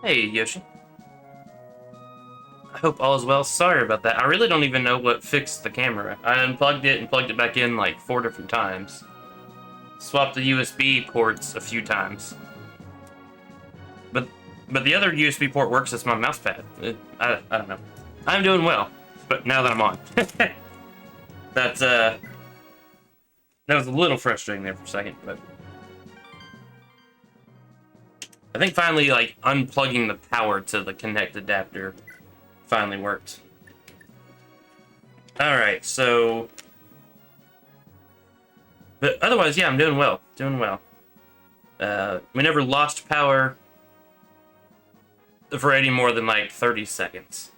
Hey, Yoshi. I hope all is well. Sorry about that. I really don't even know what fixed the camera. I unplugged it and plugged it back in like 4 different times. Swapped the USB ports a few times. But the other USB port works as my mouse pad. I don't know. I'm doing well, but now that I'm on. That was a little frustrating there for a second, but I think finally, like, unplugging the power to the Connect adapter finally worked. Alright, so... But otherwise, yeah, I'm doing well. Doing well. We never lost power for any more than, like, 30 seconds.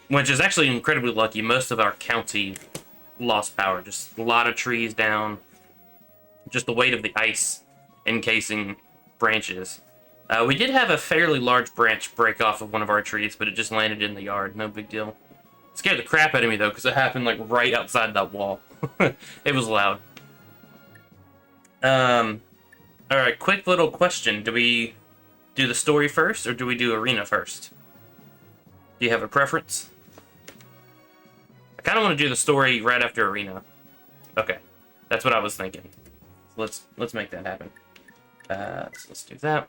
Which is actually incredibly lucky. Most of our county lost power. Just a lot of trees down. Just the weight of the ice encasing branches. We did have a fairly large branch break off of one of our trees, but it just landed in the yard. No big deal. It scared the crap out of me, though, because it happened, like, right outside that wall. It was loud. Alright, quick little question. Do we do the story first, or do we do arena first? Do you have a preference? I kind of want to do the story right after arena. Okay, that's what I was thinking. So let's make that happen. So let's do that.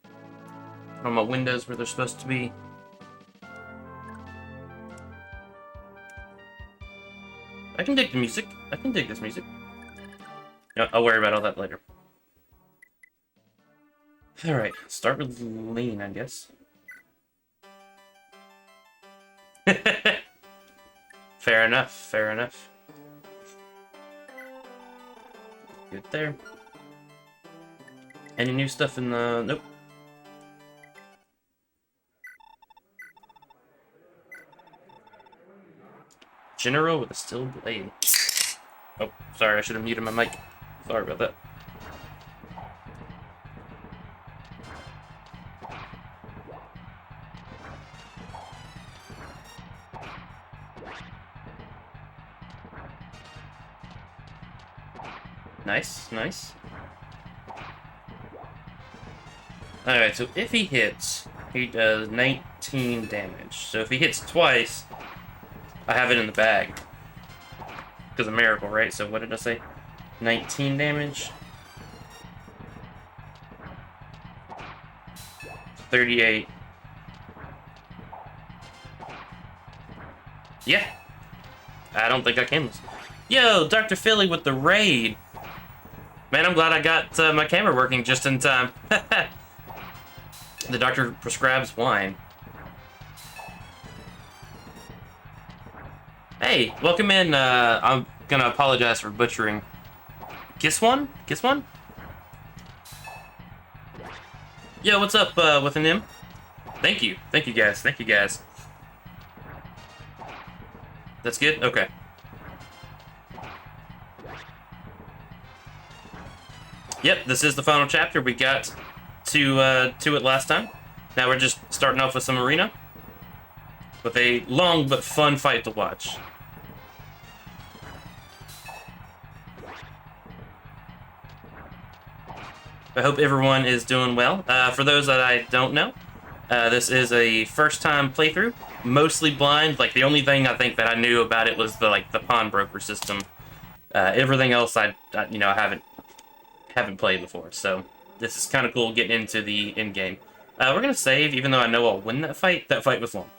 Put on my windows where they're supposed to be. I can dig the music. I can dig this music. I'll worry about all that later. Alright, start with lean, I guess. Fair enough, fair enough. Good there. Any new stuff in the... Nope. General with a steel blade. Oh, sorry, I should have muted my mic. Sorry about that. Nice, nice. Alright, so if he hits, he does 19 damage. So if he hits twice, I have it in the bag. Because of Miracle, right? So what did I say? 19 damage. 38. Yeah. I don't think I can lose. Yo, Dr. Philly with the raid. Man, I'm glad I got my camera working just in time. The doctor prescribes wine. Hey, welcome in. I'm gonna apologize for butchering. Kiss one? Kiss one? Yo, what's up with an M? Thank you. Thank you, guys. Thank you, guys. That's good? Okay. Yep, this is the final chapter. We got to it last time. Now we're just starting off with some arena. With a long but fun fight to watch. I hope everyone is doing well. For those that I don't know, this is a first-time playthrough, mostly blind. Like, the only thing I think that I knew about it was the pawnbroker system. Everything else, I haven't haven't played before, so this is kind of cool getting into the in-game. We're gonna save, even though I know I'll win that fight. That fight was long.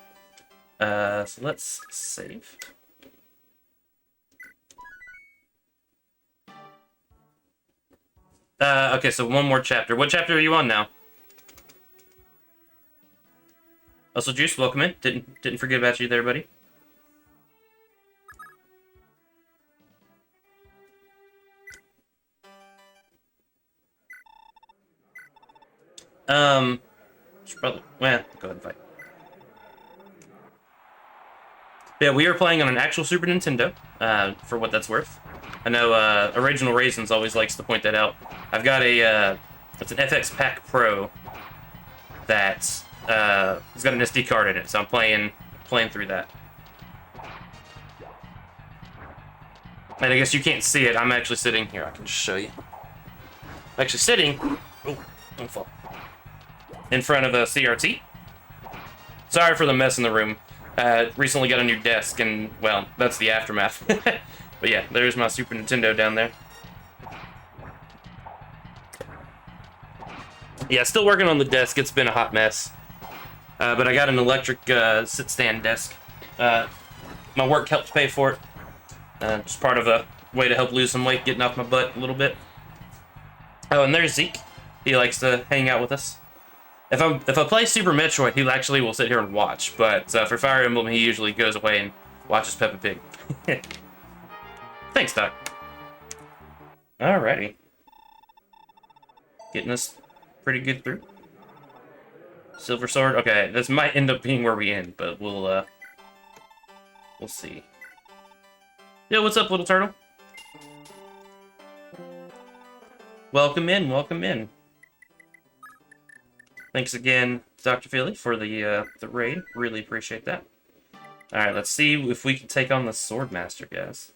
So let's save. Okay, so one more chapter. What chapter are you on now? Also, Juice, welcome in. Didn't forget about you there, buddy. Should probably, well, go ahead and fight. Yeah, we are playing on an actual Super Nintendo, for what that's worth. I know, Original Raisins always likes to point that out. I've got a, it's an FX Pack Pro that, has got an SD card in it, so I'm playing through that. And I guess you can't see it, I'm actually sitting, here, I can just show you. I'm actually sitting, oh, don't fall, in front of a CRT. Sorry for the mess in the room. Recently got a new desk, and, well, that's the aftermath. But yeah, there's my Super Nintendo down there. Yeah, still working on the desk. It's been a hot mess. But I got an electric sit-stand desk. My work helped pay for it. Just part of a way to help lose some weight, getting off my butt a little bit. Oh, and there's Zeke. He likes to hang out with us. If I play Super Metroid, he actually will sit here and watch. But for Fire Emblem, he usually goes away and watches Peppa Pig. Thanks, Doc. Alrighty. Getting us pretty good through. Silver Sword. Okay, this might end up being where we end, but we'll see. Yo, what's up, little turtle? Welcome in, welcome in. Thanks again, Dr. Philly, for the raid. Really appreciate that. Alright, let's see if we can take on the Swordmaster, guys.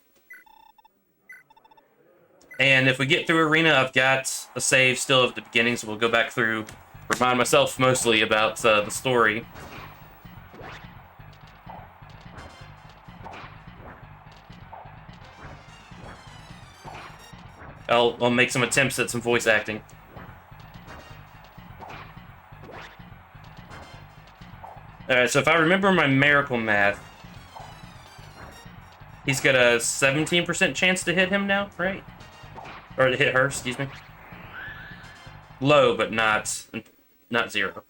And if we get through Arena, I've got a save still at the beginning, so we'll go back through, remind myself mostly about the story. I'll make some attempts at some voice acting. Alright, so if I remember my miracle math, he's got a 17% chance to hit him now, right? Or to hit her, excuse me. Low, but not zero.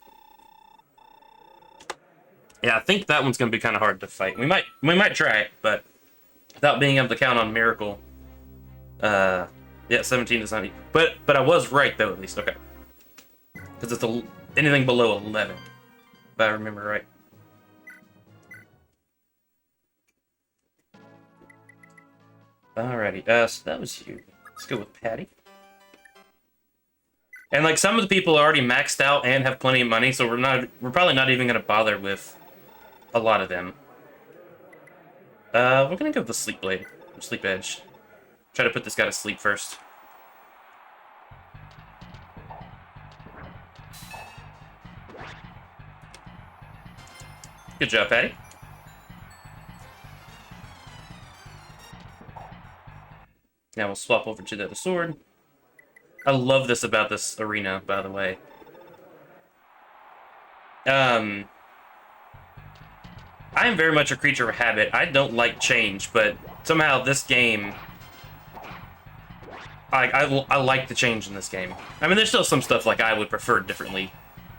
Yeah, I think that one's gonna be kind of hard to fight. We might try it, but without being able to count on miracle. Yeah, 17 is not. But I was right though, at least. Okay, because it's anything below 11, if I remember right. Alrighty, so that was you. Let's go with Patty. And like some of the people are already maxed out and have plenty of money, so we're probably not even gonna bother with a lot of them. We're gonna go with the Sleep Blade, Sleep Edge. Try to put this guy to sleep first. Good job, Patty. Now we'll swap over to the other sword. I love this about this arena, by the way. I am very much a creature of habit. I don't like change, but somehow this game... I like the change in this game. I mean, there's still some stuff like I would prefer differently.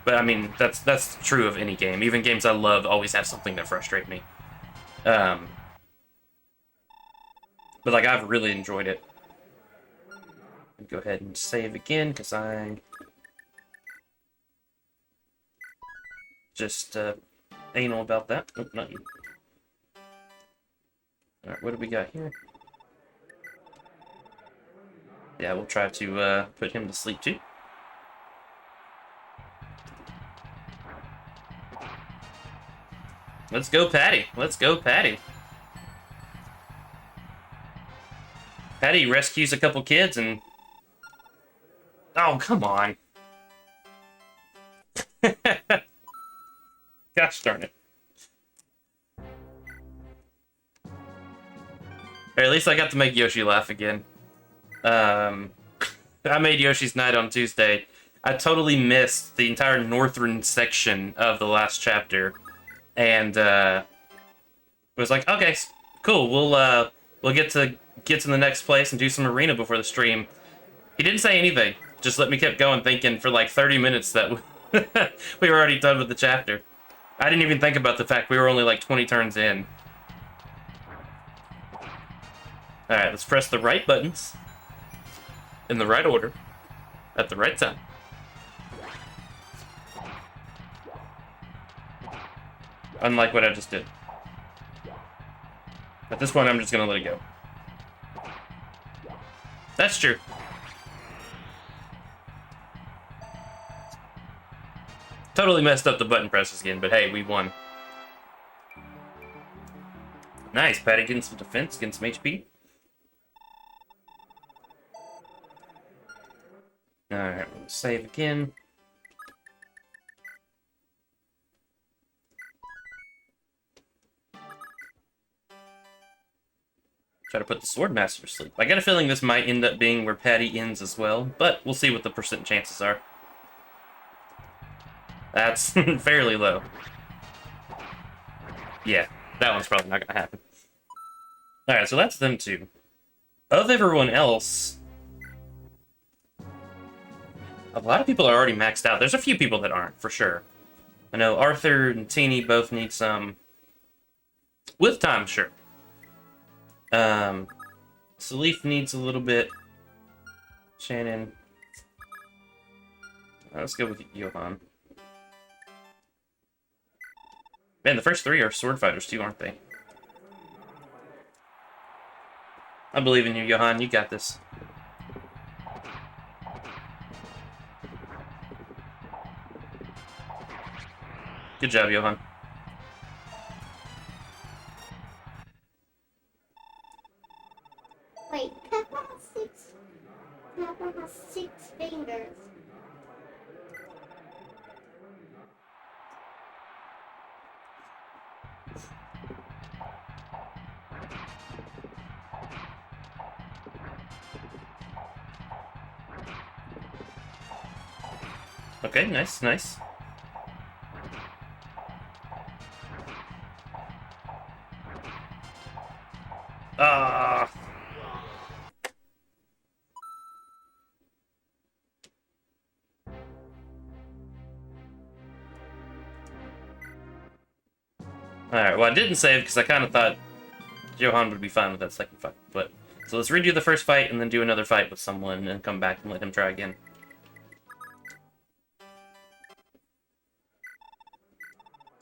But, I mean, that's true of any game. Even games I love always have something that frustrates me. But, like, I've really enjoyed it. Go ahead and save again, because I... just, anal about that. Nope, not you. Alright, what do we got here? Yeah, we'll try to, put him to sleep, too. Let's go, Patty. Let's go, Patty. Patty rescues a couple kids and... Oh, come on. Gosh darn it. Or at least I got to make Yoshi laugh again. I made Yoshi's Night on Tuesday. I totally missed the entire northern section of the last chapter, and was like, okay, cool. We'll get to the next place and do some arena before the stream. He didn't say anything. Just let me keep going, thinking for like 30 minutes that we were already done with the chapter. I didn't even think about the fact we were only like 20 turns in. Alright, let's press the right buttons in the right order at the right time. Unlike what I just did. At this point, I'm just gonna let it go. That's true. Totally messed up the button presses again, but hey, we won. Nice, Patty getting some defense, getting some HP. Alright, we'll save again. Try to put the Swordmaster to sleep. I got a feeling this might end up being where Patty ends as well, but we'll see what the percent chances are. That's fairly low. Yeah, that one's probably not gonna happen. Alright, so that's them two. Of everyone else, a lot of people are already maxed out. There's a few people that aren't, for sure. I know Arthur and Teeny both need some. With time, sure. Salif needs a little bit. Shannon. Let's go with Johan. Man, the first three are sword fighters too, aren't they? I believe in you, Johan. You got this. Good job, Johan. Wait, Peppa has six fingers. Okay, nice, nice. Ah. Alright, well I didn't save because I kind of thought Johan would be fine with that second fight, but... So let's redo the first fight and then do another fight with someone and come back and let him try again.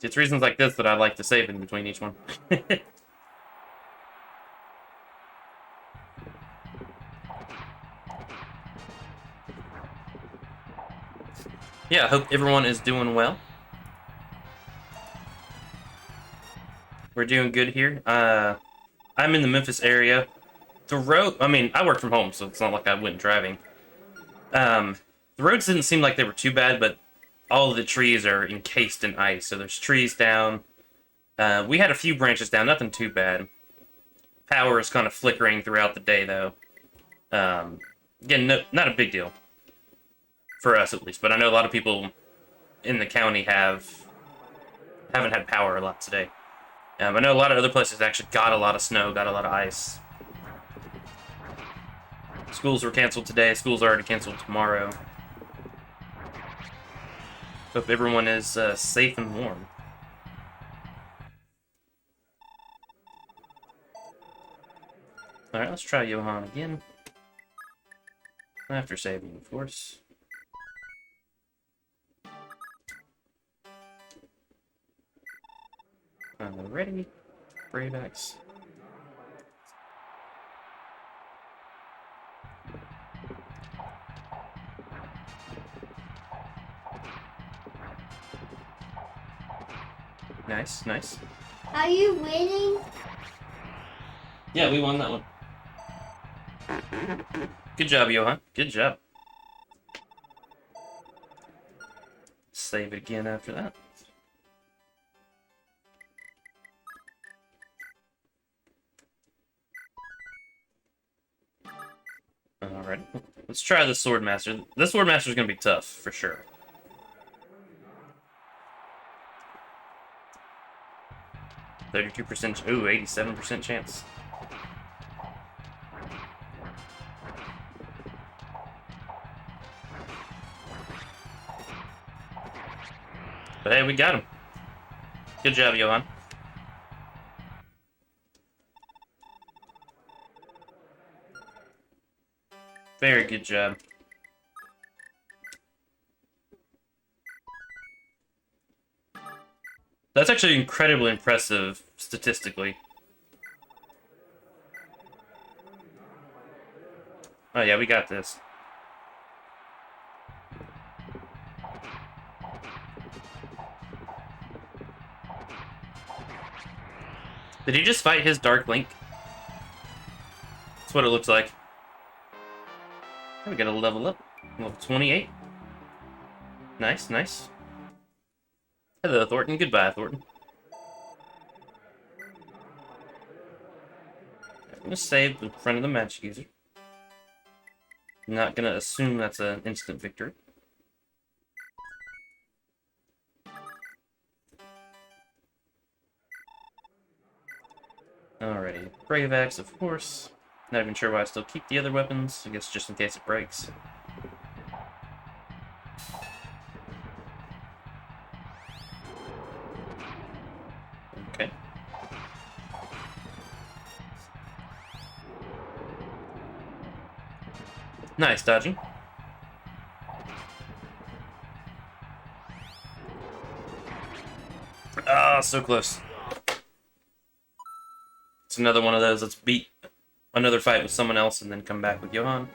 It's reasons like this that I like to save in between each one. Yeah, I hope everyone is doing well. We're doing good here. I'm in the Memphis area. The road, I mean, I work from home, so it's not like I went driving. The roads didn't seem like they were too bad, but all of the trees are encased in ice, so there's trees down. We had a few branches down, nothing too bad. Power is kind of flickering throughout the day, though. Again, not a big deal. For us, at least. But I know a lot of people in the county haven't had power a lot today. I know a lot of other places actually got a lot of snow, got a lot of ice. Schools were canceled today. Schools are already canceled tomorrow. Hope everyone is safe and warm. Alright, let's try Johan again. After saving, of course. Ready. Brave Axe. Nice, nice. Are you winning? Yeah, we won that one. Good job, Johan. Good job. Save it again after that. Alright, let's try the Sword Master. This Sword Master is going to be tough, for sure. %, ooh, 87% chance. But hey, we got him. Good job, Johan. Very good job. That's actually incredibly impressive, statistically. Oh yeah, we got this. Did he just fight his Dark Link? That's what it looks like. We got a level up. Level 28. Nice, nice. Hello, Thornton. Goodbye, Thornton. I'm gonna save in front of the magic user. Not gonna assume that's an instant victory. Alrighty. Brave Axe, of course. Not even sure why I still keep the other weapons. I guess just in case it breaks. Okay. Nice dodging. Ah, so close. It's another one of those. Let's beat another fight with someone else and then come back with Johan.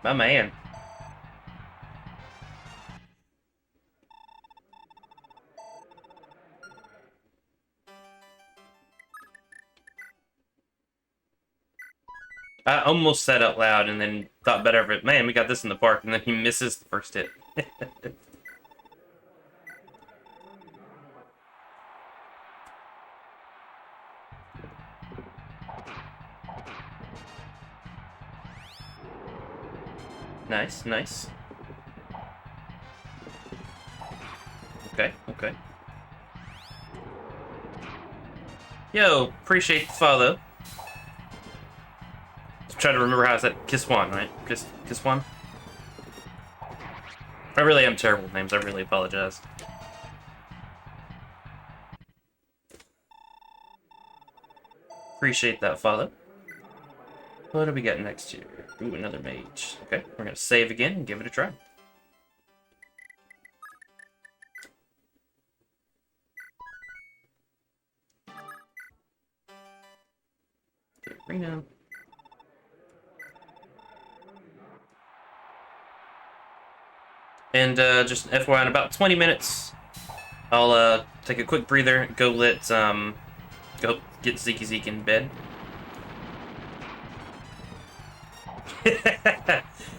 My man. I almost said out loud and then thought better of it. Man, we got this in the park, and then he misses the first hit. Nice, nice. Okay, okay. Yo, appreciate the follow. Try to remember how I said Kiswan, right? Kiswan? I really am terrible with names. I really apologize. Appreciate that follow. What do we got next here? Ooh, another mage. Okay, we're gonna save again and give it a try. The arena. And just FYI, in about 20 minutes, I'll take a quick breather, go go get Zeke in bed.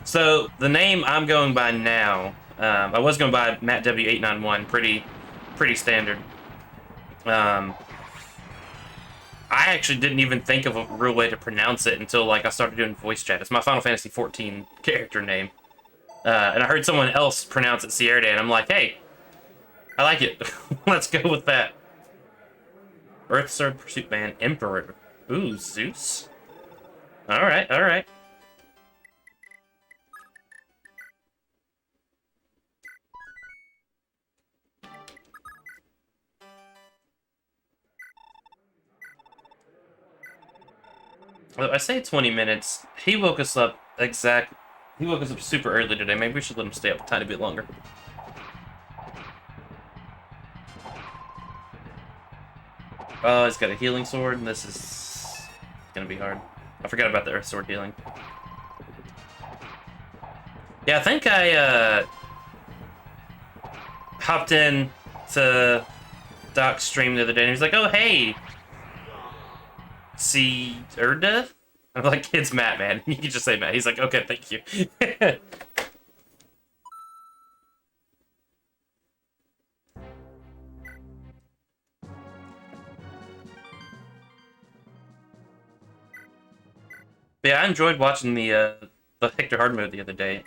So the name I'm going by now, I was going by Matt W891, pretty standard. I actually didn't even think of a real way to pronounce it until like I started doing voice chat. It's my Final Fantasy XIV character name. And I heard someone else pronounce it Sierra Day, and I'm like, hey, I like it. Let's go with that. Earth Sword Pursuit Band Emperor. Ooh, Zeus. Alright, alright. Well, I say 20 minutes. He woke us up He woke us up super early today. Maybe we should let him stay up a tiny bit longer. Oh, he's got a healing sword, and this is gonna be hard. I forgot about the earth sword healing. Yeah, I think I hopped in to Doc stream the other day, and he's like, "Oh hey, see Erda." I'm like, "It's Matt, man. You can just say Matt." He's like, "Okay, thank you." Yeah, I enjoyed watching the Hector Hard mode the other day.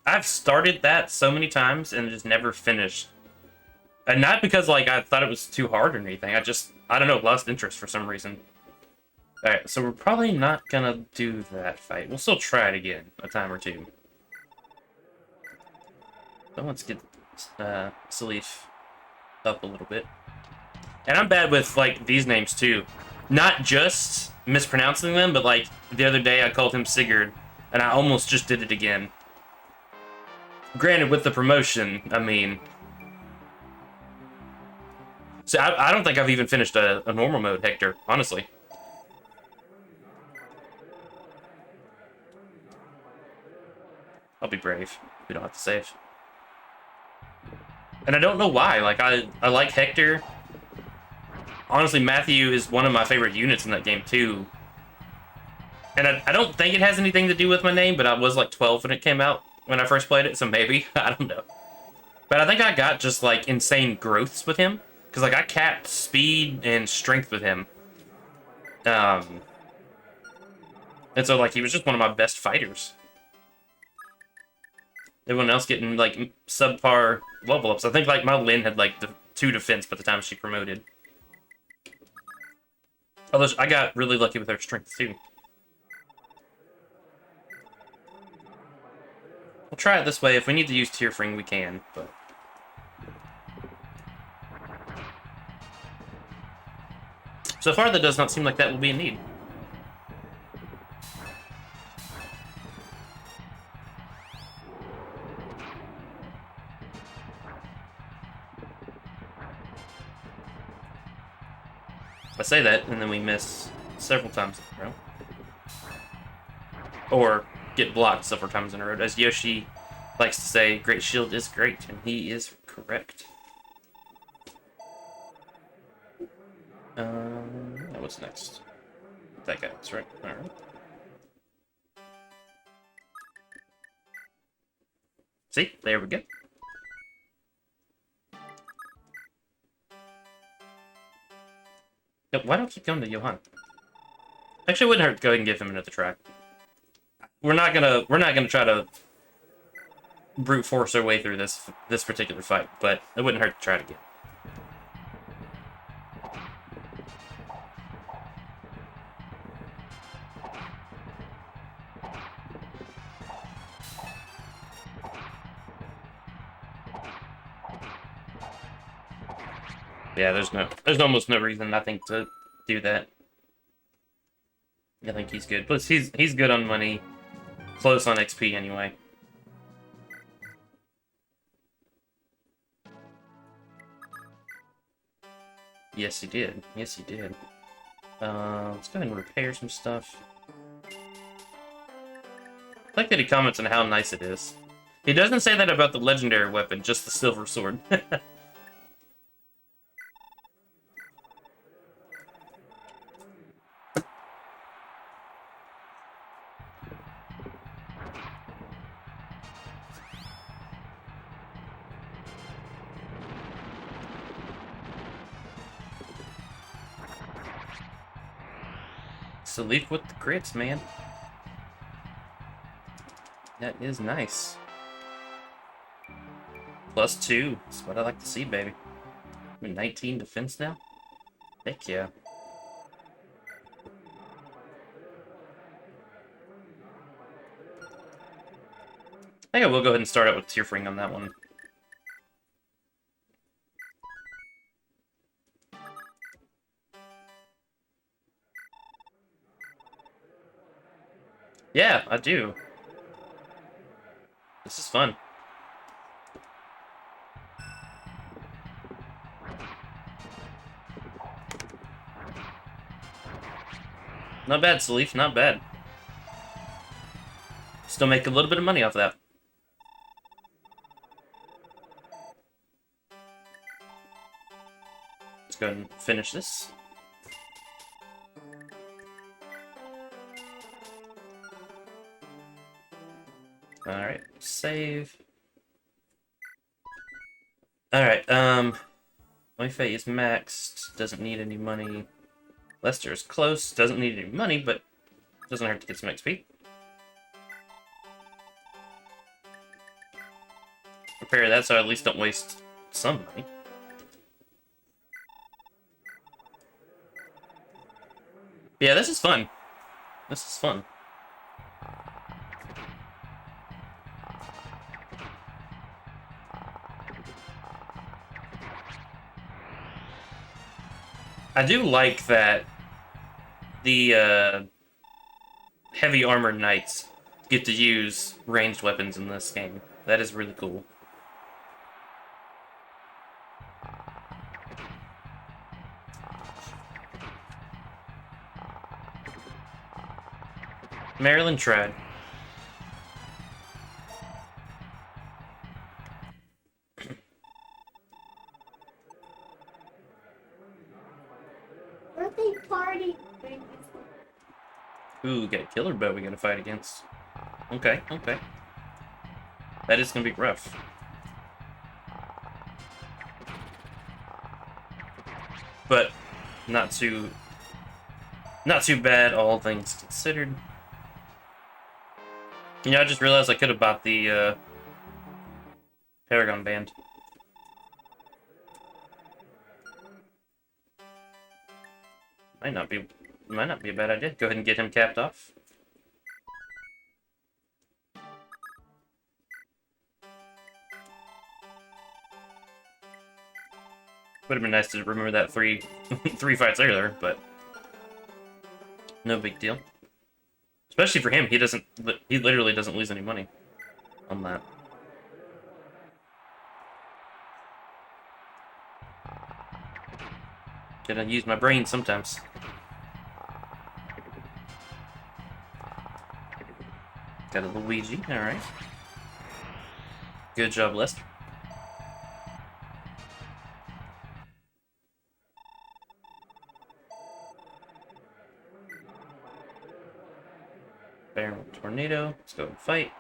I've started that so many times and just never finished. And not because like I thought it was too hard or anything. I don't know, lost interest for some reason. Alright, so we're probably not gonna do that fight. We'll still try it again a time or two. But let's get Salif up a little bit. And I'm bad with like these names too. Not just mispronouncing them, but like the other day I called him Sigurd, and I almost just did it again. Granted, with the promotion, I mean... So I don't think I've even finished a normal mode, Hector, honestly. I'll be brave. We don't have to save. And I don't know why. Like, I like Hector. Honestly, Matthew is one of my favorite units in that game, too. And I don't think it has anything to do with my name, but I was like 12 when it came out, when I first played it, so maybe. I don't know. But I think I got just, like, insane growths with him. Because, like, I capped speed and strength with him. And so, like, he was just one of my best fighters. Everyone else getting, like, subpar level ups. I think, like, my Lynn had, like, 2 defense by the time she promoted. Although, I got really lucky with her strength, too. We'll try it this way. If we need to use Tearfring, we can, but... So far, that does not seem like that will be a need. I say that, and then we miss several times in a row. Or get blocked several times in a row. As Yoshi likes to say, Great Shield is great, and he is correct. What's next? That guy, that's right. Alright. See? There we go. No, why don't I keep going to Johan? Actually, it wouldn't hurt to go ahead and give him another try. We're not gonna try to brute force our way through this particular fight, but it wouldn't hurt to try it again. Yeah, there's almost no reason I think to do that. I think he's good. Plus, he's good on money, close on XP anyway. Yes, he did. Yes, he did. Let's go ahead and repair some stuff. I like that he comments on how nice it is. He doesn't say that about the legendary weapon, just the silver sword. Salif with the crits, man. That is nice. +2. That's what I like to see, baby. We're 19 defense now? Heck yeah. I think I will go ahead and start out with Tearfring on that one. Yeah, I do. This is fun. Not bad, Salif, not bad. Still make a little bit of money off that. Let's go ahead and finish this. Alright, save. Alright, Wi-Fi is maxed, doesn't need any money. Lester is close, doesn't need any money, but doesn't hurt to get some XP. Repair that so I at least don't waste some money. Yeah, this is fun. This is fun. I do like that the heavy armored knights get to use ranged weapons in this game. That is really cool. Maryland tried. Birthday party. Ooh, we got a killer bow we gotta fight against. Okay, okay. That is gonna be rough. But not too bad, all things considered. You know, I just realized I could have bought the Paragon band. Might not be a bad idea. Go ahead and get him capped off. Would have been nice to remember that three fights earlier, but no big deal. Especially for him, he literally doesn't lose any money on that. Gotta use my brain sometimes. Got a Luigi, alright. Good job, Lester. Barrel Tornado, let's go and fight.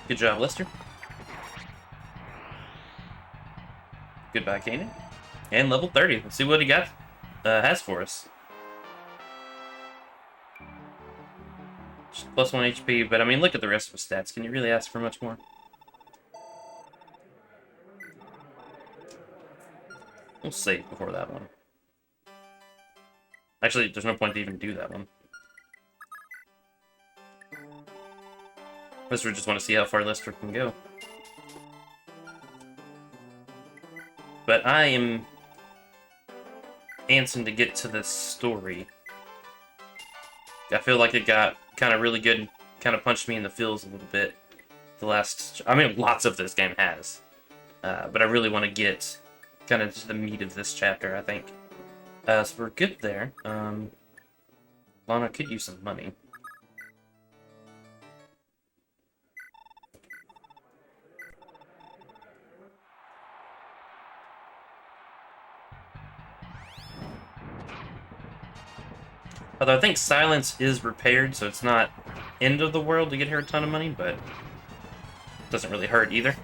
Good job, Lester. Goodbye, Kanan. And level 30. Let's see what he has for us. Just plus 1 HP, but I mean, look at the rest of his stats. Can you really ask for much more? We'll save before that one. Actually, there's no point to even do that one. I just want to see how far Lester can go. But I am antsing to get to this story. I feel like it got kind of really good, kind of punched me in the feels a little bit. I mean, lots of this game has. But I really want to get kind of to the meat of this chapter, I think. So we're good there. Lana could use some money. Although I think Silence is repaired, so it's not end of the world to get her a ton of money, but it doesn't really hurt either.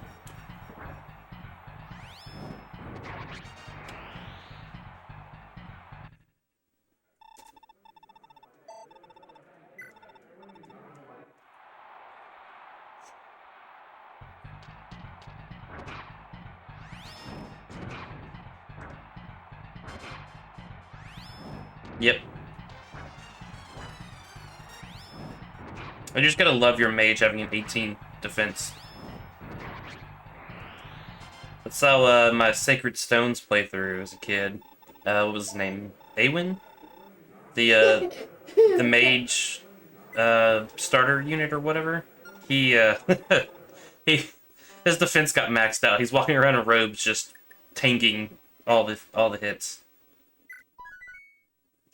Yep. You just gotta love your mage having an 18 defense. That's how my Sacred Stones playthrough as a kid. What was his name? Awen? The mage starter unit or whatever. He his defense got maxed out. He's walking around in robes just tanking all the hits.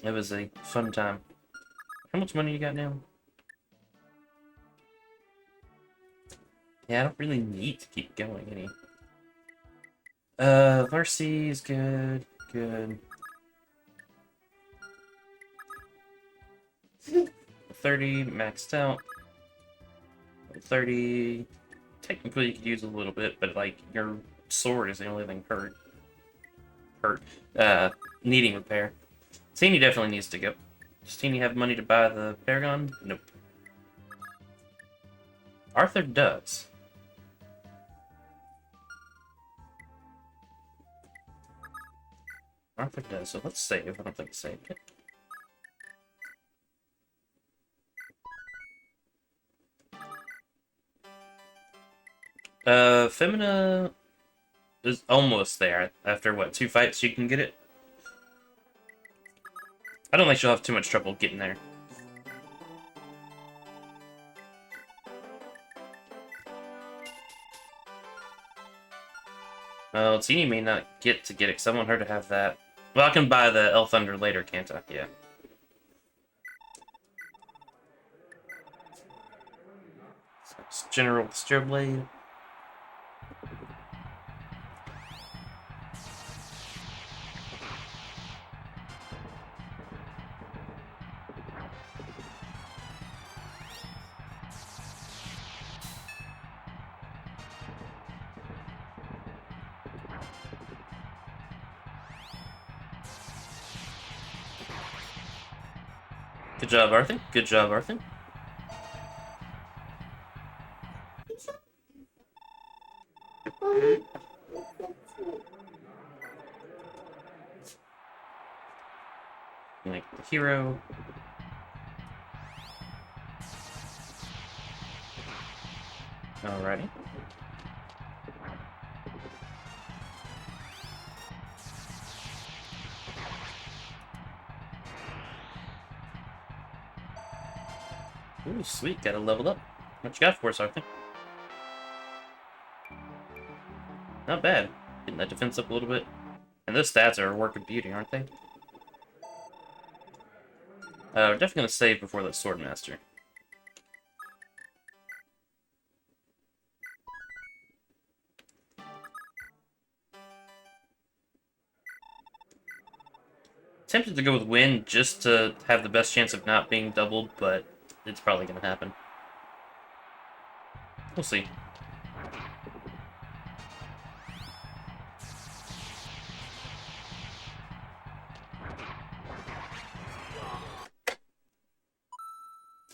It was a fun time. How much money you got now? Yeah, I don't really need to keep going any. Varsity is good. Good. 30 maxed out. 30. Technically, you could use a little bit, but like your sword is the only thing hurt. Needing repair. Teeny definitely needs to go. Does Teeny have money to buy the Paragon? Nope. Arthur does. Arthur does, so let's save. I don't think it's saved yet. Femina is almost there. After, what, 2 fights you can get it? I don't think she'll have too much trouble getting there. Well, Teeny may not get it, because I want her to have that. Well, I can buy the Elf Thunder later, can't I? Yeah. General Steerblade. Good job, Arthur. Good job, Arthur. Like the hero. Alrighty. Ooh, sweet. Gotta level up. What you got for us, Arthur? Not bad. Getting that defense up a little bit. And those stats are a work of beauty, aren't they? We're definitely gonna save before the Swordmaster. Tempted to go with Wind just to have the best chance of not being doubled, but it's probably gonna happen. We'll see.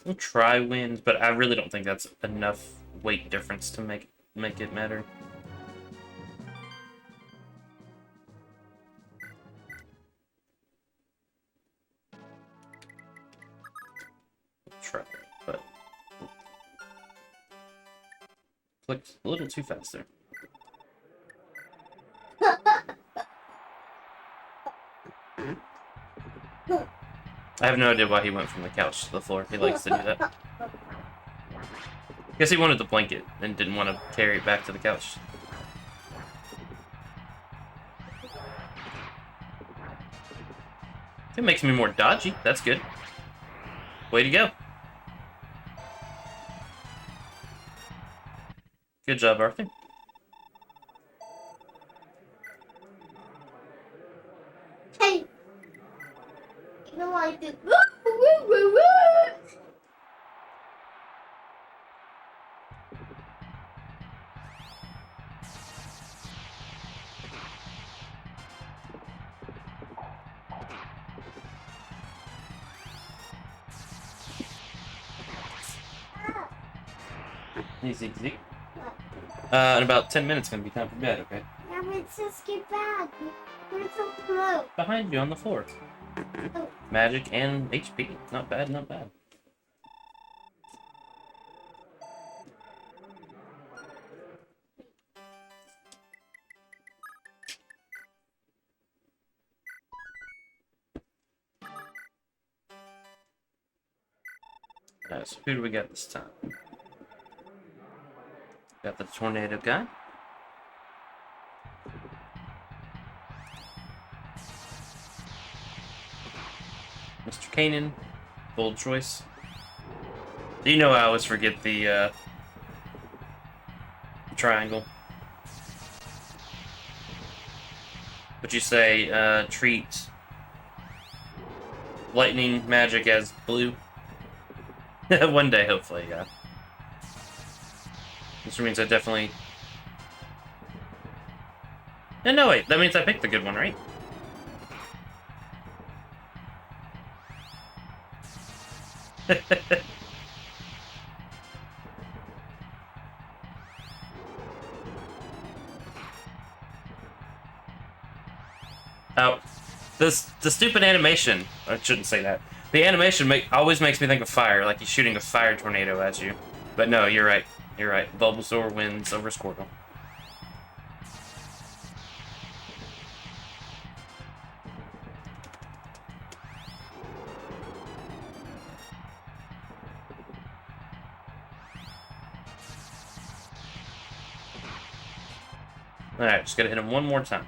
We'll try Wind, but I really don't think that's enough weight difference to make it matter. Try it, but clicked a little too fast there. I have no idea why he went from the couch to the floor. He likes to do that. Guess he wanted the blanket and didn't want to carry it back to the couch. It makes me more dodgy. That's good. Way to go. Good job, Arthur. Hey! You know I do. Easy, easy. In about 10 minutes, gonna be time for bed, okay? Yeah, but just get back. We're so close. Behind you on the floor. Oh. Magic and HP. Not bad, not bad. Alright, so who do we got this time? Got the tornado guy. Mr. Kanan. Bold choice. You know I always forget the triangle. But you say, treat lightning magic as blue. One day, hopefully, yeah. Which means I definitely... No, wait, that means I picked the good one, right? Oh, the stupid animation. I shouldn't say that. The animation always makes me think of fire, like he's shooting a fire tornado at you. But no, you're right. You're right. Bulbasaur wins over Squirtle. Alright, just gotta hit him one more time.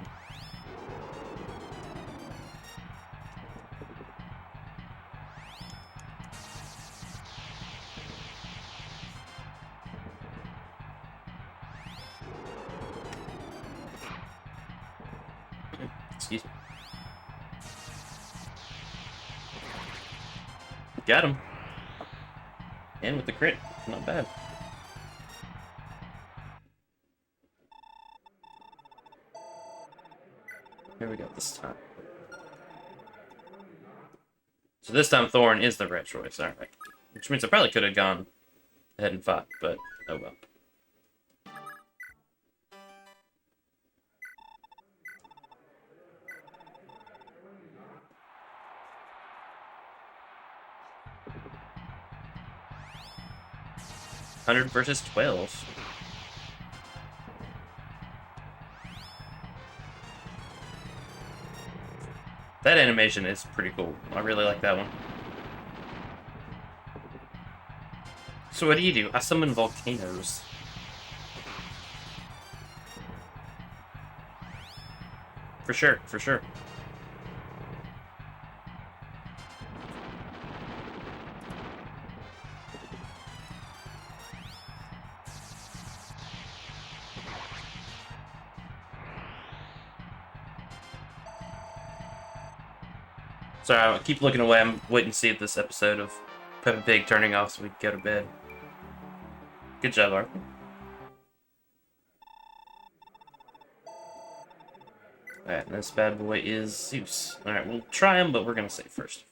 Excuse me. Got him. And with the crit. Not bad. Here we go this time. So this time Thorn is the right choice, alright. Which means I probably could have gone ahead and fought, but oh well. $100 versus 12. That animation is pretty cool. I really like that one. So what do? I summon volcanoes. For sure, for sure. Sorry, I keep looking away. I'm waiting to see if this episode of Peppa Pig turning off so we can go to bed. Good job, Arthur. Alright, this bad boy is Zeus. Alright, we'll try him, but we're gonna save first.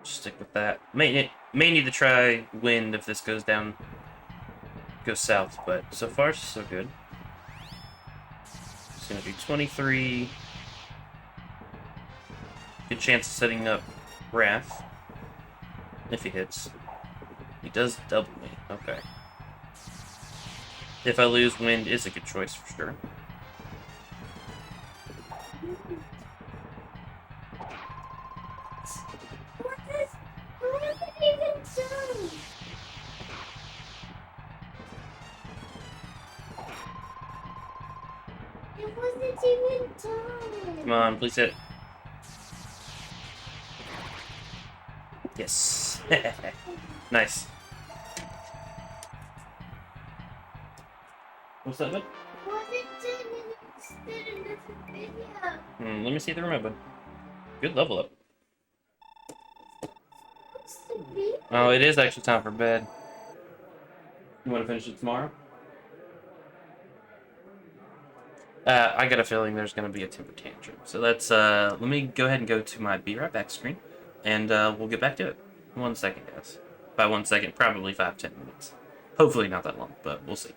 Stick with that. May need to try wind if this goes south, but so far so good. It's gonna be 23. Good chance of setting up Wrath if he hits. He does double me. Okay. If I lose, wind is a good choice for sure. It wasn't even time. Come on, please hit. Yes. Nice. What's that, bud? Wasn't instead of this video. Let me see the remote, bud. Good level up. Oh, it is actually time for bed. You want to finish it tomorrow? I got a feeling there's going to be a temper tantrum. So let's, let me go ahead and go to my Be Right Back screen, and we'll get back to it. 1 second, guys. By 1 second, probably 5-10 minutes. Hopefully not that long, but we'll see.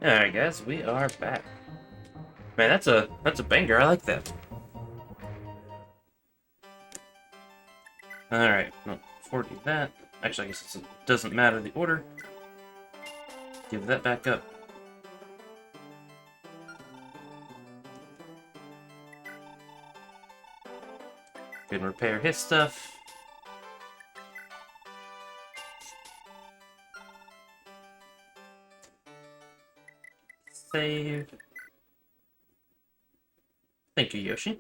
Alright guys, we are back. Man, that's a banger, I like that. Alright, no, before we do that, actually I guess it doesn't matter the order. Give that back up. Can repair his stuff. Save. Thank you, Yoshi.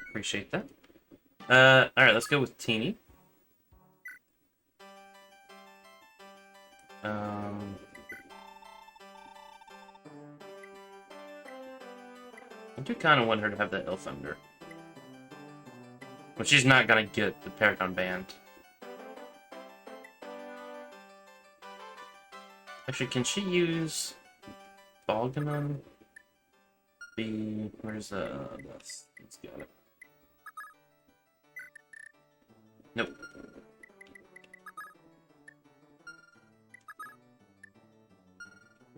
Appreciate that. Alright, let's go with Teeny. I do kind of want her to have that Elf Thunder. But she's not gonna get the Paragon Band. Actually, can she use Balgamon? Where's this? Let's get it. Nope.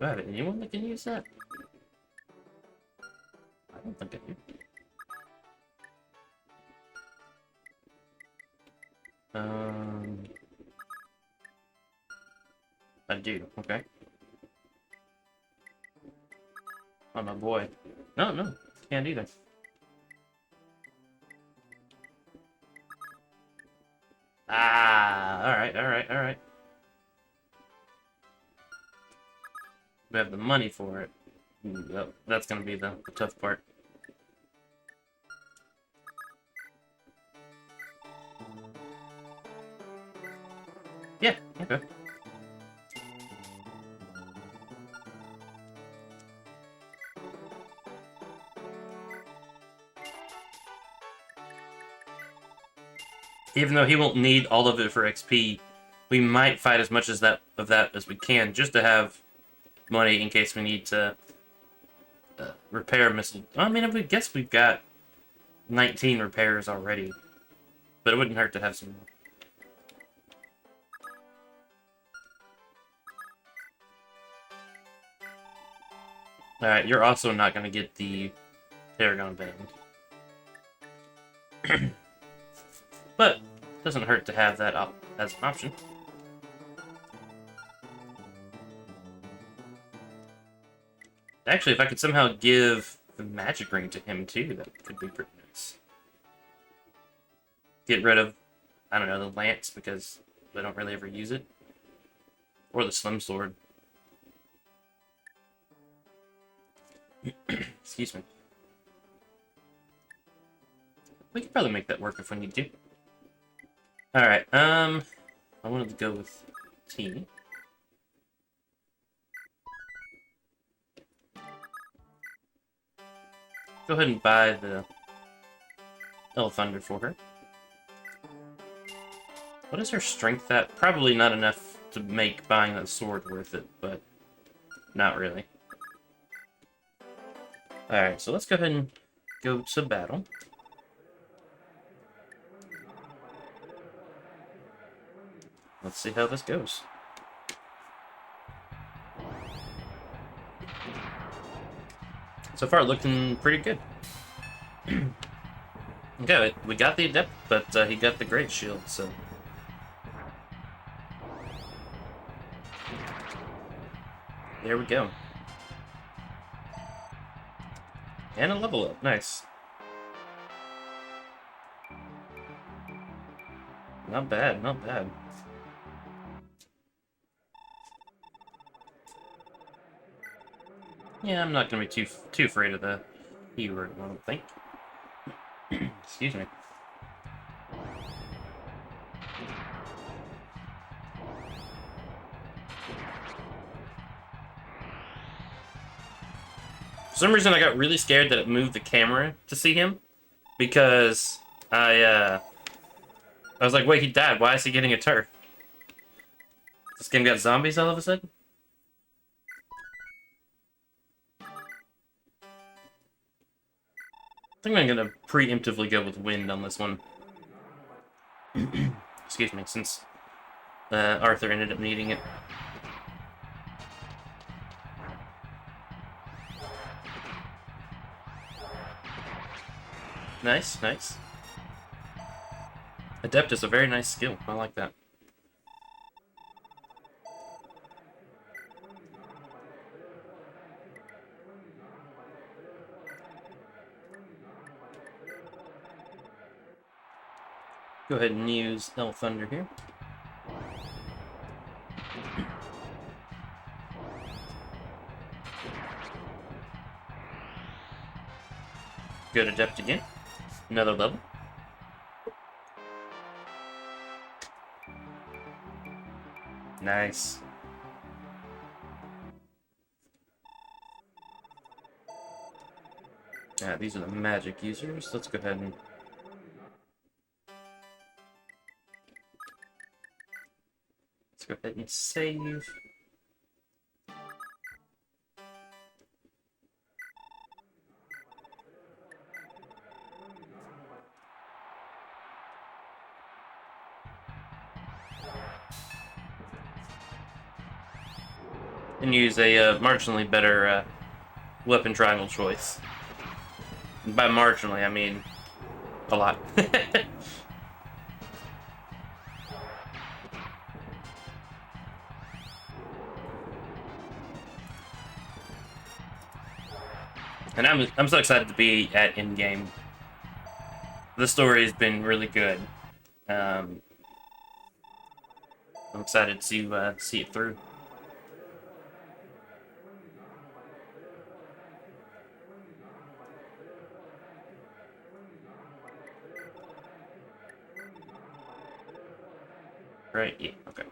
Do I have anyone that can use that? I don't think I do. I do, okay. Oh, my boy. No, can't either. Ah, alright. We have the money for it. Ooh, that's gonna be the tough part. Yeah, okay. Even though he won't need all of it for XP, we might fight as much of that as we can, just to have money in case we need to repair missile. I mean, I guess we've got 19 repairs already, but it wouldn't hurt to have some more. Alright, you're also not going to get the Paragon Band. But, doesn't hurt to have that as an option. Actually, if I could somehow give the magic ring to him too, that could be pretty nice. Get rid of, I don't know, the lance, because they don't really ever use it. Or the slim sword. Excuse me. We could probably make that work if we need to. Alright, I wanted to go with T. Go ahead and buy the Elf Thunder for her. What is her strength at? Probably not enough to make buying that sword worth it, but not really. Alright, so let's go ahead and go to battle. Let's see how this goes. So far, looking pretty good. Okay, we got the Adept, but he got the Great Shield, so... There we go. And a level up, nice. Not bad, not bad. Yeah, I'm not gonna be too afraid of the E-word, I don't think. Excuse me. For some reason, I got really scared that it moved the camera to see him, because I was like, wait, he died. Why is he getting a turf? This game got zombies all of a sudden? I think I'm gonna preemptively go with wind on this one. Excuse me, since Arthur ended up needing it. Nice, nice. Adept is a very nice skill. I like that. Go ahead and use El Thunder here. Good Adept again. Another level. Nice. Yeah, these are the magic users. Let's go ahead and... Let's go ahead and save. And use a marginally better weapon triangle choice. And by marginally, I mean a lot. And I'm so excited to be at Engame. The story has been really good. I'm excited to see it through. Right? Yeah, okay.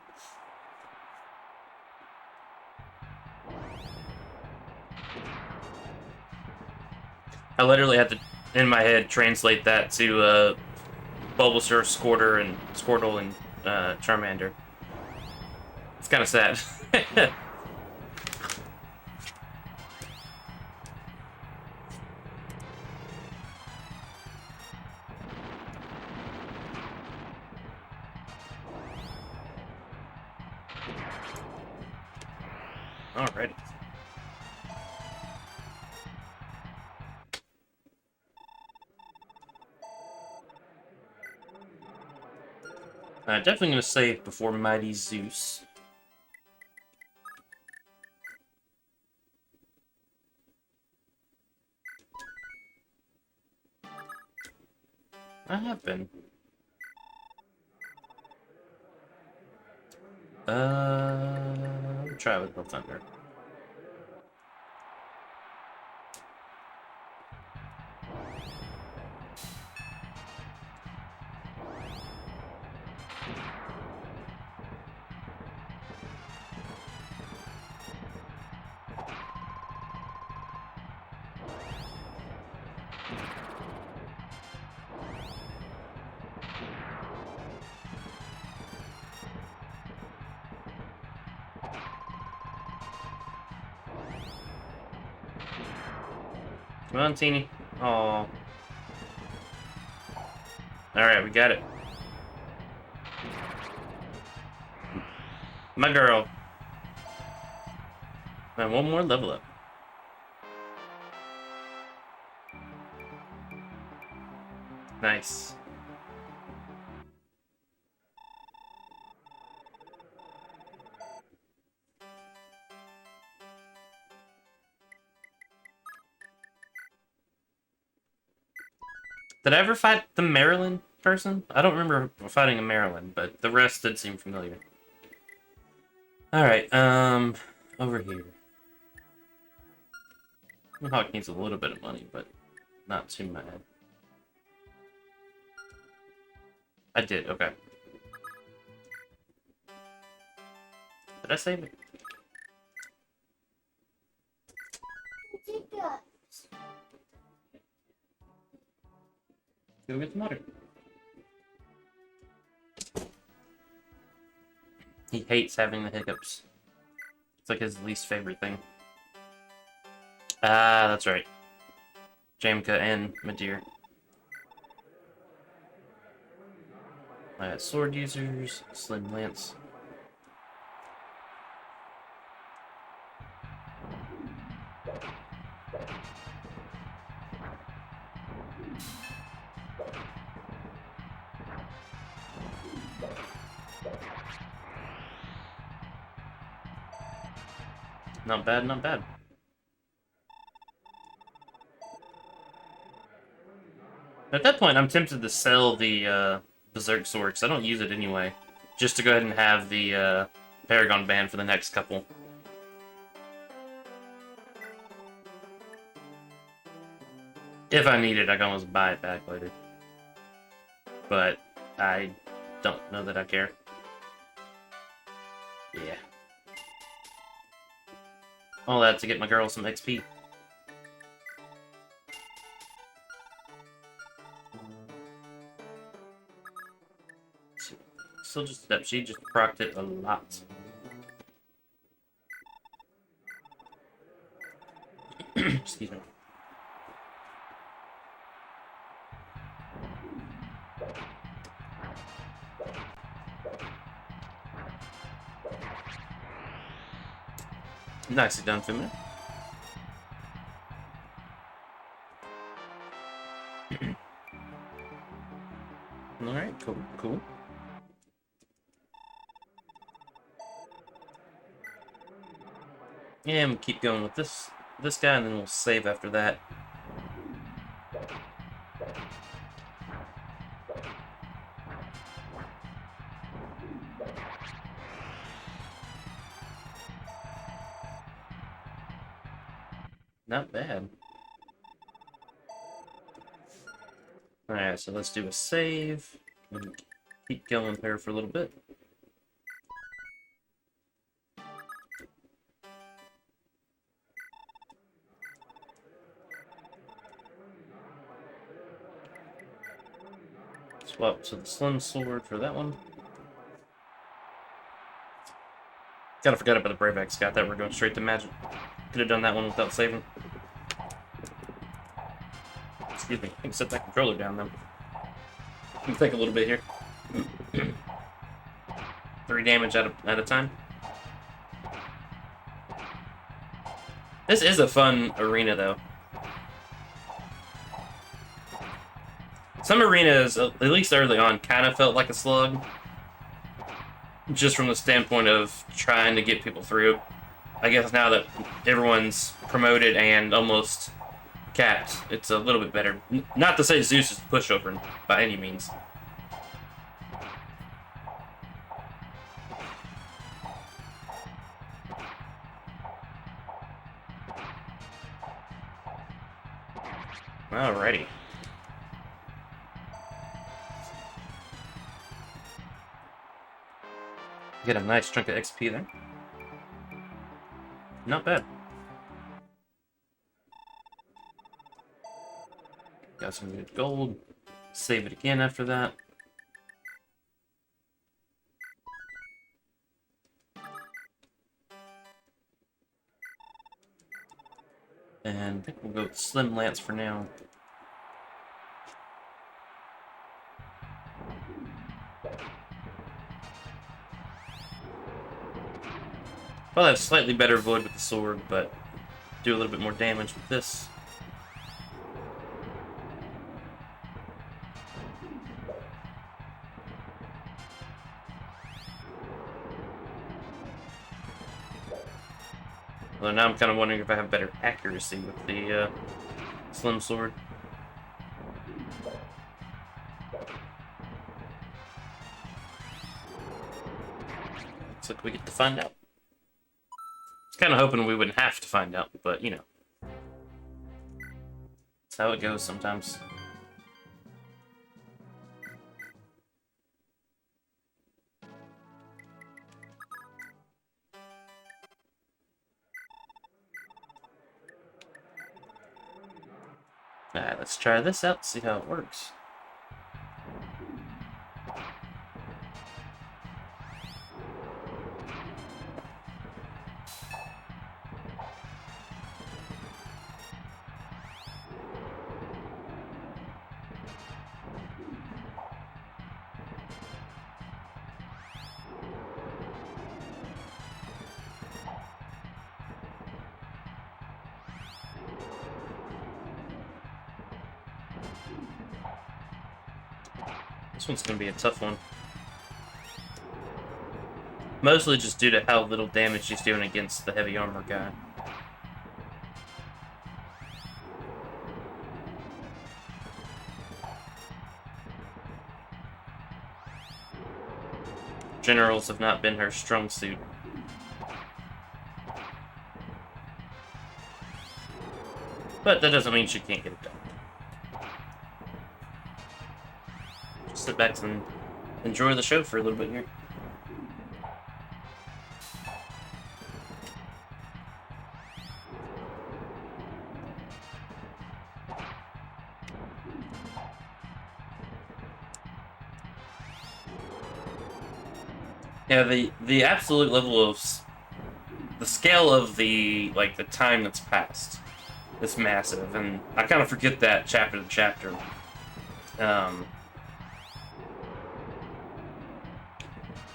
I literally had to, in my head, translate that to Bulbasaur, Squirtle, and Charmander. It's kind of sad. Alrighty. Definitely gonna save before Mighty Zeus. I have been. We'll try with the Thunder. Come on, Teeny. Oh. Alright, we got it. My girl. Man, one more level up. Nice. Did I ever fight the Maryland person? I don't remember fighting a Maryland, but the rest did seem familiar. Alright, over here. Hawk needs a little bit of money, but not too mad. I did, okay. Did I save it? Go get the motor. He hates having the hiccups. It's like his least favorite thing. Ah, that's right. Jamka and Madeir. Sword users, Slim Lance. Not bad, not bad. At that point, I'm tempted to sell the Berserk Sword, because I don't use it anyway. Just to go ahead and have the Paragon Band for the next couple. If I need it, I can always buy it back later. But I don't know that I care. Yeah. All that to get my girl some XP. Still just that she just procced it a lot. Excuse me. Nicely done, Femina. Alright, cool, cool. Yeah, we'll keep going with this guy, and then we'll save after that. Not bad. Alright, so let's do a save. And keep going there for a little bit. Swap to the Slim Sword for that one. Kinda forgot about the Brave Axe. Got that. We're going straight to magic. Could have done that one without saving. Excuse me. I can set that controller down then. Let me think a little bit here. 3 damage at a time. This is a fun arena, though. Some arenas, at least early on, kind of felt like a slug. Just from the standpoint of trying to get people through. I guess now that everyone's promoted and almost capped, it's a little bit better. Not to say Zeus is a pushover by any means. Alrighty. Get a nice chunk of XP there. Not bad. Got some good gold. Save it again after that. And I think we'll go with Slim Lance for now. Well, have slightly better void with the sword, but do a little bit more damage with this. Although now I'm kind of wondering if I have better accuracy with the Slim Sword. Looks like we get to find out. I was kind of hoping we wouldn't have to find out, but you know. That's how it goes sometimes. Alright, let's try this out, see how it works. This one's gonna be a tough one. Mostly just due to how little damage she's doing against the heavy armor guy. Generals have not been her strong suit. But that doesn't mean she can't get it done. Just sit back and enjoy the show for a little bit here. Yeah, the absolute level of the scale of the time that's passed is massive, and I kind of forget that chapter to chapter. But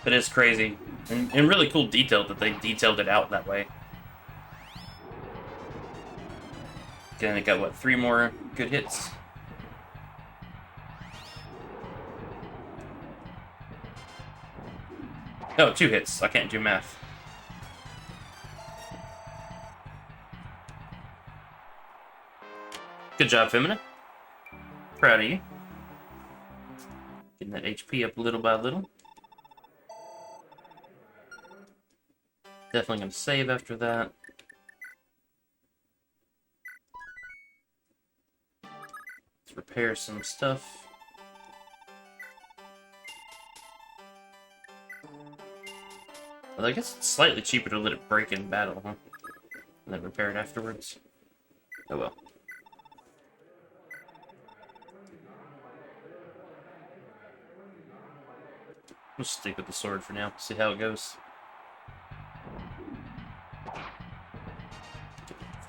it's crazy and really cool detail that they detailed it out that way. Again, it got what, 3 more good hits. Oh, 2 hits. I can't do math. Good job, Femina. Proud of you. Getting that HP up little by little. Definitely gonna save after that. Let's repair some stuff. Well, I guess it's slightly cheaper to let it break in battle, huh? And then repair it afterwards. Oh well. We'll stick with the sword for now, see how it goes.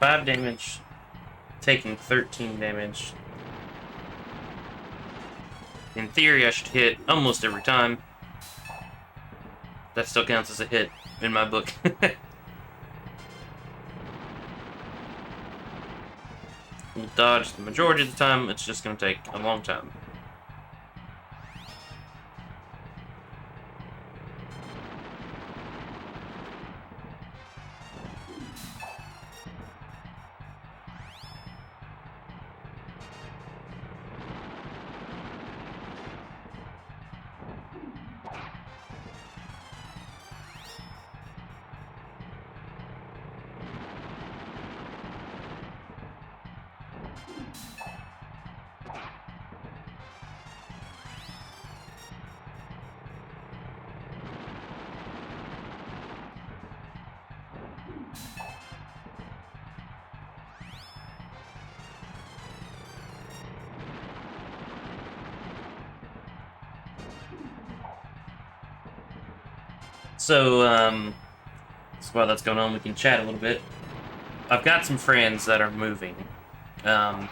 5 damage, taking 13 damage. In theory, I should hit almost every time. That still counts as a hit in my book. We'll dodge the majority of the time, it's just going to take a long time. So, while that's going on, we can chat a little bit. I've got some friends that are moving, and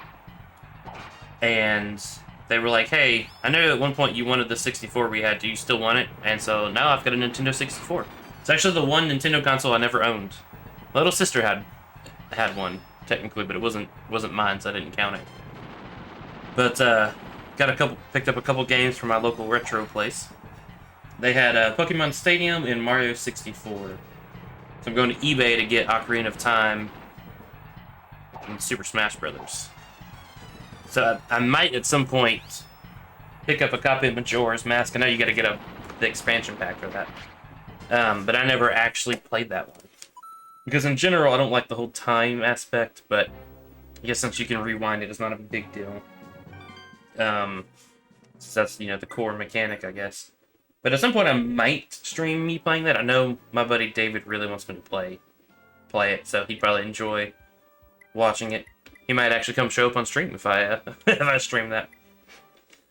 they were like, hey, I know at one point you wanted the 64 we had, do you still want it? And so now I've got a Nintendo 64. It's actually the one Nintendo console I never owned. My little sister had one, technically, but it wasn't mine, so I didn't count it. But, picked up a couple games from my local retro place. They had Pokemon Stadium and Mario 64. So I'm going to eBay to get Ocarina of Time and Super Smash Brothers. So I might at some point pick up a copy of Majora's Mask. I know you got to get the expansion pack for that. But I never actually played that one. Because in general, I don't like the whole time aspect, but I guess since you can rewind it, it's not a big deal. So that's, the core mechanic, I guess. But at some point, I might stream me playing that. I know my buddy David really wants me to play it, so he'd probably enjoy watching it. He might actually come show up on stream if I if I stream that.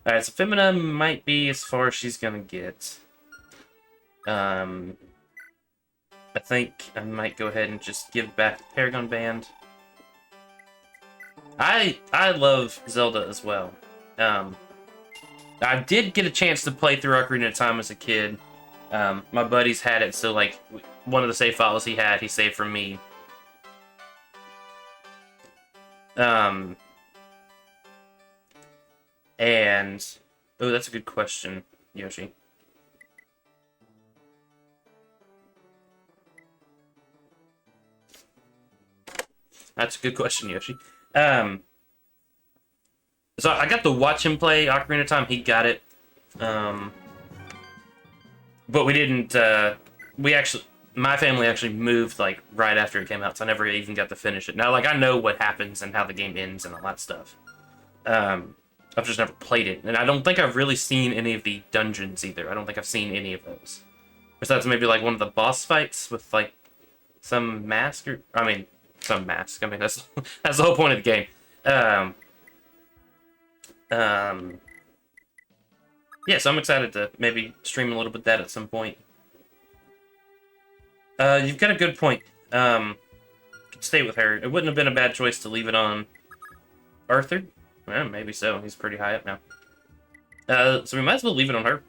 All right, so Femina might be as far as she's gonna get. I think I might go ahead and just give back the Paragon Band. I love Zelda as well. I did get a chance to play through Ocarina of Time as a kid. My buddies had it, so one of the save files he saved from me. And oh, that's a good question, Yoshi. That's a good question, Yoshi. Um, so I got to watch him play Ocarina of Time. He got it. But we didn't, we actually, my family actually moved, like, right after it came out, so I never even got to finish it. Now, like, I know what happens and how the game ends and all that stuff. I've just never played it, and I don't think I've really seen any of the dungeons either. I don't think I've seen any of those. Besides maybe, like, one of the boss fights with, like, some mask, or, I mean, some mask. I mean, that's, that's the whole point of the game. Yeah, so I'm excited to maybe stream a little bit of that at some point. You've got a good point. Could stay with her. It wouldn't have been a bad choice to leave it on Arthur. Well, maybe so. He's pretty high up now. So we might as well leave it on her.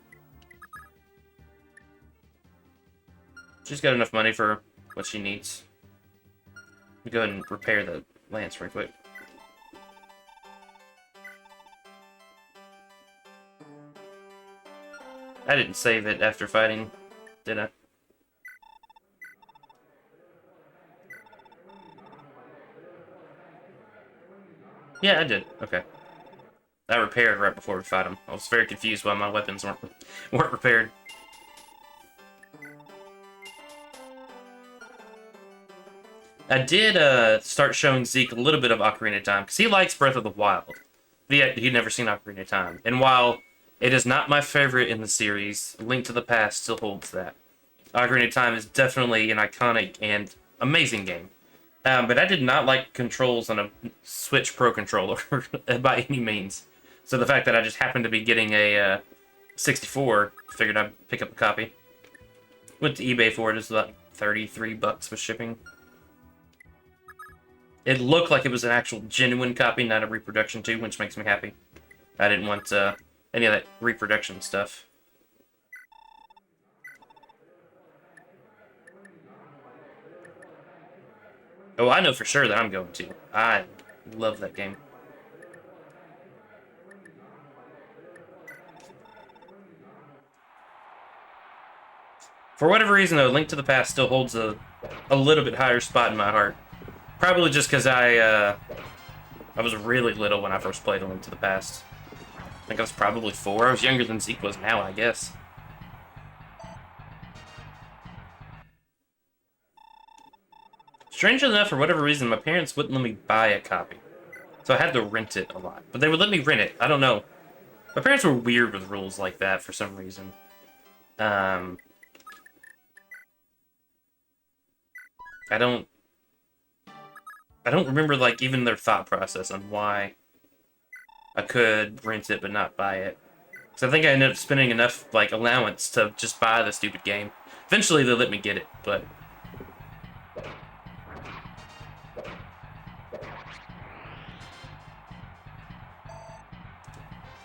She's got enough money for what she needs. Let me go ahead and repair the lance real quick. I didn't save it after fighting, did I? Yeah, I did. Okay. I repaired right before we fought him. I was very confused why my weapons weren't repaired. I did start showing Zeke a little bit of Ocarina of Time, because he likes Breath of the Wild. He'd never seen Ocarina of Time. And while it is not my favorite in the series, Link to the Past still holds that. Ocarina of Time is definitely an iconic and amazing game. But I did not like controls on a Switch Pro controller by any means. So the fact that I just happened to be getting a 64, figured I'd pick up a copy. Went to eBay for it. It was like $33 with shipping. It looked like it was an actual genuine copy, not a reproduction too, which makes me happy. I didn't want any of that reproduction stuff. Oh, I know for sure that I'm going to. I love that game. For whatever reason, though, Link to the Past still holds a little bit higher spot in my heart. Probably just because I was really little when I first played A Link to the Past. I think I was probably 4. I was younger than Zeke was now, I guess. Strangely enough, for whatever reason, my parents wouldn't let me buy a copy. So I had to rent it a lot. But they would let me rent it. I don't know. My parents were weird with rules like that for some reason. I don't remember, like, even their thought process on why I could rent it but not buy it. So I think I ended up spending enough, like, allowance to just buy the stupid game. Eventually they let me get it, but...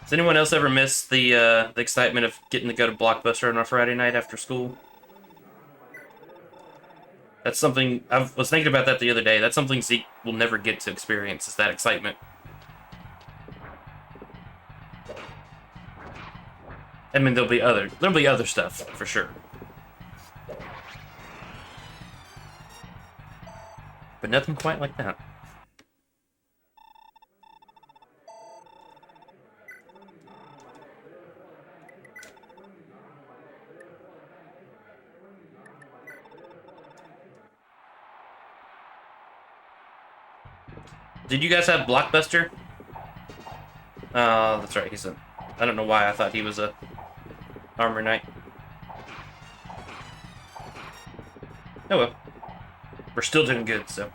Does anyone else ever miss the excitement of getting to go to Blockbuster on a Friday night after school? That's something... I was thinking about that the other day. That's something Zeke will never get to experience, is that excitement. I mean, there'll be other stuff, for sure. But nothing quite like that. Did you guys have Blockbuster? That's right, he's a... I don't know why I thought he was a Armor Knight. Oh well. We're still doing good, so...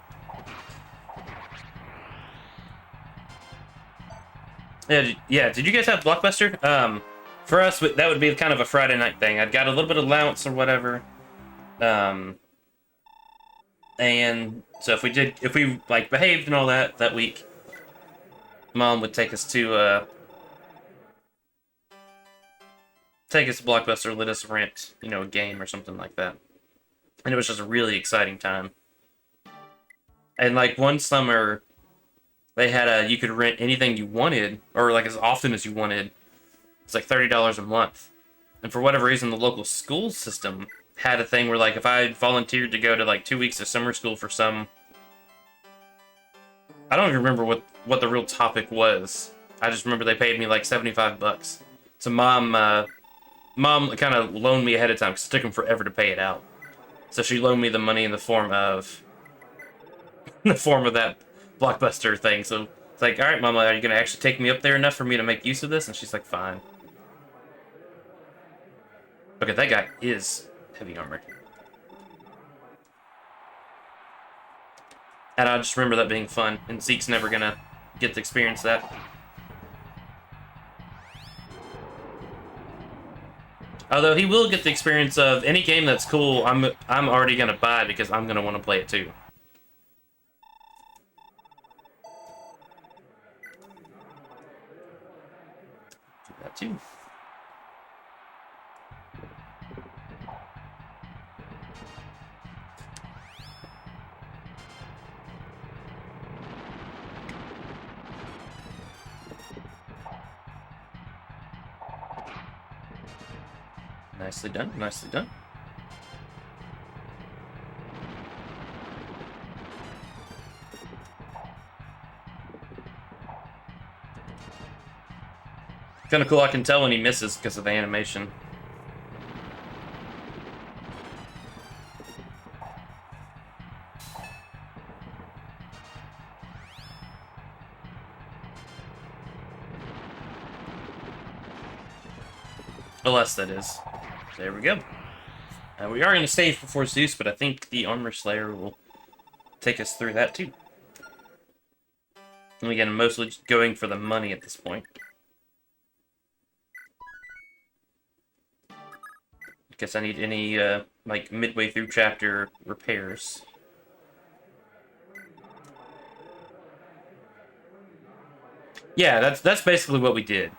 Yeah, did you guys have Blockbuster? For us, that would be kind of a Friday night thing. I'd got a little bit of allowance or whatever. And so if we like behaved and all that week, Mom would take us to Blockbuster, let us rent, a game or something like that. And it was just a really exciting time. And like one summer, they had you could rent anything you wanted, or like as often as you wanted. It's like $30 a month. And for whatever reason, the local school system had a thing where, like, if I volunteered to go to like 2 weeks of summer school for some I don't even remember what the real topic was. I just remember they paid me like $75. So mom kind of loaned me ahead of time because it took them forever to pay it out. So she loaned me the money in the form of that blockbuster thing. So it's like, all right, Mama, are you gonna actually take me up there enough for me to make use of this? And she's like, fine. Okay, that guy is heavy armored. And I just remember that being fun, and Zeke's never gonna get to experience that. Although he will get the experience of any game that's cool, I'm already gonna buy because I'm gonna want to play it too. Do that too. Nicely done, nicely done. Kind of cool, I can tell when he misses because of the animation. Unless that is. There we go. We are going to save before Zeus, but I think the Armor Slayer will take us through that too. And again, I'm mostly just going for the money at this point. Guess I need any, like, midway through chapter repairs. Yeah, that's basically what we did.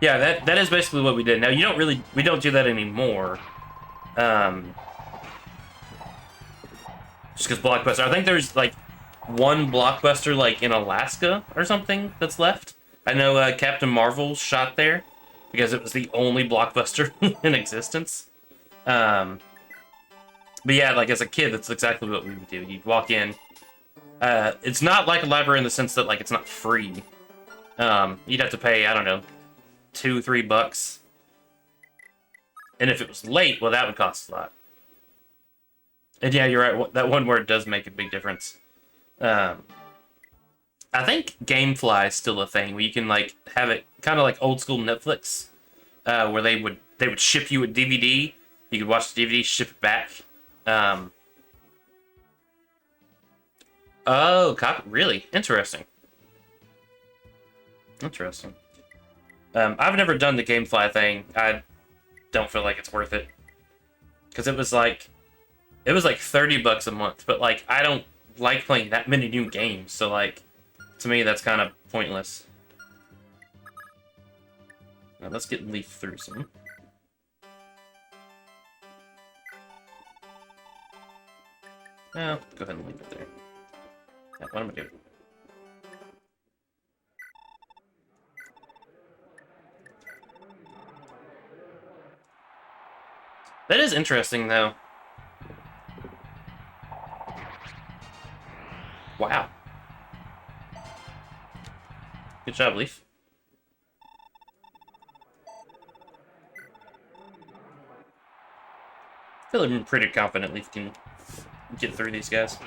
Yeah, that is basically what we did. Now, we don't do that anymore. Just because Blockbuster, I think there's, like, one Blockbuster, like, in Alaska or something that's left. I know Captain Marvel shot there because it was the only Blockbuster in existence. But yeah, like, as a kid, that's exactly what we would do. You'd walk in. It's not like a library in the sense that, like, it's not free. You'd have to pay, I don't know, $2-3. And if it was late, well, that would cost a lot. And yeah, you're right. That one word does make a big difference. I think GameFly is still a thing where you can like have it kind of like old school Netflix, where they would ship you a DVD. You could watch the DVD, ship it back. Oh, really interesting. Interesting. I've never done the GameFly thing. I don't feel like it's worth it because it was like $30 a month. But like I don't like playing that many new games, so like to me that's kind of pointless. Now let's get Leaf through some. No, go ahead and leave it there. Yeah, what am I doing? That is interesting, though. Wow. Good job, Leaf. I feel like I'm pretty confident Leaf can get through these guys.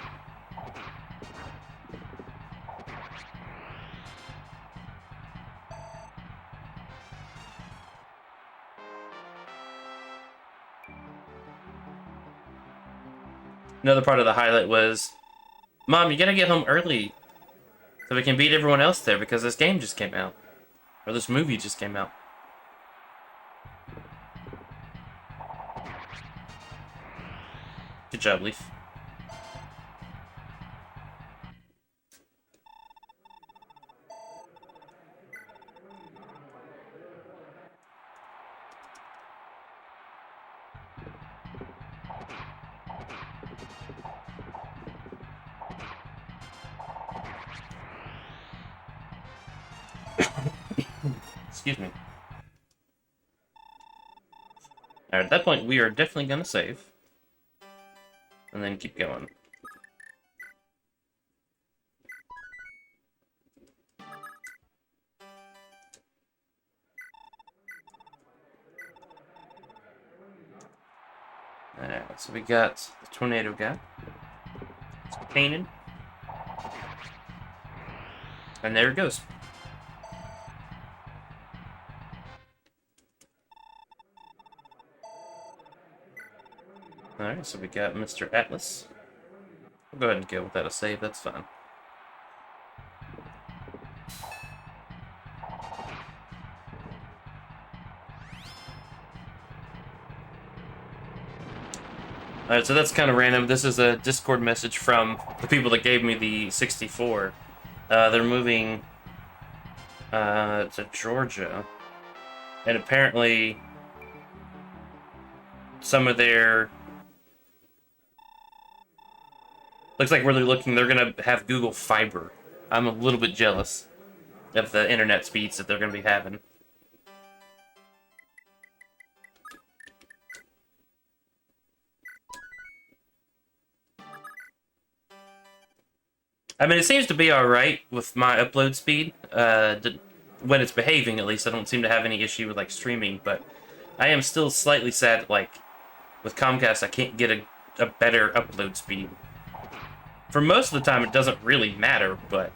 Another part of the highlight was, Mom, you gotta get home early so we can beat everyone else there because this game just came out. Or this movie just came out. Good job, Leaf. Excuse me. Alright, at that point, we are definitely gonna save. And then keep going. Alright, so we got the tornado guy. It's painted. And there it goes. Alright, so we got Mr. Atlas. We'll go ahead and go without a save, that's fine. Alright, so that's kind of random. This is a Discord message from the people that gave me the 64. They're moving to Georgia. And apparently some of their... Looks like where they're looking, they're going to have Google Fiber. I'm a little bit jealous of the internet speeds that they're going to be having. I mean, it seems to be alright with my upload speed. When it's behaving, at least. I don't seem to have any issue with, like, streaming, but I am still slightly sad, like, with Comcast, I can't get a better upload speed. For most of the time, it doesn't really matter, but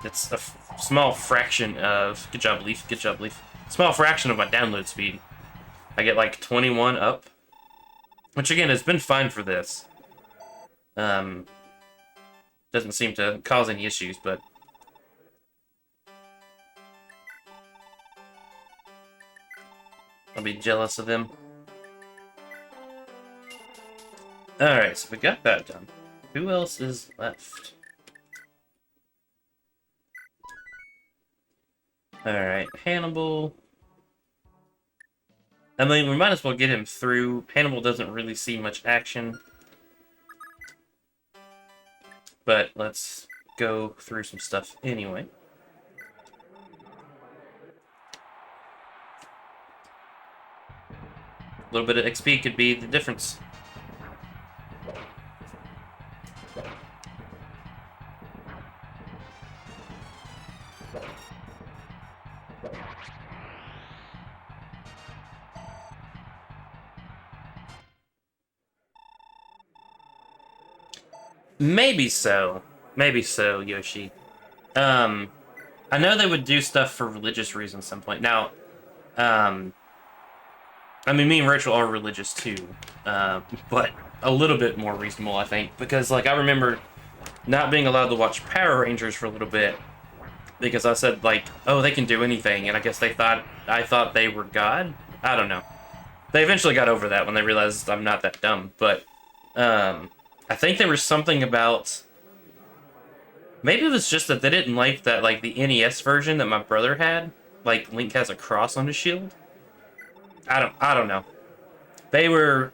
it's a small fraction of... Good job, Leaf. Good job, Leaf. Small fraction of my download speed. I get, like, 21 up. Which, again, has been fine for this. Doesn't seem to cause any issues, but... I'll be jealous of them. Alright, so we got that done. Who else is left? Alright, Hannibal. I mean, we might as well get him through. Hannibal doesn't really see much action. But let's go through some stuff anyway. A little bit of XP could be the difference. Maybe so. Maybe so, Yoshi. I know they would do stuff for religious reasons at some point. Now, I mean, me and Rachel are religious too, but a little bit more reasonable, I think, because, like, I remember not being allowed to watch Power Rangers for a little bit because I said, like, oh, they can do anything, and I guess I thought they were God? I don't know. They eventually got over that when they realized I'm not that dumb, but, I think there was something about... Maybe it was just that they didn't like that, like, the NES version that my brother had. Like, Link has a cross on his shield. I don't know. They were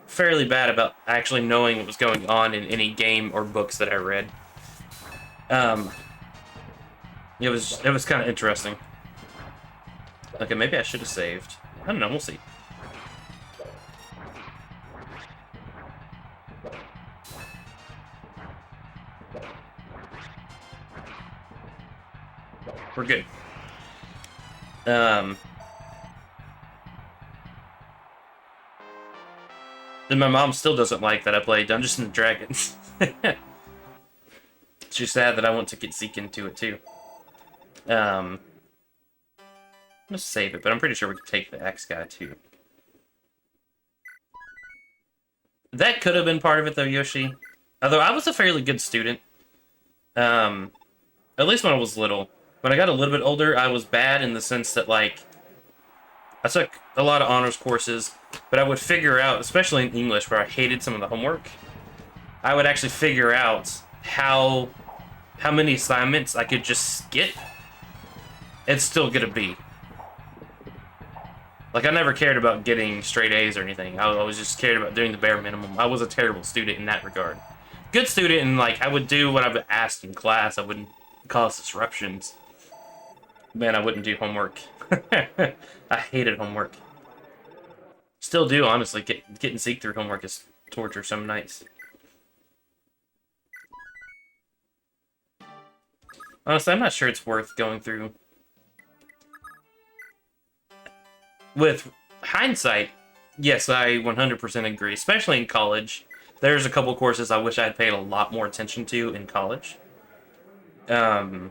fairly bad about actually knowing what was going on in any game or books that I read. It was kind of interesting. Okay, maybe I should have saved. I don't know, we'll see. We're good. Then my mom still doesn't like that I play Dungeons and Dragons. She's sad that I want to get Zeke into it too. I'm gonna save it, but I'm pretty sure we can take the X guy too. That could have been part of it though, Yoshi. Although I was a fairly good student. At least when I was little. When I got a little bit older, I was bad in the sense that, like, I took a lot of honors courses, but I would figure out, especially in English, where I hated some of the homework, I would actually figure out how many assignments I could just skip and still get a B. Like, I never cared about getting straight A's or anything. I always just cared about doing the bare minimum. I was a terrible student in that regard. Good student, and, like, I would do what I was asked in class. I wouldn't cause disruptions. Man, I wouldn't do homework. I hated homework. Still do, honestly. Getting Zeke through homework is torture some nights. Honestly, I'm not sure it's worth going through. With hindsight, yes, I 100% agree. Especially in college. There's a couple courses I wish I had paid a lot more attention to in college. I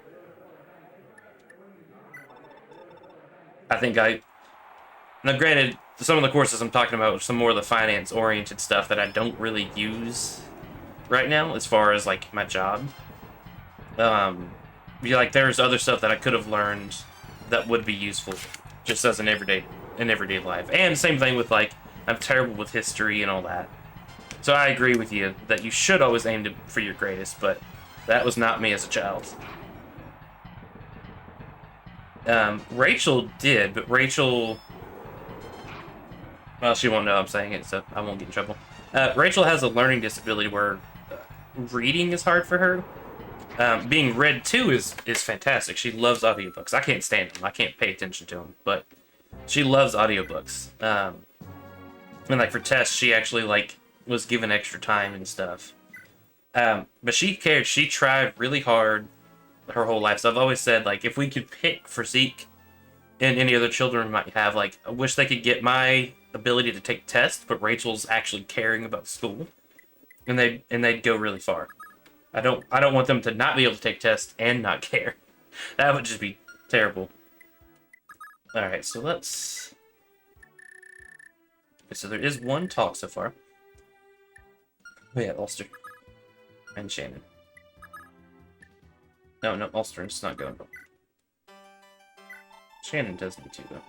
think now granted, some of the courses I'm talking about are some more of the finance-oriented stuff that I don't really use right now as far as, like, my job. Like, there's other stuff that I could have learned that would be useful just as an everyday life. And same thing with, like, I'm terrible with history and all that. So I agree with you that you should always aim for your greatest, but that was not me as a child. Rachel did, but Rachel... Well, she won't know I'm saying it, so I won't get in trouble. Rachel has a learning disability where reading is hard for her. Being read to is fantastic. She loves audiobooks. I can't stand them. I can't pay attention to them, but she loves audiobooks. And like for tests, she actually like was given extra time and stuff. But she cared. She tried really hard her whole life. So I've always said, like, if we could pick for Zeke and any other children might have, like, I wish they could get my ability to take tests, but Rachel's actually caring about school, and they'd go really far. I don't want them to not be able to take tests and not care. That would just be terrible. All right, so let's. Okay, so there is one talk so far. Oh yeah, Ulster and Shannon. No, Ulster's not going. Shannon does need to, though.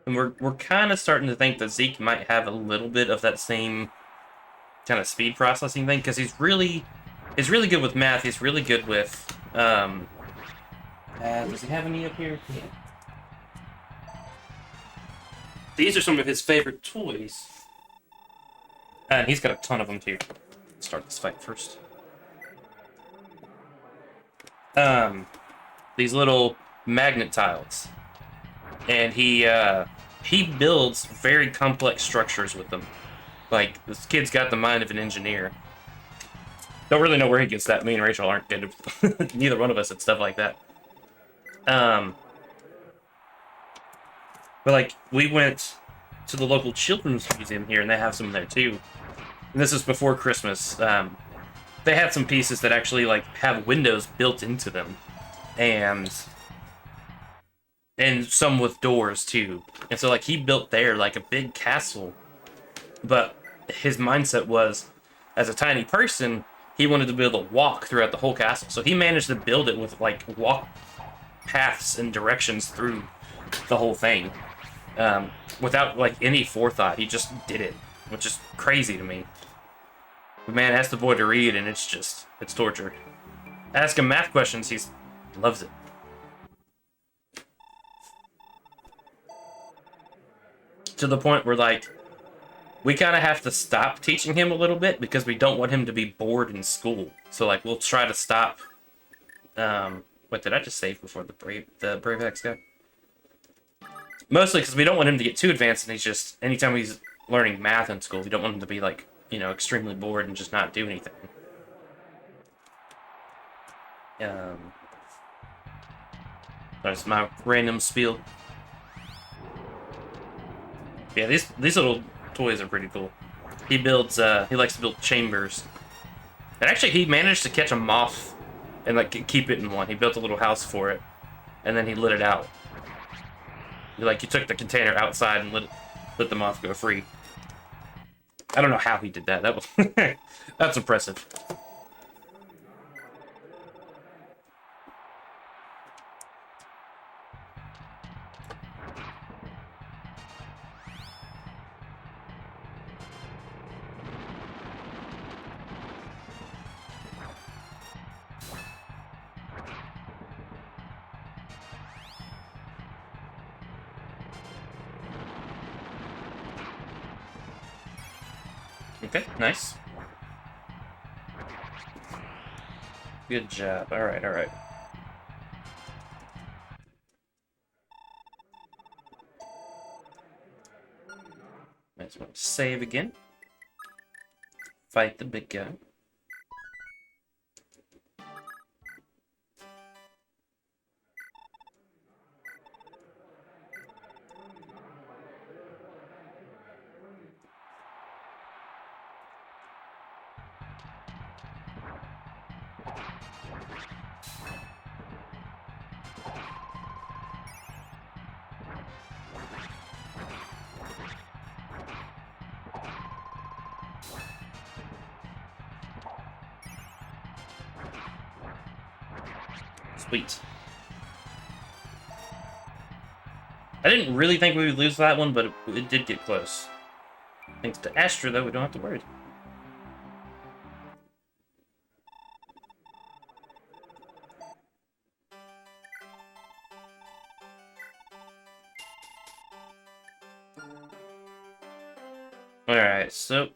And we're kind of starting to think that Zeke might have a little bit of that same kind of speed processing thing, because he's really good with math. He's really good with does he have any up here? Yeah. These are some of his favorite toys. And he's got a ton of them too. Let's start this fight first. These little magnet tiles. And he builds very complex structures with them. Like, this kid's got the mind of an engineer. Don't really know where he gets that. Me and Rachel aren't good. Neither one of us at stuff like that. But, like, we went to the local children's museum here, and they have some there, too. And this is before Christmas. They had some pieces that actually, like, have windows built into them. And some with doors, too. And so, like, he built there, like, a big castle. But his mindset was, as a tiny person, he wanted to be able to walk throughout the whole castle. So he managed to build it with, like, walk paths and directions through the whole thing. Without, like, any forethought. He just did it, which is crazy to me. The man asks the boy to read, and it's torture. Ask him math questions, he loves it. To the point where, like, we kind of have to stop teaching him a little bit because we don't want him to be bored in school. So, like, we'll try to stop. What did I just save before the Brave X guy? Mostly because we don't want him to get too advanced, and he's just, anytime he's learning math in school, we don't want him to be, like, you know, extremely bored and just not do anything. That's my random spiel. Yeah, these little toys are pretty cool. He builds, he likes to build chambers. And actually, he managed to catch a moth and, like, keep it in one. He built a little house for it, and then he lit it out. Like, he took the container outside and let the moth go free. I don't know how he did that. That was that's impressive. Okay, nice. Good job. Alright, alright. I just want to save again. Fight the big guy. Sweet. I didn't really think we would lose that one, but it did get close. Thanks to Astra, though, we don't have to worry. Alright, so...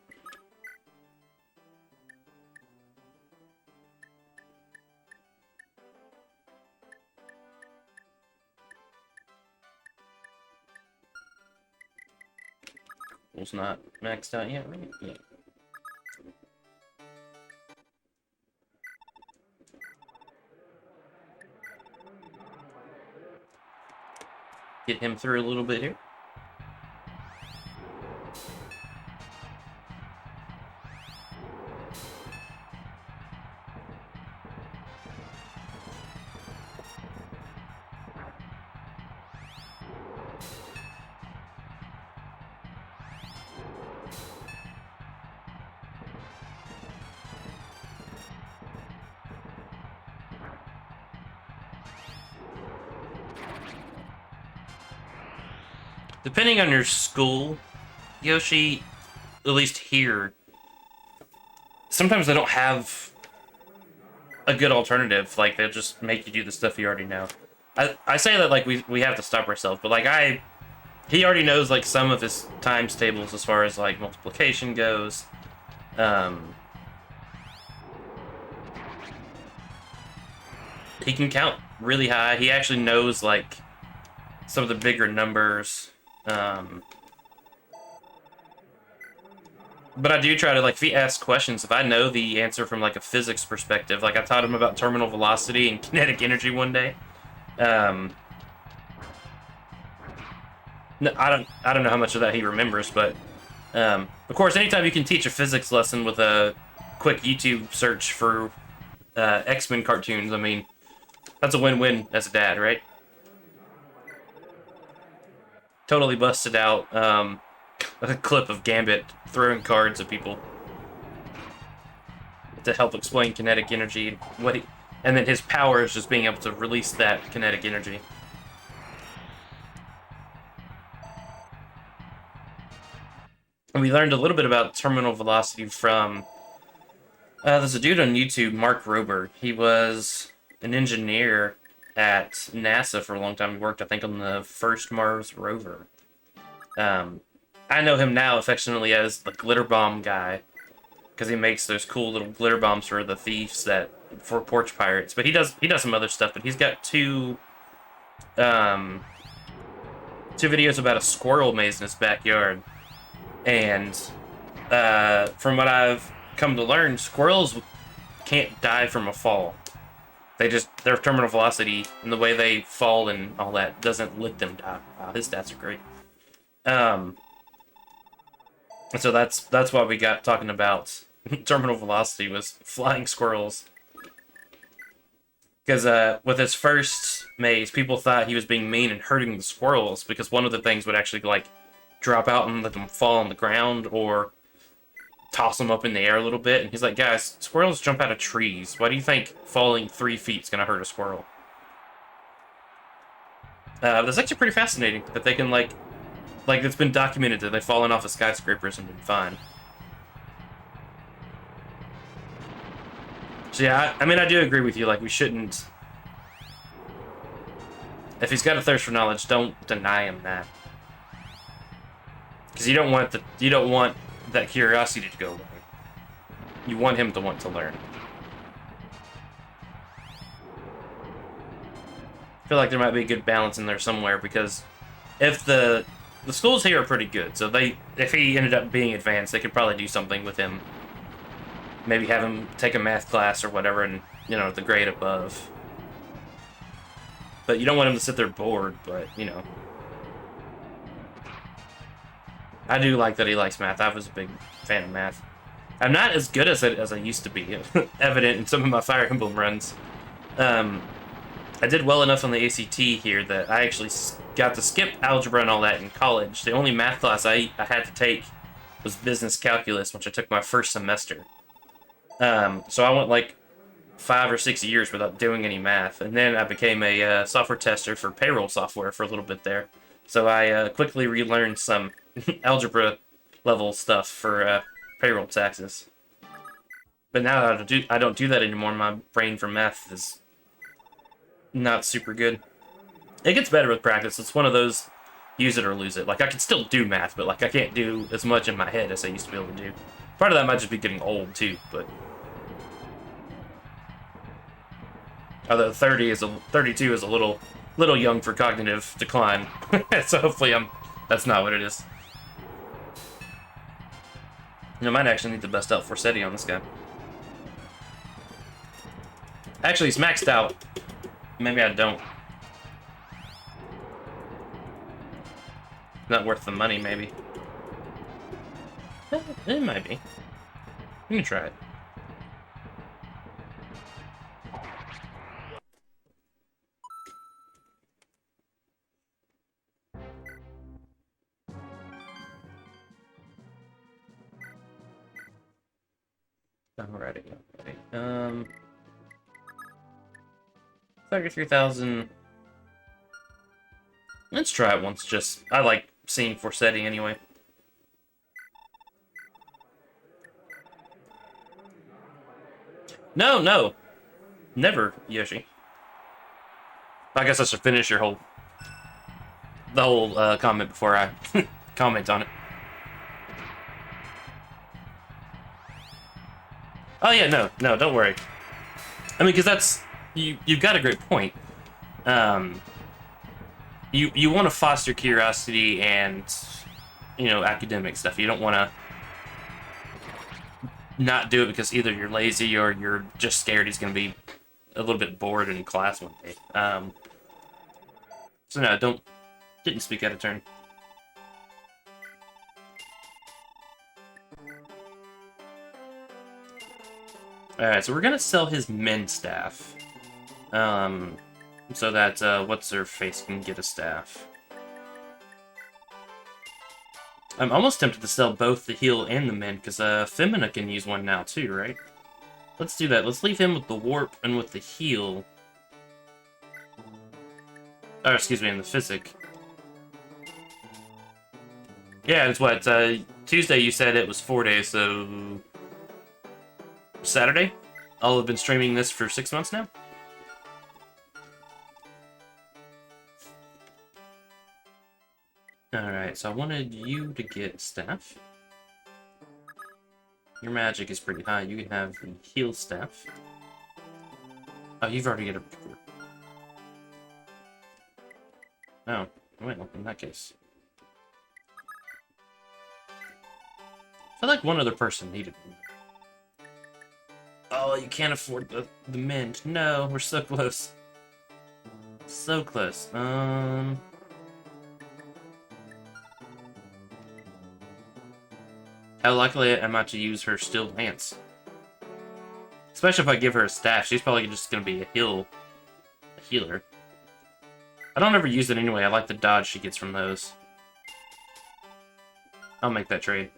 It's not maxed out yet, right? Yeah. Get him through a little bit here. Depending on your school, Yoshi, at least here, sometimes they don't have a good alternative. Like, they'll just make you do the stuff you already know. I say that, like, we have to stop ourselves, but, like, he already knows, like, some of his times tables as far as, like, multiplication goes. He can count really high. He actually knows, like, some of the bigger numbers. But I do try to, like, if he asks questions, if I know the answer from, like, a physics perspective, like, I taught him about terminal velocity and kinetic energy one day. No, I don't know how much of that he remembers, but, of course, anytime you can teach a physics lesson with a quick YouTube search for, X-Men cartoons, I mean, that's a win-win as a dad, right? Totally busted out, a clip of Gambit throwing cards at people to help explain kinetic energy and and then his power is just being able to release that kinetic energy. And we learned a little bit about terminal velocity from there's a dude on YouTube, Mark Rober. He was an engineer at NASA for a long time. He worked, I think, on the first Mars rover. I know him now affectionately as the glitter bomb guy, because he makes those cool little glitter bombs for the thieves for porch pirates. But he does some other stuff. But he's got two videos about a squirrel maze in his backyard, and from what I've come to learn, squirrels can't die from a fall. Their terminal velocity and the way they fall and all that doesn't let them die. Wow, his stats are great. So that's why we got talking about terminal velocity was flying squirrels. Because with his first maze, people thought he was being mean and hurting the squirrels because one of the things would actually, like, drop out and let them fall on the ground or toss them up in the air a little bit. And he's like, guys, squirrels jump out of trees. Why do you think falling 3 feet is going to hurt a squirrel? That's actually pretty fascinating that they can, like, it's been documented that they've fallen off of skyscrapers and been fine. So yeah, I mean, I do agree with you, like, we shouldn't... If he's got a thirst for knowledge, don't deny him that. Because you don't want that curiosity to go learn. You want him to want to learn. I feel like there might be a good balance in there somewhere, because if the schools here are pretty good, so if he ended up being advanced, they could probably do something with him. Maybe have him take a math class or whatever, and the grade above. But you don't want him to sit there bored. But I do like that he likes math. I was a big fan of math. I'm not as good as I used to be, evident in some of my Fire Emblem runs. I did well enough on the ACT here that I actually got to skip algebra and all that in college. The only math class I had to take was business calculus, which I took my first semester. So I went like 5 or 6 years without doing any math, and then I became a software tester for payroll software for a little bit there. So I quickly relearned some algebra level stuff for payroll taxes. But now I don't do that anymore. My brain for math is not super good. It gets better with practice. It's one of those use it or lose it. Like, I can still do math, but like I can't do as much in my head as I used to be able to do. Part of that might just be getting old too, but although 32 is a little young for cognitive decline. So hopefully that's not what it is. I might actually need to bust out Forsetti on this guy. Actually, he's maxed out. Maybe I don't. Not worth the money, maybe. It might be. We can try it. Alrighty. 33,000. Let's try it once, I like seeing Forsetti anyway. No. Never, Yoshi. I guess I should finish the whole comment before I comment on it. Oh yeah, no, don't worry. I mean, because that's... You've got a great point. You want to foster curiosity and, academic stuff. You don't want to not do it because either you're lazy or you're just scared he's going to be a little bit bored in class one day. So no, didn't speak out of turn. Alright, so we're going to sell his men staff. So that, what's-her-face can get a staff. I'm almost tempted to sell both the heal and the mend, because Femina can use one now too, right? Let's do that. Let's leave him with the warp and with the heal. Oh, excuse me, and the physic. Yeah, it's what, Tuesday you said it was 4 days, so... Saturday? I'll have been streaming this for 6 months now? Alright, so I wanted you to get staff. Your magic is pretty high. You can have the heal staff. Oh, you've already got a... Oh, well, in that case. I feel like one other person needed one. Oh, you can't afford the mend. No, we're so close. So close. How likely am I to use her steel lance? Especially if I give her a staff, she's probably just gonna be a healer. I don't ever use it anyway. I like the dodge she gets from those. I'll make that trade.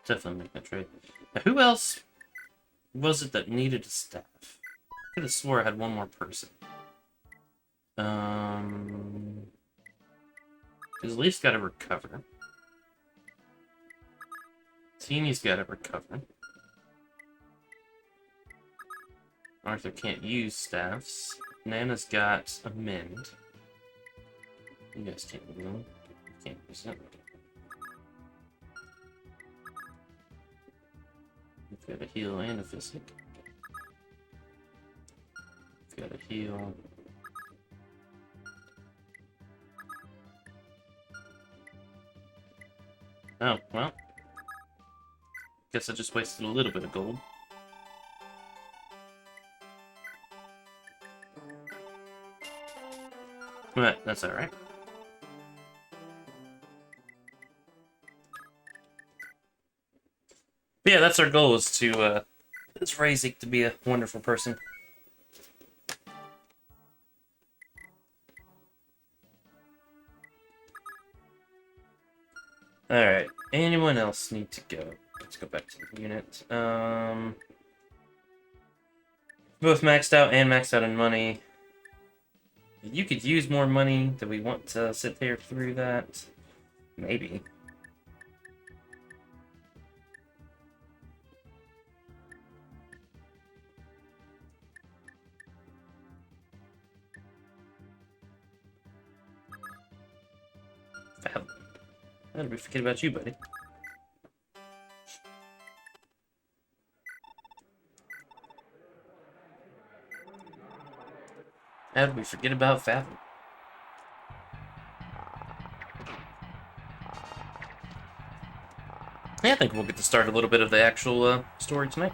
Definitely make that trade. Now, who else was it that needed a staff? I could have swore I had one more person. Because Leaf's got to recover. Teeny's got to recover. Arthur can't use staffs. Nana's got a mend. You guys can't use them. You can't use it. We've got a heal and a physic. We've got a heal. Oh, well. Guess I just wasted a little bit of gold. But that's alright. But yeah, that's our goal, is to raise Zeke to be a wonderful person. Alright, anyone else need to go? Let's go back to the unit. Both maxed out and maxed out in money. You could use more money. Do we want to sit there through that? Maybe. Fab. How did we forget about you, buddy? How did we forget about Fathom? Yeah, I think we'll get to start a little bit of the actual story tonight.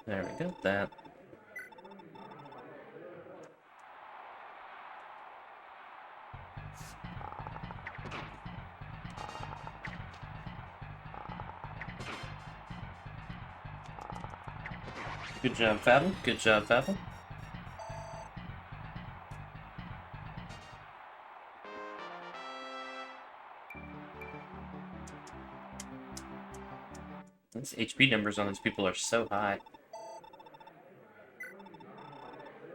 There we go, that. Good job, Fathom. Good job, Fathom. These HP numbers on these people are so high.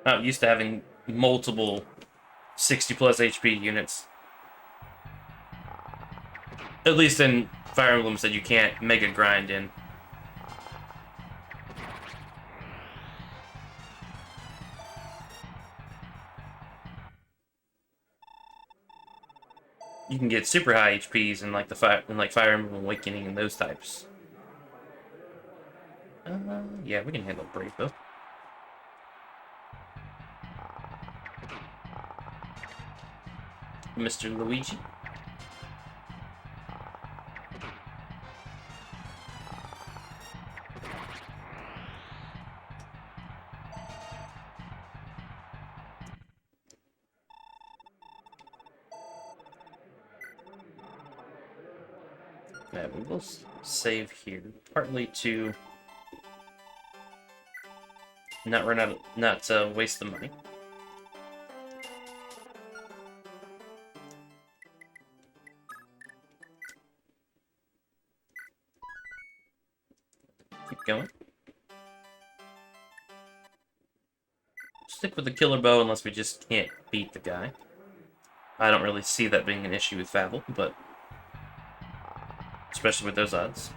I'm used to having multiple 60 plus HP units. At least in Fire Emblems that you can't mega grind in. You can get super high HPs in like Fire Emblem Awakening and those types. Yeah, we can handle Brave though. Mr. Luigi. Yeah, we will save here, partly to not run out, not waste the money. Keep going. Stick with the killer bow unless we just can't beat the guy. I don't really see that being an issue with Favel, but especially with those odds.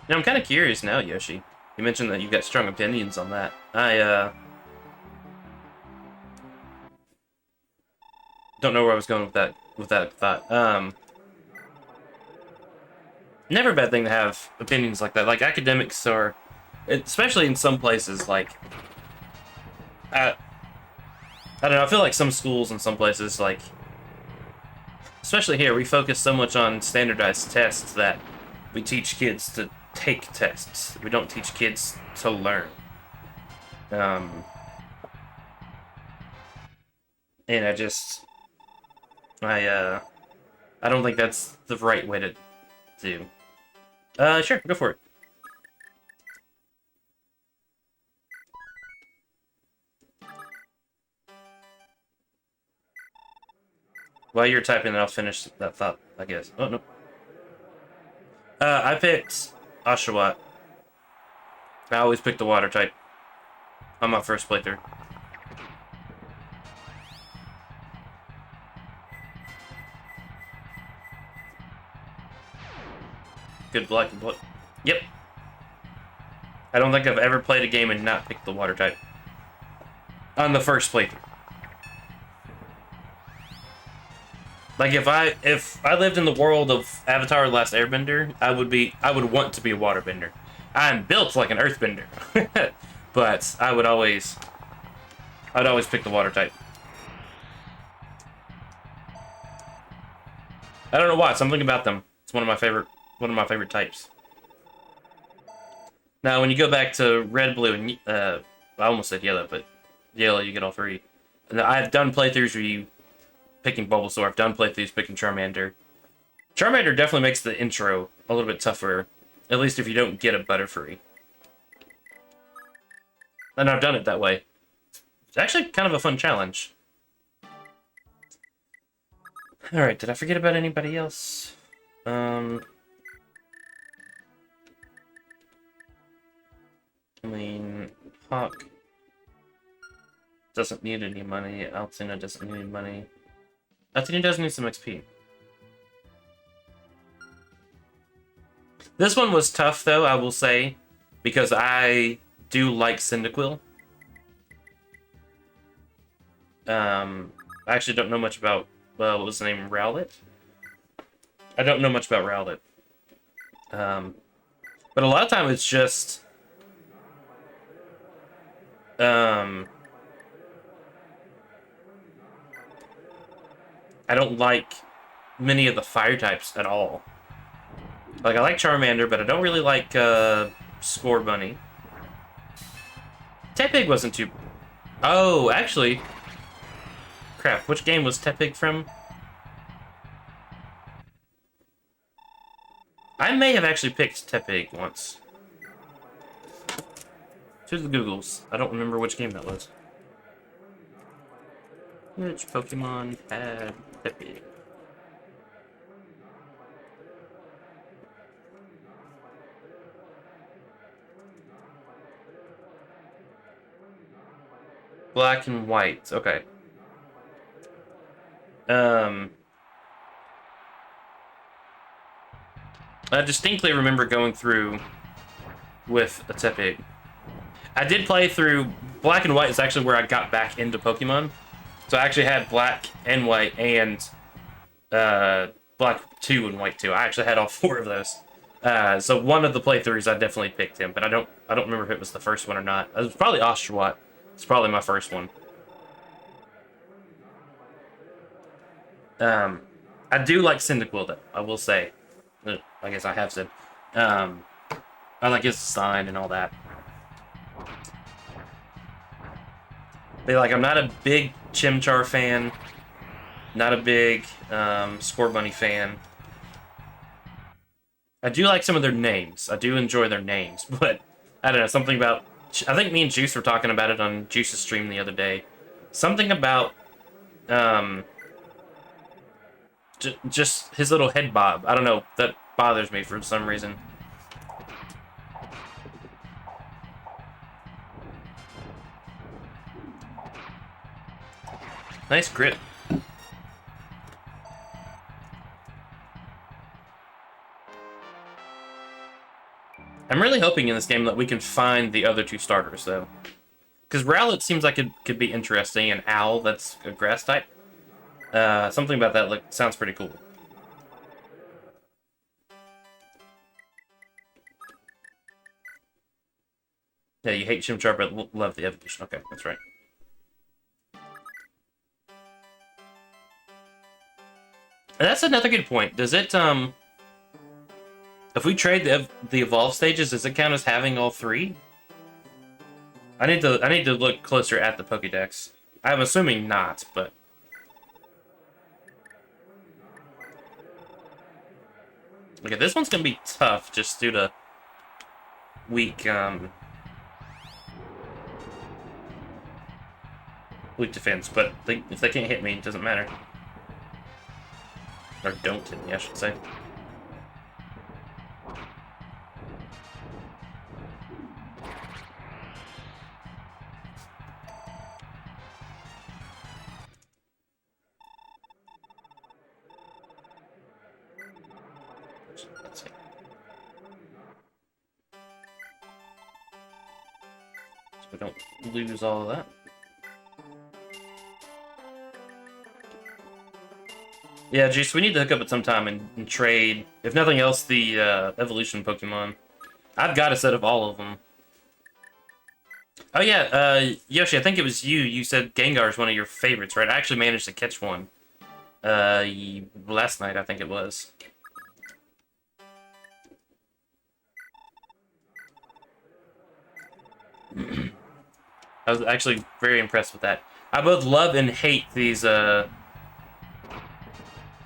Now, I'm kind of curious now, Yoshi. You mentioned that you've got strong opinions on that. I don't know where I was going with that thought. Never a bad thing to have opinions like that. Like, academics are, especially in some places, like, I don't know, I feel like some schools in some places, like, especially here, we focus so much on standardized tests that we teach kids to take tests. We don't teach kids to learn. And I don't think that's the right way to do. Sure, go for it. While you're typing, I'll finish that thought, I guess. Oh, no. I picked Oshawott. I always pick the water type on my first playthrough. Good luck. Yep. I don't think I've ever played a game and not picked the water type on the first playthrough. Like if I lived in the world of Avatar: The Last Airbender, I would want to be a waterbender. I'm built like an earthbender, but I'd always pick the water type. I don't know why. Something about them. It's one of my favorite types. Now, when you go back to red, blue, and I almost said yellow, but yellow you get all three. And I've done playthroughs where you picking Bulbasaur. I've done playthroughs picking Charmander. Charmander definitely makes the intro a little bit tougher, at least if you don't get a Butterfree. And I've done it that way. It's actually kind of a fun challenge. Alright, did I forget about anybody else? I mean, Hawk doesn't need any money. Alcina doesn't need any money. Alcina does need some XP. This one was tough, though, I will say, because I do like Cyndaquil. I actually don't know much about, what was the name? Rowlet? I don't know much about Rowlet. But a lot of time it's just... I don't like many of the fire types at all. Like, I like Charmander, but I don't really like Scorbunny. Tepig wasn't too... Oh, actually... Crap, which game was Tepig from? I may have actually picked Tepig once. To the Googles. I don't remember which game that was. Which Pokemon had Tepig? Black and white. Okay. I distinctly remember going through with a Tepig. I did play through... Black and white is actually where I got back into Pokemon. So I actually had black and white and black 2 and white 2. I actually had all 4 of those. So one of the playthroughs I definitely picked him, but I don't remember if it was the first one or not. It was probably Oshawott. It's probably my first one. I do like Cyndaquil, though, I will say. I guess I have said. I like his design and all that. But, like, I'm not a big Chimchar fan. Not a big Scorbunny fan. I do like some of their names. I do enjoy their names, but I don't know, something about... I think me and Juice were talking about it on Juice's stream the other day. Something about... just his little head bob. I don't know, that bothers me for some reason. Nice grit. I'm really hoping in this game that we can find the other 2 starters, though. Because Rowlet seems like it could be interesting, and Owl, that's a grass type. Something about that sounds pretty cool. Yeah, you hate Chimchar, but love the evolution. Okay, that's right. And that's another good point. Does it, if we trade the evolve stages, does it count as having all 3? I need to look closer at the Pokédex. I'm assuming not, but... Okay, this one's gonna be tough just due to weak, weak defense, but if they can't hit me, it doesn't matter. Or don't hit me, I should say. Let's see. So we don't lose all of that. Yeah, Juice, we need to hook up at some time and trade. If nothing else, the evolution Pokemon. I've got a set of all of them. Oh yeah, Yoshi, I think it was you. You said Gengar is one of your favorites, right? I actually managed to catch one. Last night, I think it was. I was actually very impressed with that. I both love and hate these,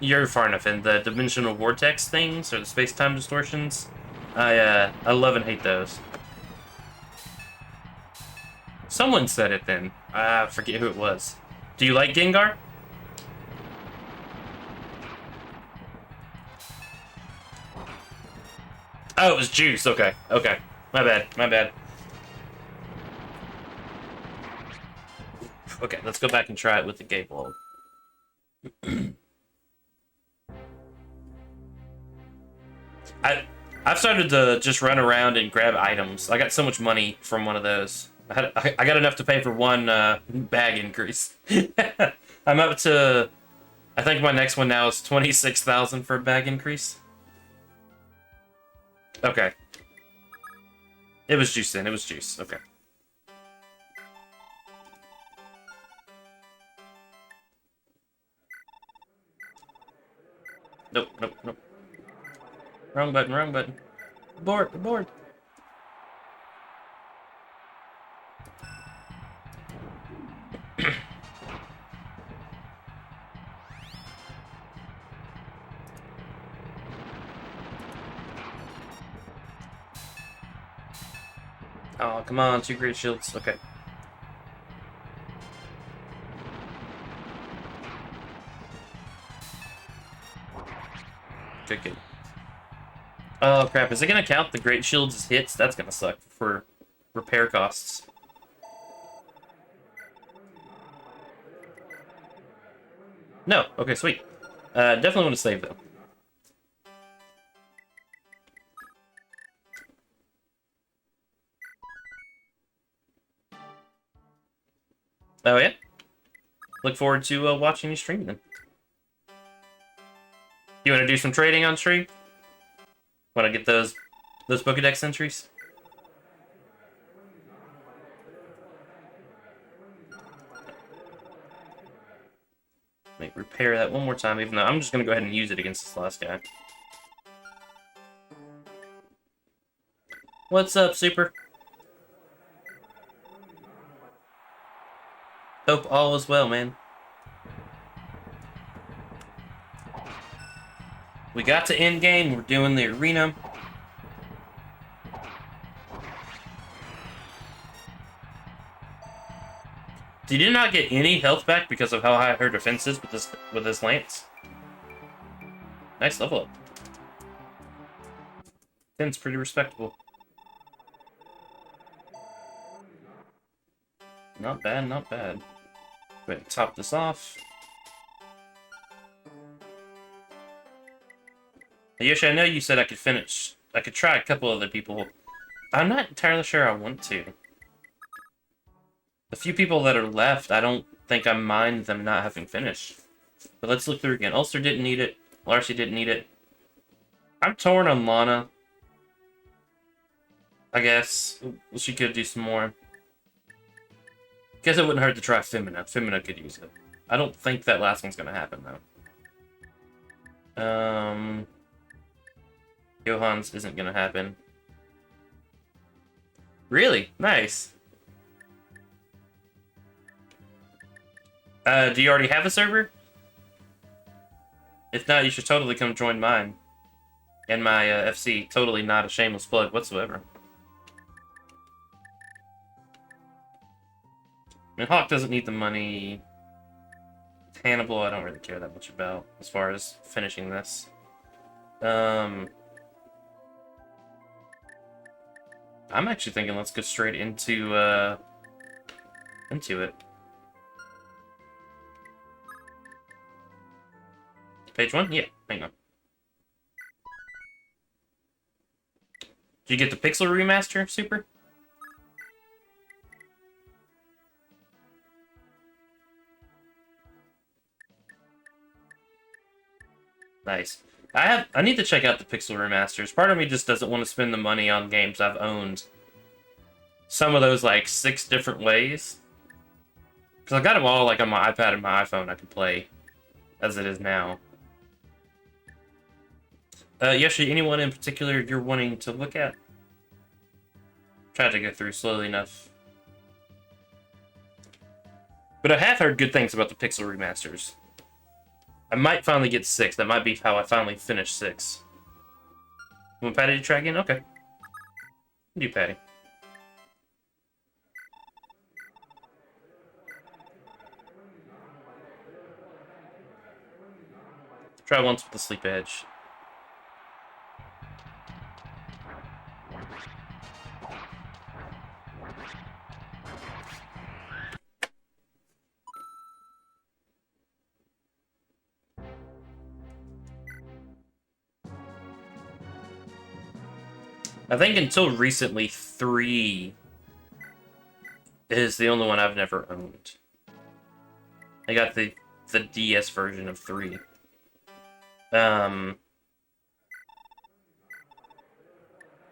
You're far enough in the dimensional vortex things, or the space-time distortions. I love and hate those. Someone said it then. I forget who it was. Do you like Gengar? Oh, it was Juice. Okay, okay. My bad, my bad. Okay, let's go back and try it with the Game Log. I've started to just run around and grab items. I got so much money from one of those. I got enough to pay for one bag increase. I'm up to, I think my next one now is 26,000 for a bag increase. Okay. It was Juice then. It was Juice. Okay. Nope, nope, nope. Wrong button, wrong button. Abort, abort. Oh, come on, 2 great shields. Okay. Good, good. Oh, crap. Is it going to count the great shields as hits? That's going to suck for repair costs. No. Okay, sweet. Definitely want to save, though. Oh, yeah? Look forward to watching you stream, then. You want to do some trading on stream? Want to get those Pokedex entries? Let me repair that one more time, even though I'm just going to go ahead and use it against this last guy. What's up, Super? Hope all is well, man. We got to Engame. We're doing the arena. Did you not get any health back because of how high her defense is with this lance? Nice level up. 10's pretty respectable. Not bad, not bad. Go ahead and top this off. Yoshi, I know you said I could finish. I could try a couple other people. I'm not entirely sure I want to. The few people that are left, I don't think I mind them not having finished. But let's look through again. Ulster didn't need it. Larcy didn't need it. I'm torn on Lana. I guess. She could do some more. Guess it wouldn't hurt to try Femina. Femina could use it. I don't think that last one's gonna happen, though. Johan's isn't gonna happen. Really? Nice. Do you already have a server? If not, you should totally come join mine. And my FC. Totally not a shameless plug whatsoever. I mean, Hawk doesn't need the money. Hannibal, I don't really care that much about as far as finishing this. I'm actually thinking let's go straight into it. Page 1? Yeah, hang on. Did you get the Pixel Remaster, Super? Nice. I need to check out the Pixel Remasters. Part of me just doesn't want to spend the money on games I've owned. Some of those, like, 6 different ways. Because I got them all, like, on my iPad and my iPhone I can play as it is now. Yoshi, anyone in particular you're wanting to look at? Try to go through slowly enough. But I have heard good things about the Pixel Remasters. I might finally get 6. That might be how I finally finish 6. You want Patty to try again? Okay. Do Patty. Try once with the Sleep Edge. I think until recently, 3 is the only one I've never owned. I got the DS version of 3. I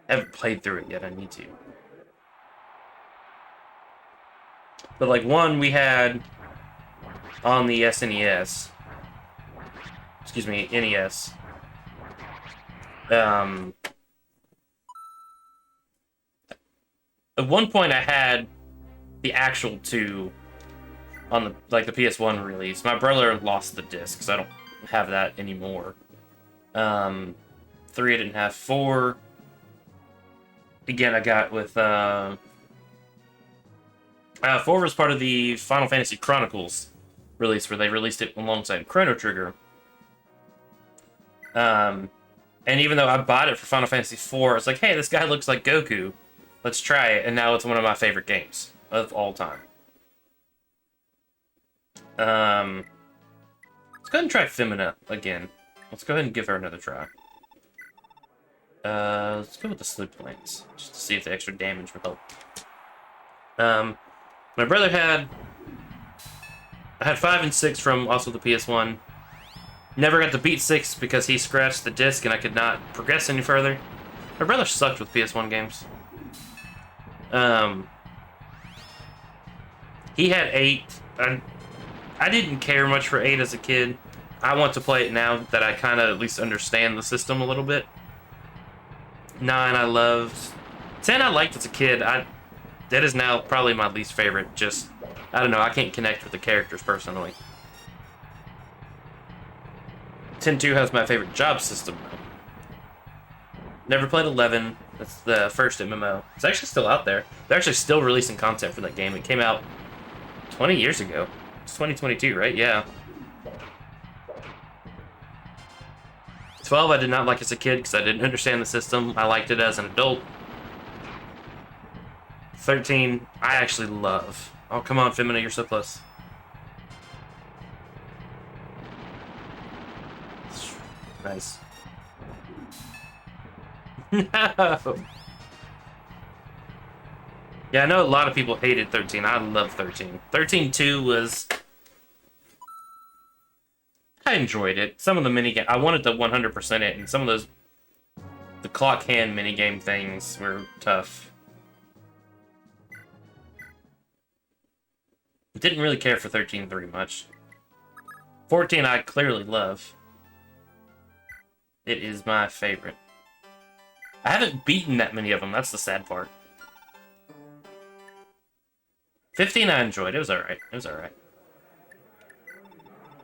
haven't played through it yet, I need to. But like 1 we had on the SNES. Excuse me, NES. At one point I had the actual 2 on the the PS1 release. My brother lost the disc because I don't have that anymore. 3 I didn't have. 4 again I got with 4 was part of the Final Fantasy Chronicles release where they released it alongside Chrono Trigger. And even though I bought it for Final Fantasy 4, it's like, hey, this guy looks like Goku. Let's try it, and now it's one of my favorite games of all time. Let's go ahead and try Femina again. Let's go ahead and give her another try. Let's go with the Sleep Lance, just to see if the extra damage will help. My brother had... I had 5 and 6 from also the PS1. Never got to beat 6 because he scratched the disc and I could not progress any further. My brother sucked with PS1 games. He had 8. I didn't care much for 8 as a kid. I want to play it now that I kind of at least understand the system a little bit. 9 I loved. 10 I liked as a kid. That is now probably my least favorite. Just, I don't know, I can't connect with the characters personally. 10-2 has my favorite job system though. Never played 11. That's the first MMO. It's actually still out there. They're actually still releasing content for that game. It came out 20 years ago. It's 2022, right? Yeah. 12 I did not like as a kid because I didn't understand the system. I liked it as an adult. 13 I actually love. Oh, come on, Femina, you're so close. Nice. No! Yeah, I know a lot of people hated 13. I love 13. 13-2 was... I enjoyed it. Some of the minigame... I wanted to 100% it, and some of those... The clock hand minigame things were tough. Didn't really care for 13-3 much. 14 I clearly love. It is my favorite. I haven't beaten that many of them. That's the sad part. 15 I enjoyed. It was alright. It was alright.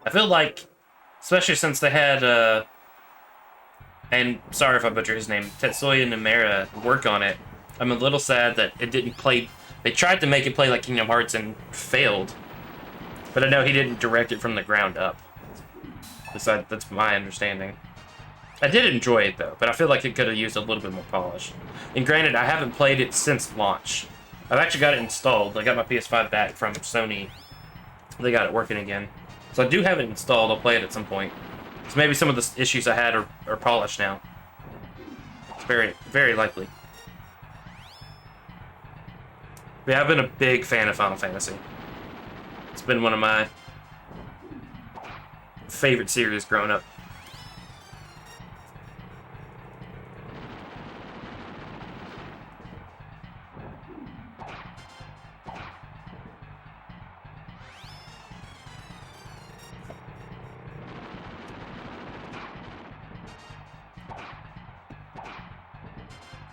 I feel like, especially since they had, and sorry if I butcher his name, Tetsuya Nomura work on it, I'm a little sad that it didn't play... They tried to make it play like Kingdom Hearts and failed. But I know he didn't direct it from the ground up. That's my understanding. I did enjoy it, though, but I feel like it could have used a little bit more polish. And granted, I haven't played it since launch. I've actually got it installed. I got my PS5 back from Sony. They got it working again. So I do have it installed. I'll play it at some point. So maybe some of the issues I had are polished now. It's very, very likely. But yeah, I've been a big fan of Final Fantasy. It's been one of my favorite series growing up.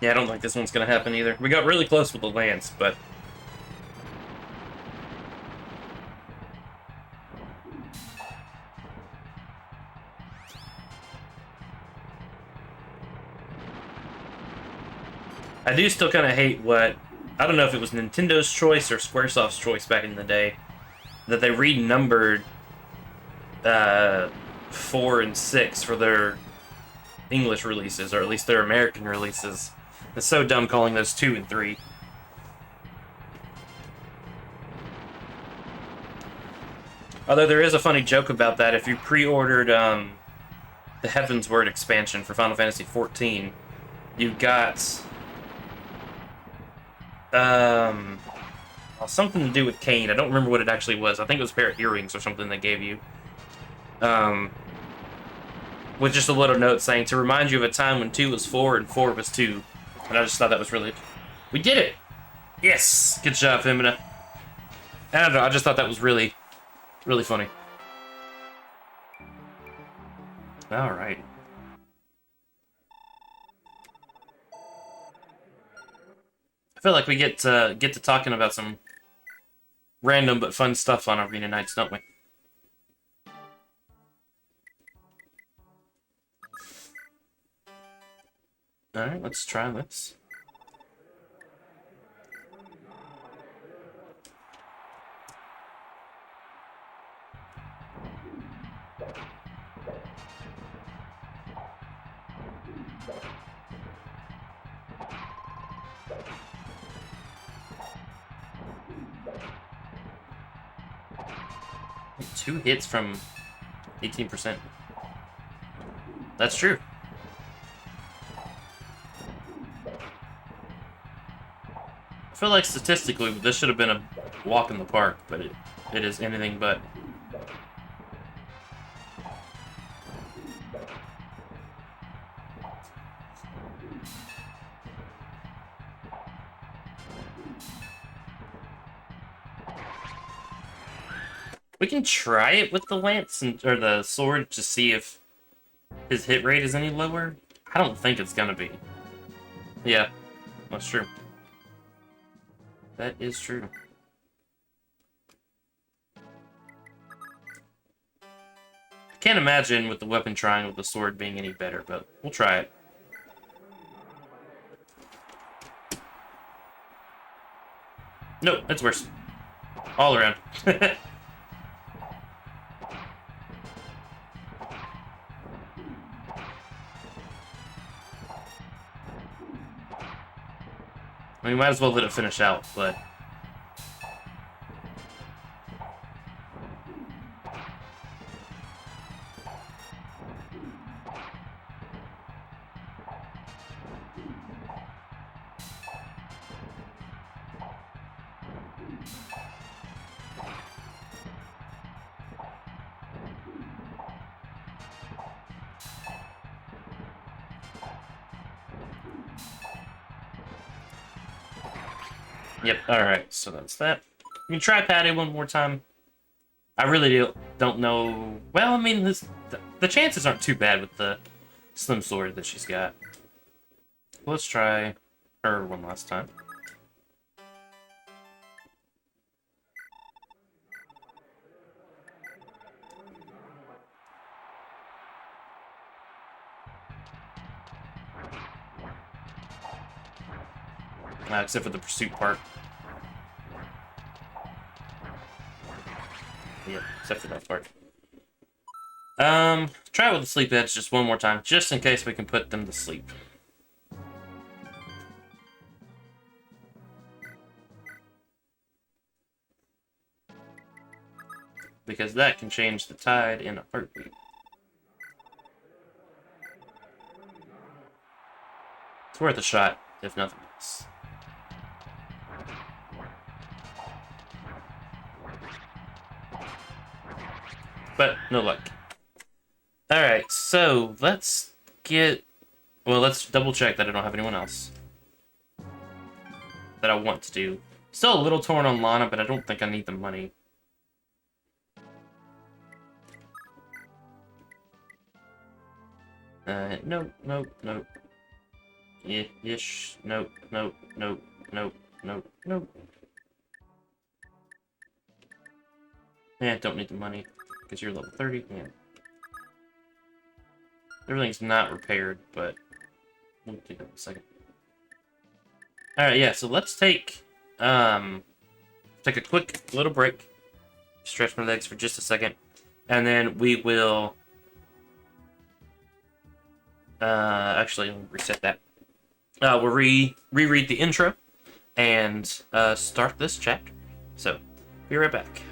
Yeah, I don't think this one's gonna happen either. We got really close with the lance, but I do still kind of hate what... I don't know if it was Nintendo's choice or Squaresoft's choice back in the day, that they renumbered 4 and 6 for their English releases, or at least their American releases. It's so dumb calling those 2 and 3. Although there is a funny joke about that. If you pre-ordered the Heaven's Word expansion for Final Fantasy XIV, you got something to do with Cain. I don't remember what it actually was. I think it was a pair of earrings or something they gave you. With just a little note saying, to remind you of a time when 2 was 4 and 4 was 2. And I just thought that was really... We did it! Yes! Good job, Femina. I don't know, I just thought that was really, really funny. Alright. I feel like we get to talking about some random but fun stuff on Arena Nights, don't we? Alright, let's try this. Two hits from 18%. That's true. I feel like statistically this should have been a walk in the park, but it is anything but. We can try it with the lance or the sword to see if his hit rate is any lower. I don't think it's gonna be. Yeah, that's true. That is true. I can't imagine with the weapon trying with the sword being any better, but we'll try it. Nope, it's worse. All around. I mean, might as well let it finish out, but... Yep, alright, so that's that. We can try Patty one more time. I really don't know... Well, I mean, the chances aren't too bad with the slim sword that she's got. Let's try her one last time. Except for the pursuit part. Yeah, except for that part. Try with the sleep edge just one more time, just in case we can put them to sleep. Because that can change the tide in a heartbeat. It's worth a shot, if nothing else. But no luck. Alright, so let's get... Well, let's double check that I don't have anyone else that I want to do. Still a little torn on Lana, but I don't think I need the money. Nope, nope, nope. Yeah, ish. Nope, nope, nope, nope, nope, nope. Yeah, don't need the money, because you're level 30. Yeah. Everything's not repaired, but we'll do that in a second. Alright, yeah, so let's take a quick little break. Stretch my legs for just a second. And then we will... actually, let me reset that. We'll reread the intro and start this chapter. So, be right back.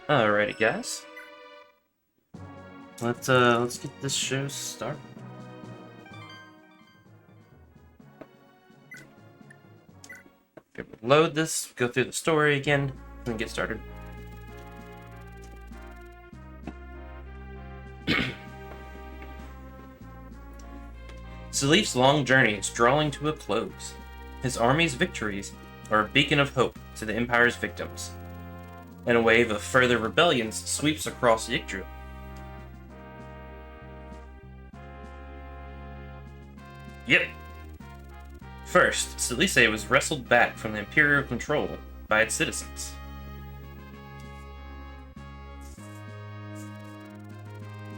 Alrighty, guys. Let's get this show started. Okay, we'll load this, go through the story again, and get started. Salif's long journey is drawing to a close. His army's victories are a beacon of hope to the Empire's victims, and a wave of further rebellions sweeps across Yggdrasil. Yep. First, Silice was wrestled back from the Imperial control by its citizens.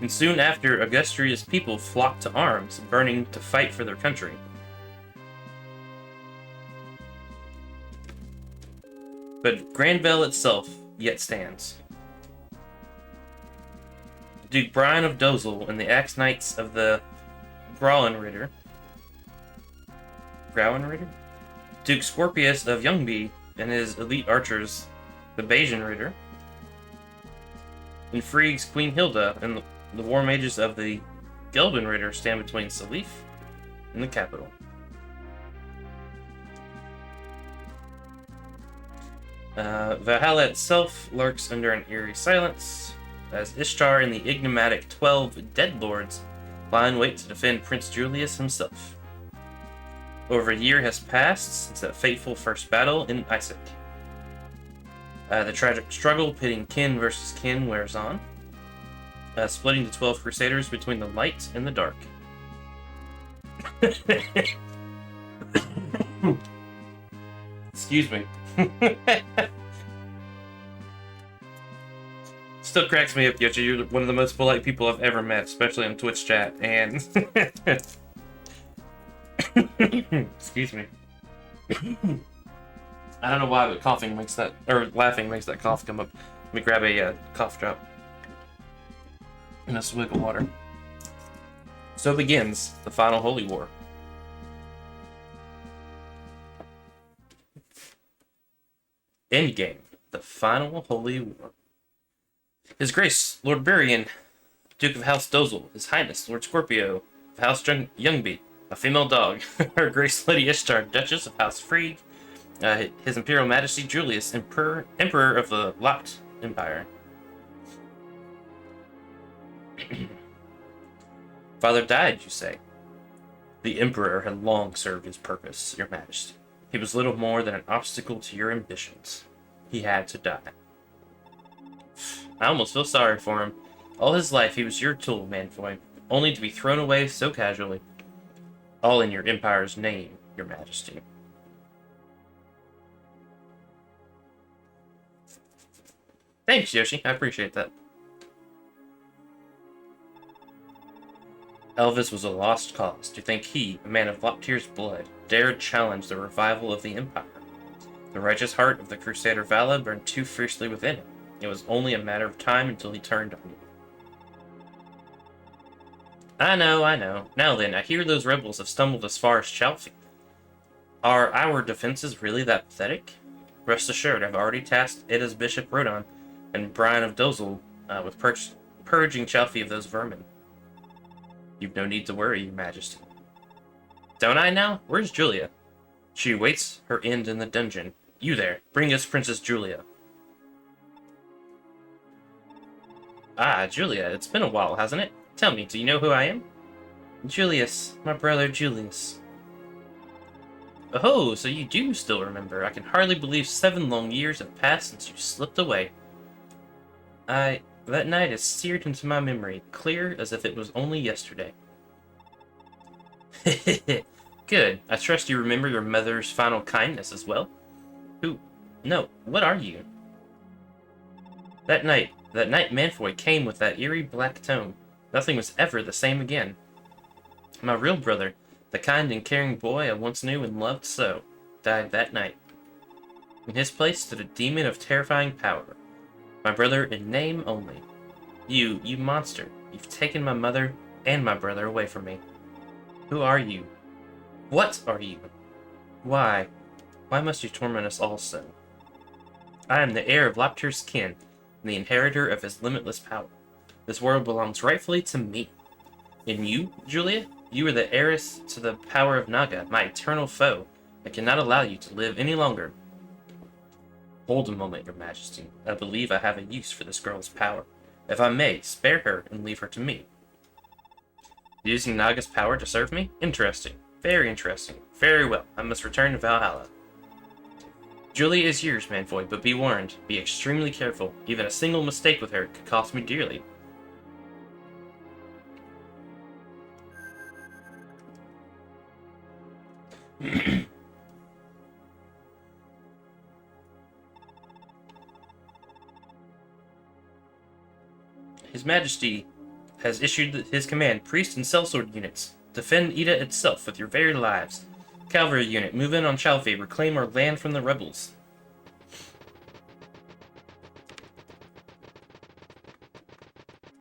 And soon after, Augustria's people flocked to arms, burning to fight for their country. But Granville itself yet stands. Duke Brian of Dozel and the Axe Knights of the Grauenritter, Duke Scorpius of Ljungby and his elite archers, the Bajanritter, and Frigg's Queen Hilda and the war mages of the Gelbenritter stand between Salif and the capital. Valhalla itself lurks under an eerie silence, as Ishtar and the enigmatic 12 Dead Lords lie in wait to defend Prince Julius himself. Over a year has passed since that fateful first battle in Isaac. The tragic struggle pitting kin versus kin wears on, splitting the 12 Crusaders between the light and the dark. Excuse me. Still cracks me up, Yoshi. You're one of the most polite people I've ever met, especially on Twitch chat, and... Excuse me. I don't know why, but coughing makes that, or laughing makes that cough come up. Let me grab a cough drop and a swig of water. So begins the final Holy War. Endgame, the final Holy War. His Grace, Lord Burian, Duke of House Dozel, His Highness, Lord Scorpio, of House Ljungby, a female dog, Her Grace Lady Ishtar, Duchess of House Frigg, His Imperial Majesty Julius, Emperor of the Locked Empire. Father died, you say? The Emperor had long served his purpose, Your Majesty. He was little more than an obstacle to your ambitions. He had to die. I almost feel sorry for him. All his life he was your tool, Manfoy, only to be thrown away so casually. All in your Empire's name, Your Majesty. Thanks, Yoshi. I appreciate that. Elvis was a lost cause. To think he, a man of Loptier's blood, dared challenge the revival of the Empire. The righteous heart of the Crusader Vala burned too fiercely within him. It was only a matter of time until he turned on you. I know. Now then, I hear those rebels have stumbled as far as Chalfie. Are our defenses really that pathetic? Rest assured, I've already tasked Edda's Bishop Rodon and Brian of Dozel with purging Chalfie of those vermin. You've no need to worry, Your Majesty. Don't I now? Where's Julia? She awaits her end in the dungeon. You there, bring us Princess Julia. Ah, Julia, it's been a while, hasn't it? Tell me, do you know who I am? Julius, my brother Julius. Oh, so you do still remember. I can hardly believe 7 long years have passed since you slipped away. That night is seared into my memory, clear as if it was only yesterday. Good. I trust you remember your mother's final kindness as well? No, what are you? That night Manfoy came with that eerie black tone. Nothing was ever the same again. My real brother, the kind and caring boy I once knew and loved so, died that night. In his place stood a demon of terrifying power. My brother in name only. You monster, you've taken my mother and my brother away from me. Who are you? What are you? Why must you torment us all so? I am the heir of Loptier's kin, and the inheritor of his limitless power. This world belongs rightfully to me. And you, Julia? You are the heiress to the power of Naga, my eternal foe. I cannot allow you to live any longer. Hold a moment, your majesty. I believe I have a use for this girl's power. If I may, spare her and leave her to me. Using Naga's power to serve me? Interesting. Very interesting. Very well. I must return to Valhalla. Julia is yours, Manfoy, but be warned. Be extremely careful. Even a single mistake with her could cost me dearly. His Majesty has issued his command, priest and sellsword units. Defend Ida itself with your very lives. Cavalry unit, move in on Chalfie, reclaim our land from the rebels.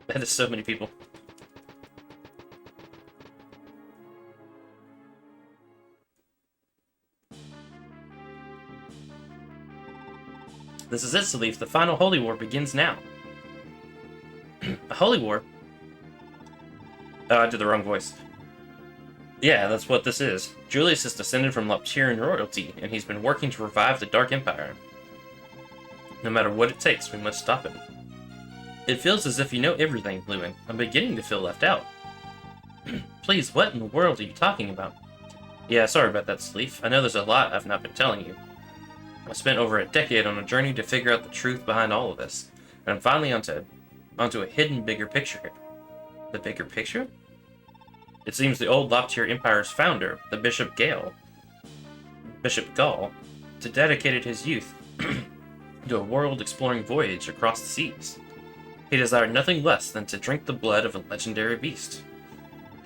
That is so many people. This is it, Salif. The final holy war begins now. A holy war? Oh, I did the wrong voice. Yeah, that's what this is. Julius is descended from Loptirian royalty, and he's been working to revive the Dark Empire. No matter what it takes, we must stop him. It feels as if you know everything, Lewin. I'm beginning to feel left out. Please, what in the world are you talking about? Yeah, sorry about that, Sleef. I know there's a lot I've not been telling you. I spent over a decade on a journey to figure out the truth behind all of this, and I'm finally onto a hidden bigger picture here. The bigger picture? It seems the old Loptir Empire's founder, the Bishop Gall, dedicated his youth to a world-exploring voyage across the seas. He desired nothing less than to drink the blood of a legendary beast.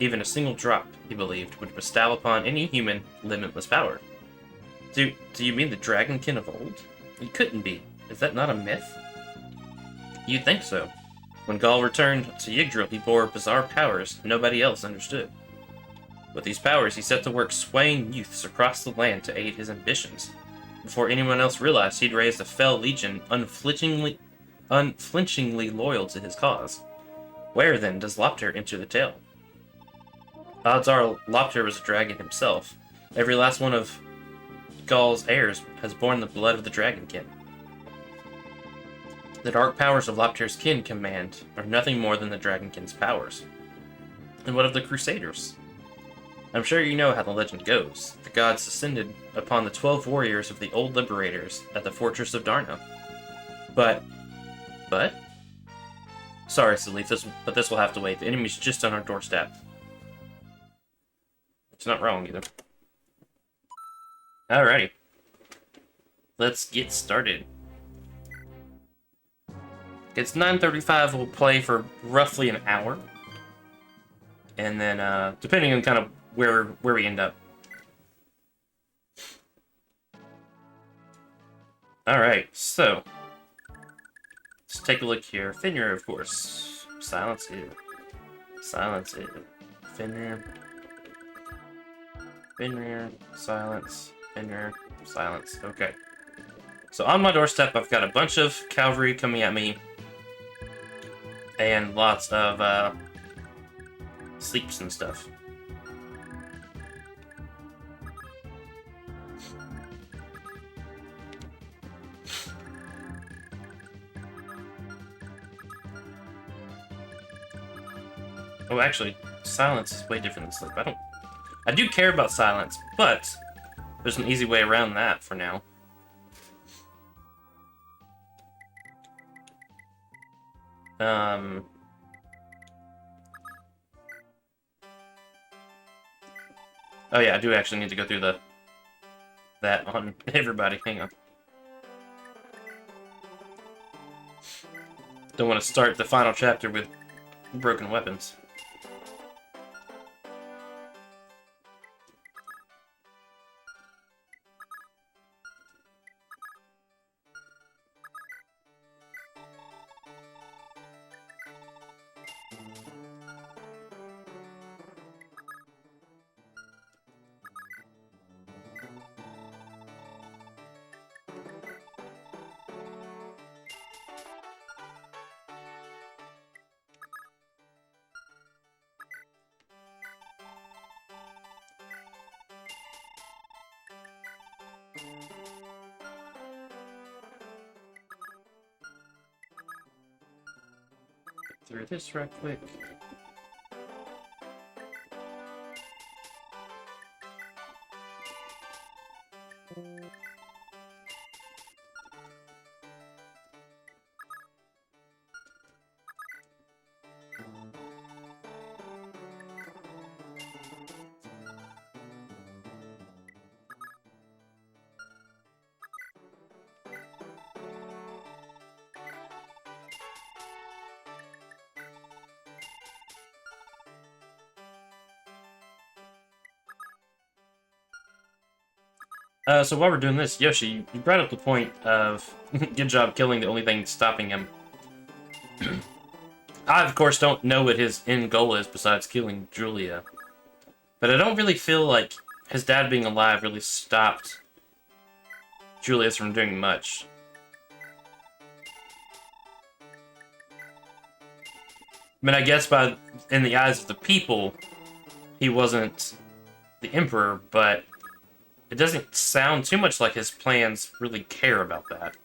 Even a single drop, he believed, would bestow upon any human limitless power. Do you mean the Dragonkin of old? It couldn't be. Is that not a myth? You'd think so. When Gall returned to Yggdrasil, he bore bizarre powers nobody else understood. With these powers, he set to work swaying youths across the land to aid his ambitions. Before anyone else realized, he'd raised a fell legion unflinchingly loyal to his cause. Where, then, does Loptir enter the tale? Odds are Loptir was a dragon himself. Every last one of Gall's heirs has borne the blood of the Dragonkin. The dark powers of Loptir's kin command are nothing more than the Dragonkin's powers. And what of the Crusaders? I'm sure you know how the legend goes. The gods descended upon the 12 warriors of the old liberators at the fortress of Darna. But? Sorry, Salif, but this will have to wait. The enemy's just on our doorstep. It's not wrong, either. Alrighty. Let's get started. It's 9:35, we'll play for roughly an hour. And then, depending on kind of where we end up. Alright, so. Let's take a look here. Fenrir, of course. Silence it. Silence it. Fenrir. Fenrir. Silence. Fenrir. Silence. Okay. So on my doorstep, I've got a bunch of cavalry coming at me. And lots of, sleeps and stuff. Oh, actually, silence is way different than sleep. I do care about silence, but there's an easy way around that for now. Oh yeah, I do actually need to go through that on everybody. Hang on. Don't want to start the final chapter with broken weapons. Get through this right quick. So while we're doing this, Yoshi, you brought up the point of good job killing the only thing stopping him. I, of course, don't know what his end goal is besides killing Julia. But I don't really feel like his dad being alive really stopped Julius from doing much. I mean, I guess in the eyes of the people, he wasn't the Emperor, but it doesn't sound too much like his plans really care about that.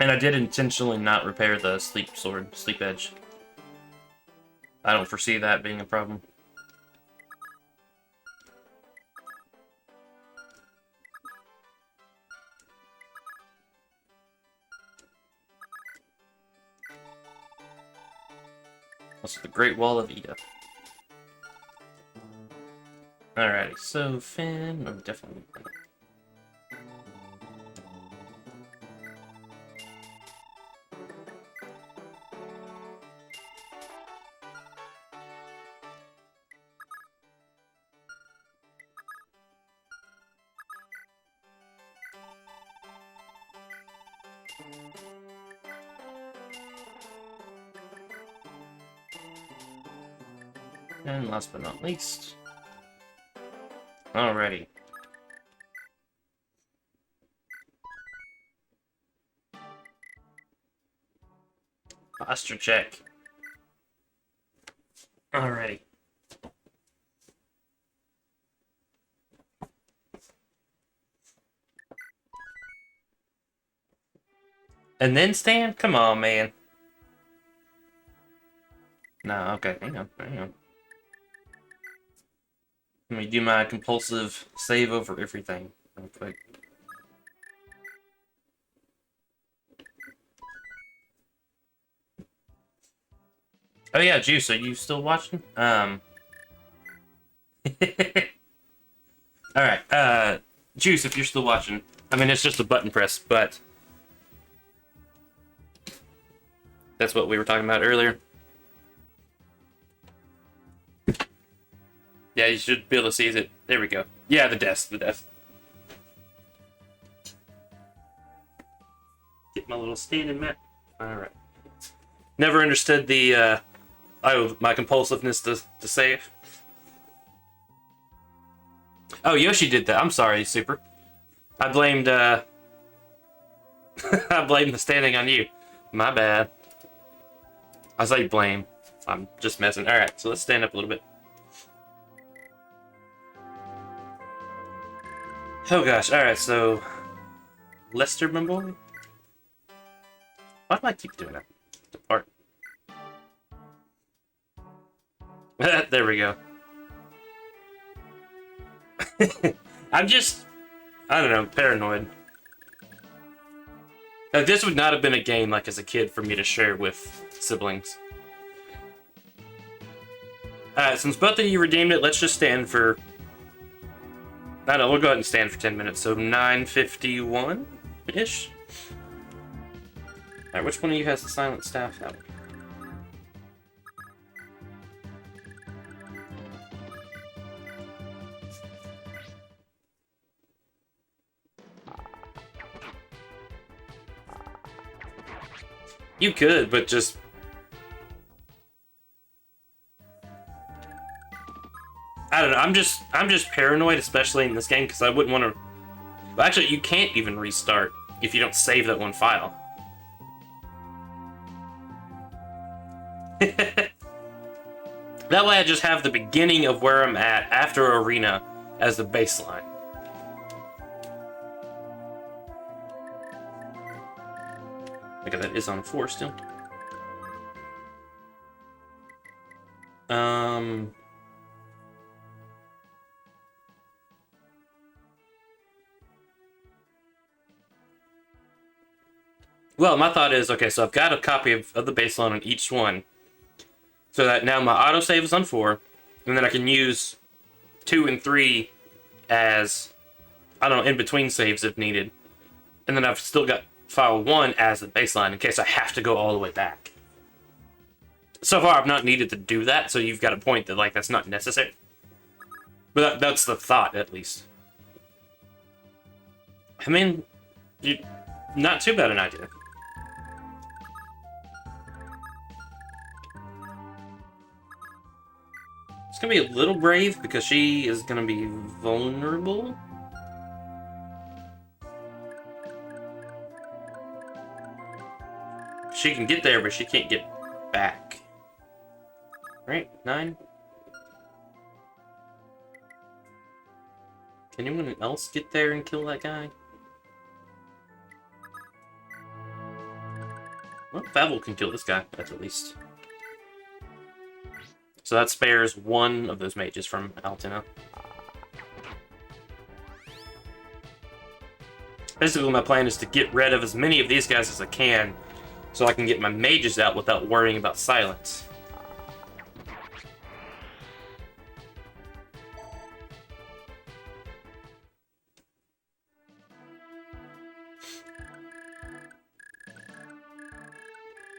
And I did intentionally not repair the sleep edge. I don't foresee that being a problem. Also, the Great Wall of Ida. Alrighty, so Finn, I'm definitely. And last but not least. Alrighty. Posture check. Alrighty. And then stand? Come on, man. No, okay, hang on. Let me do my compulsive save over everything real quick. Oh yeah, Juice, are you still watching? Alright, Juice, if you're still watching. I mean, it's just a button press, but that's what we were talking about earlier. Yeah, you should be able to see it. There we go. Yeah, the desk. Get my little standing mat. Alright. Never understood the, my compulsiveness to save. Oh, Yoshi did that. I'm sorry, Super. I blamed, I blamed the standing on you. My bad. I say blame. I'm just messing. Alright, so let's stand up a little bit. Oh gosh, alright, so Lester, my boy? Why do I keep doing that? Depart. There we go. I'm just, I don't know, paranoid. This would not have been a game, like, as a kid for me to share with siblings. Alright, since both of you redeemed it, let's just stand for... I don't know, we'll go ahead and stand for 10 minutes, so 9:51-ish? Alright, which one of you has the silent staff out? You could, but just... I don't know, I'm just paranoid, especially in this game, because I wouldn't want to... Well, actually, you can't even restart if you don't save that one file. That way I just have the beginning of where I'm at after Arena as the baseline. Okay, that is on 4 still. Well, my thought is, okay, so I've got a copy of the baseline on each one. So that now my autosave is on 4, and then I can use 2 and 3 as, I don't know, in between saves if needed. And then I've still got file 1 as the baseline in case I have to go all the way back. So far, I've not needed to do that, so you've got a point that, like, that's not necessary. But that's the thought, at least. I mean, not too bad an idea. It's gonna be a little brave because she is gonna be vulnerable. She can get there, but she can't get back. Right? 9? Can anyone else get there and kill that guy? Well, Favel can kill this guy, at least. So that spares one of those mages from Altina. Basically, my plan is to get rid of as many of these guys as I can so I can get my mages out without worrying about silence.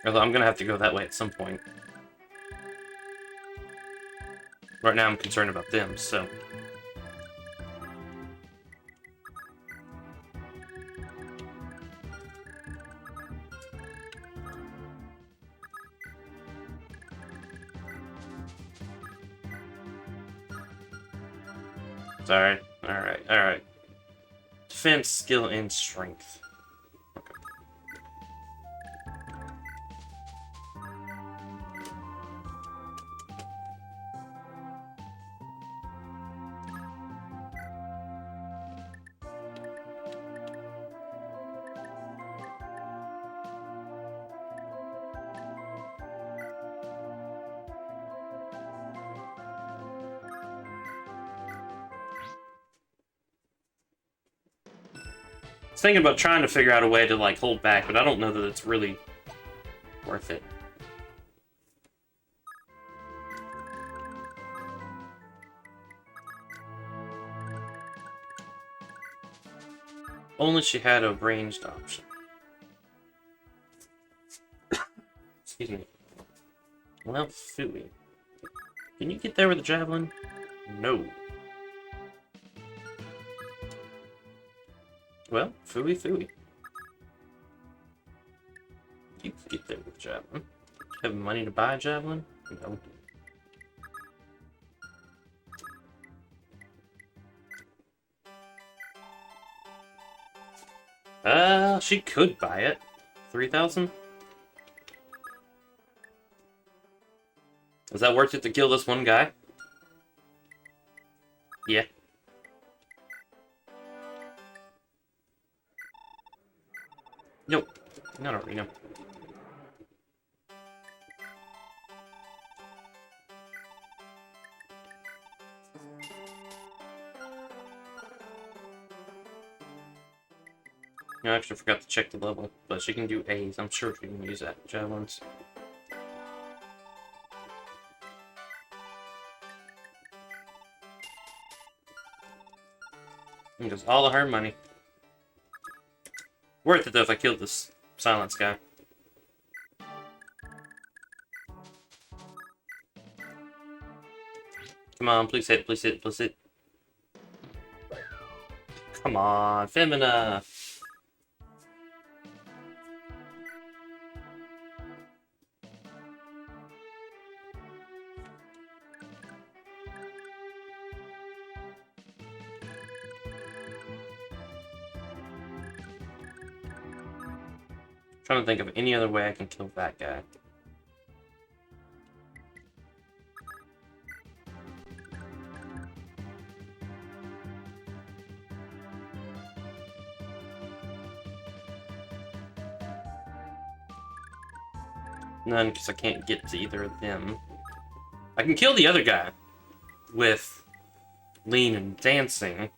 Although I'm gonna have to go that way at some point. Right now I'm concerned about them, so... It's alright, alright. Defense, skill, and strength. Okay. I was thinking about trying to figure out a way to, like, hold back, but I don't know that it's really worth it. Only she had a ranged option. Excuse me. Well, Fooey. Can you get there with a javelin? No. Well, Fooey. You can get there with a javelin. Have money to buy a javelin? No. She could buy it. 3,000? Is that worth it to kill this one guy? Yeah. Nope. Not arena. I actually forgot to check the level, but she can do A's. I'm sure she can use that. Javelins. And goes all of her money. Worth it though if I killed this silence guy. Come on, please hit, please hit, please hit. Come on, Femina! Trying to think of any other way I can kill that guy. None, because I can't get to either of them. I can kill the other guy with lean and dancing.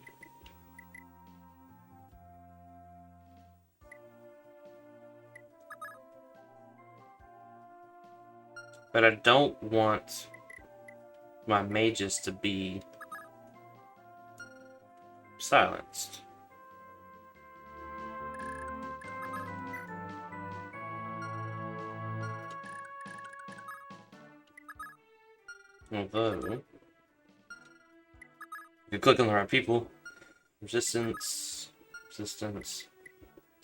But I don't want my mages to be silenced. Although, you click on the right people. Resistance, resistance.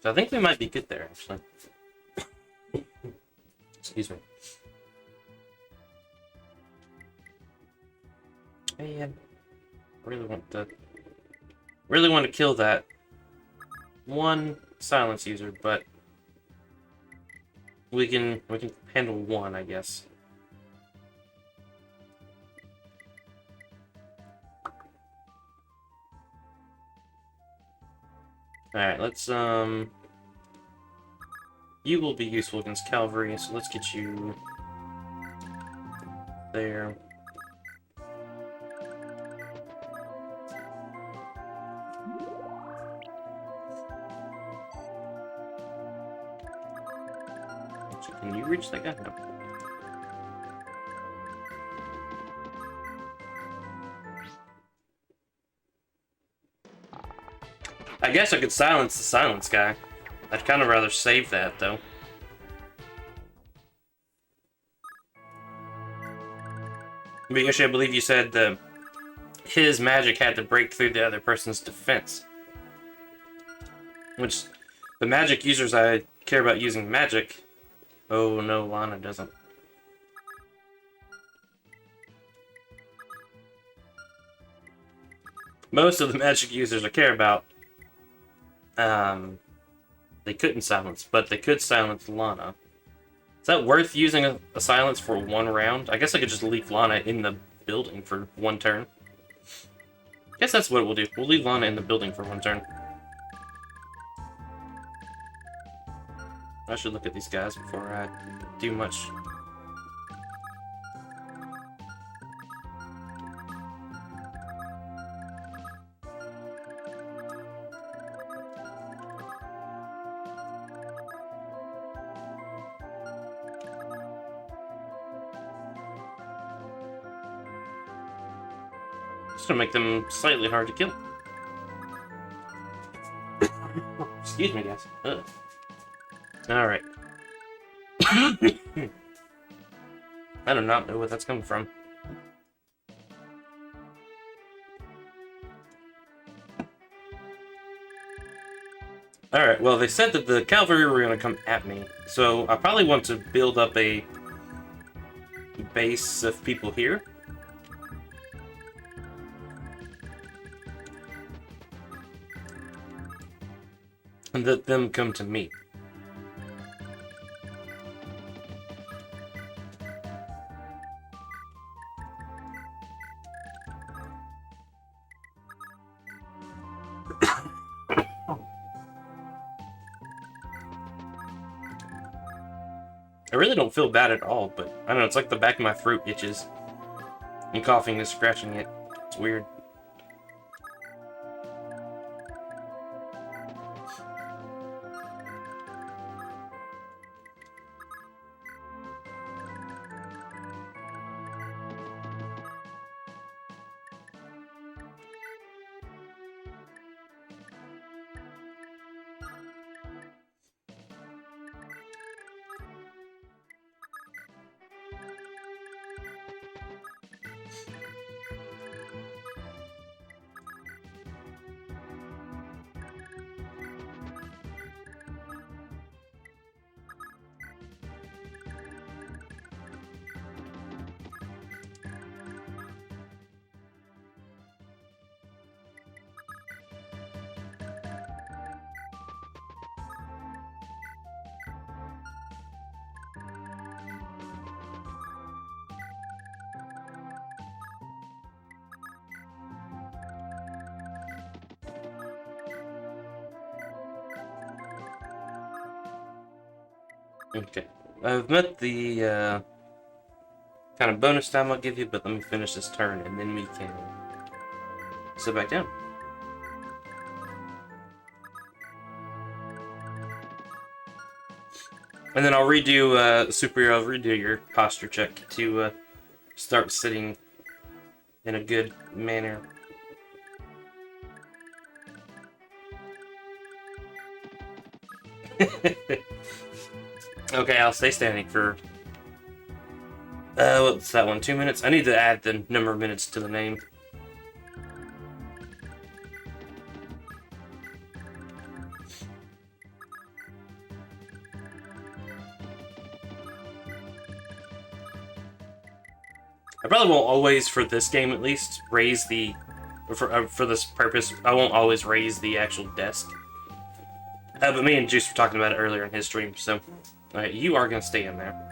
So I think we might be good there, actually. Excuse me. Man, really want to kill that one silence user, but we can handle one, I guess. Alright, let's, you will be useful against cavalry, so let's get you there. Actually, can you reach that guy? No. I guess I could silence the silence guy. I'd kind of rather save that, though. Because I believe you said his magic had to break through the other person's defense. Which, the magic users I care about using magic... Oh no, Lana doesn't. Most of the magic users I care about, they couldn't silence, but they could silence Lana. Is that worth using a silence for one round? I guess I could just leave Lana in the building for one turn. I guess that's what we'll do. We'll leave Lana in the building for one turn. I should look at these guys before I do much. Just gonna make them slightly hard to kill. Excuse me, guys. Ugh. Alright. I do not know where that's coming from. Alright, well, they said that the cavalry were going to come at me, so I probably want to build up a base of people here. And let them come to me. I really don't feel bad at all, but I don't know, it's like the back of my throat itches. I'm coughing and scratching it. It's weird. Okay. I've met the kind of bonus time I'll give you, but let me finish this turn and then we can sit back down. And then I'll redo superhero. I'll redo your posture check to start sitting in a good manner. Okay, I'll stay standing for what's that one? 2 minutes? I need to add the number of minutes to the name. I probably won't always, for this game at least, raise the... For this purpose, I won't always raise the actual desk. But me and Juice were talking about it earlier in his stream, so... Alright, you are going to stay in there.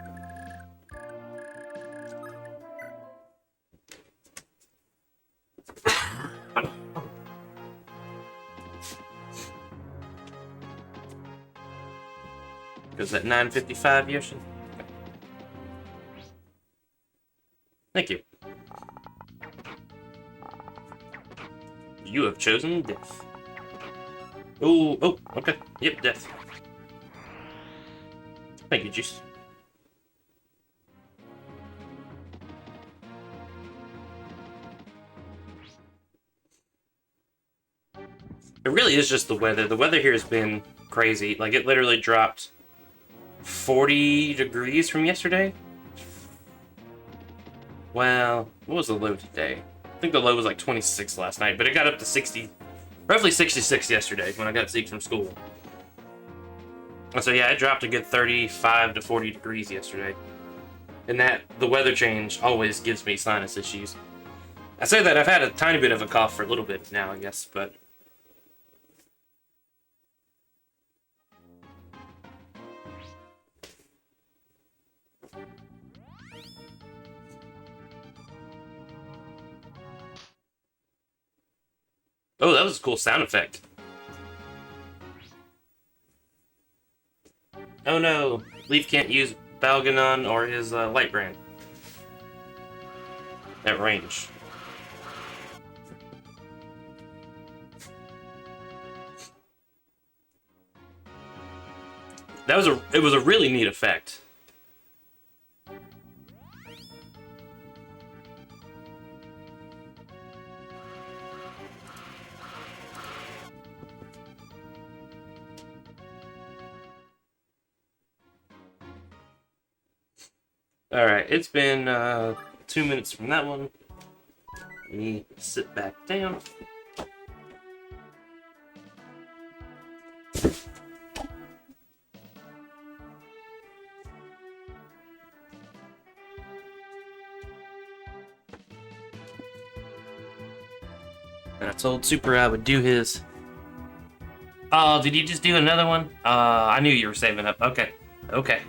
Goes at 9:55, Yoshi? Okay. Thank you. You have chosen death. Oh, okay. Yep, death. Thank you, Juice. It really is just the weather. The weather here has been crazy. Like, it literally dropped 40 degrees from yesterday. Well, what was the low today? I think the low was like 26 last night, but it got up to 60, roughly 66 yesterday when I got Zeke from school. So yeah, it dropped a good 35 to 40 degrees yesterday. And the weather change always gives me sinus issues. I say that I've had a tiny bit of a cough for a little bit now, I guess, but... Oh, that was a cool sound effect. Oh no, Leaf can't use Balganon or his Light Brand at range. It was a really neat effect. Alright, it's been 2 minutes from that one. Let me sit back down. And I told Super I would do his. Oh, did you just do another one? I knew you were saving up. Okay. Okay.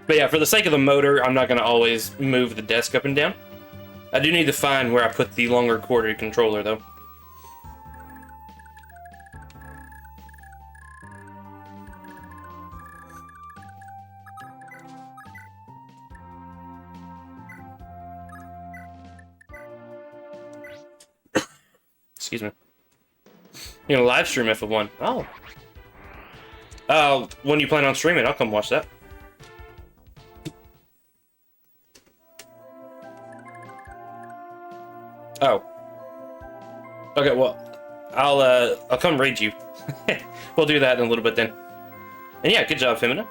But yeah, for the sake of the motor, I'm not going to always move the desk up and down. I do need to find where I put the longer corded controller, though. Excuse me. You're gonna live stream F1. Oh. When you plan on streaming, I'll come watch that. Oh. Okay, well, I'll come raid you. We'll do that in a little bit then. And yeah, good job, Femina.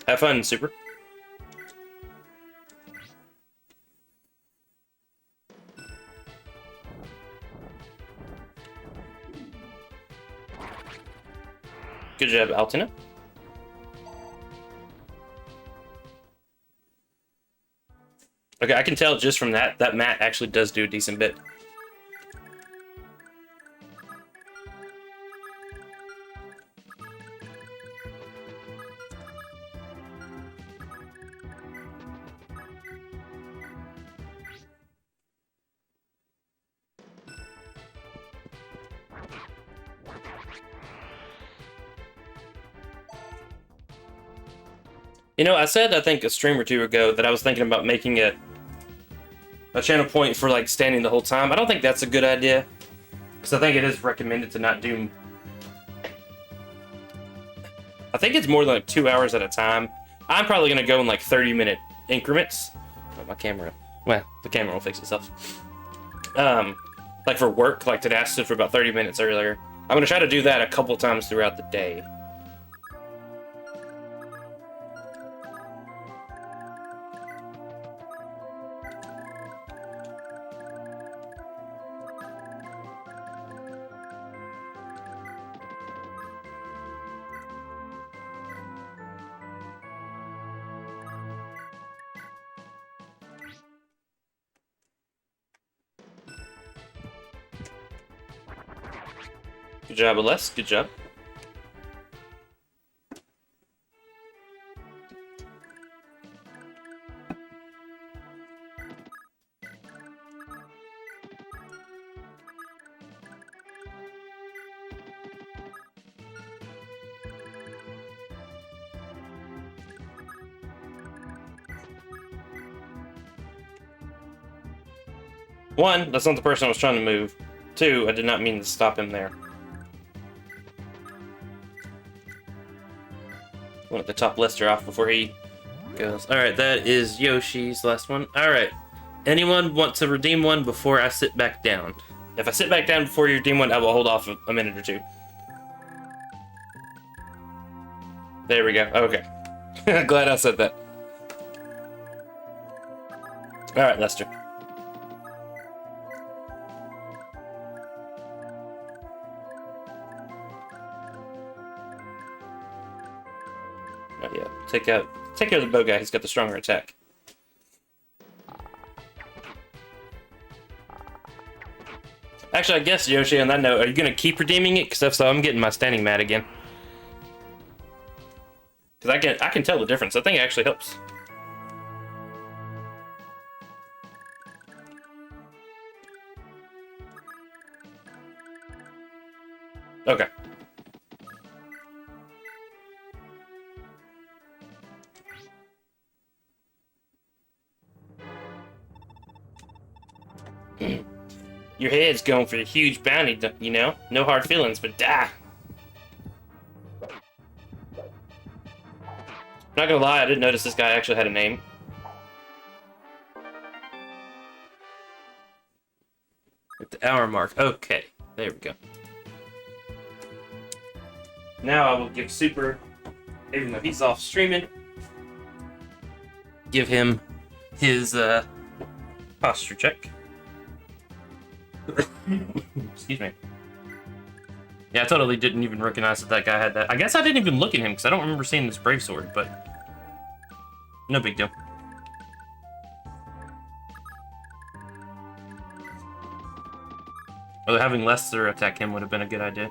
Have fun, Super. Good job, Altina. Okay, I can tell just from that Matt actually does do a decent bit. You know, I said I think a stream or two ago that I was thinking about making a channel point for like standing the whole time. I don't think that's a good idea because I think it is recommended to not do. I think it's more than like 2 hours at a time. I'm probably gonna go in like 30-minute increments. Oh, my camera. Well, the camera will fix itself. Like for work, like today I stood for about 30 minutes earlier. I'm gonna try to do that a couple times throughout the day. Good job, Les. Good job. One, that's not the person I was trying to move. Two, I did not mean to stop him there. Want the top lister off before he goes. Alright, that is Yoshi's last one. Alright. Anyone want to redeem one before I sit back down? If I sit back down before you redeem one, I will hold off a minute or two. There we go. Okay. Glad I said that. Alright, Lester. Oh, yeah. Take care of the bow guy. He's got the stronger attack. Actually, I guess, Yoshi, on that note, are you going to keep redeeming it? Because if so, I'm getting my standing mat again. Because I can tell the difference. I think it actually helps. Okay. Your head's going for a huge bounty, you know? No hard feelings, but die. Not gonna lie, I didn't notice this guy actually had a name. At the hour mark. Okay, there we go. Now I will give Super, even though he's off streaming, give him his posture check. Excuse me. Yeah, I totally didn't even recognize that guy had that. I guess I didn't even look at him because I don't remember seeing this brave sword, but no big deal. Although having Lester attack him would have been a good idea.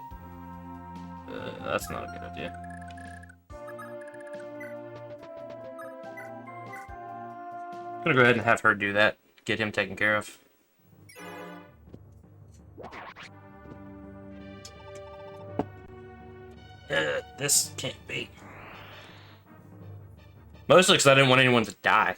That's not a good idea. I'm gonna go ahead and have her do that. Get him taken care of. This can't be. Mostly because I didn't want anyone to die.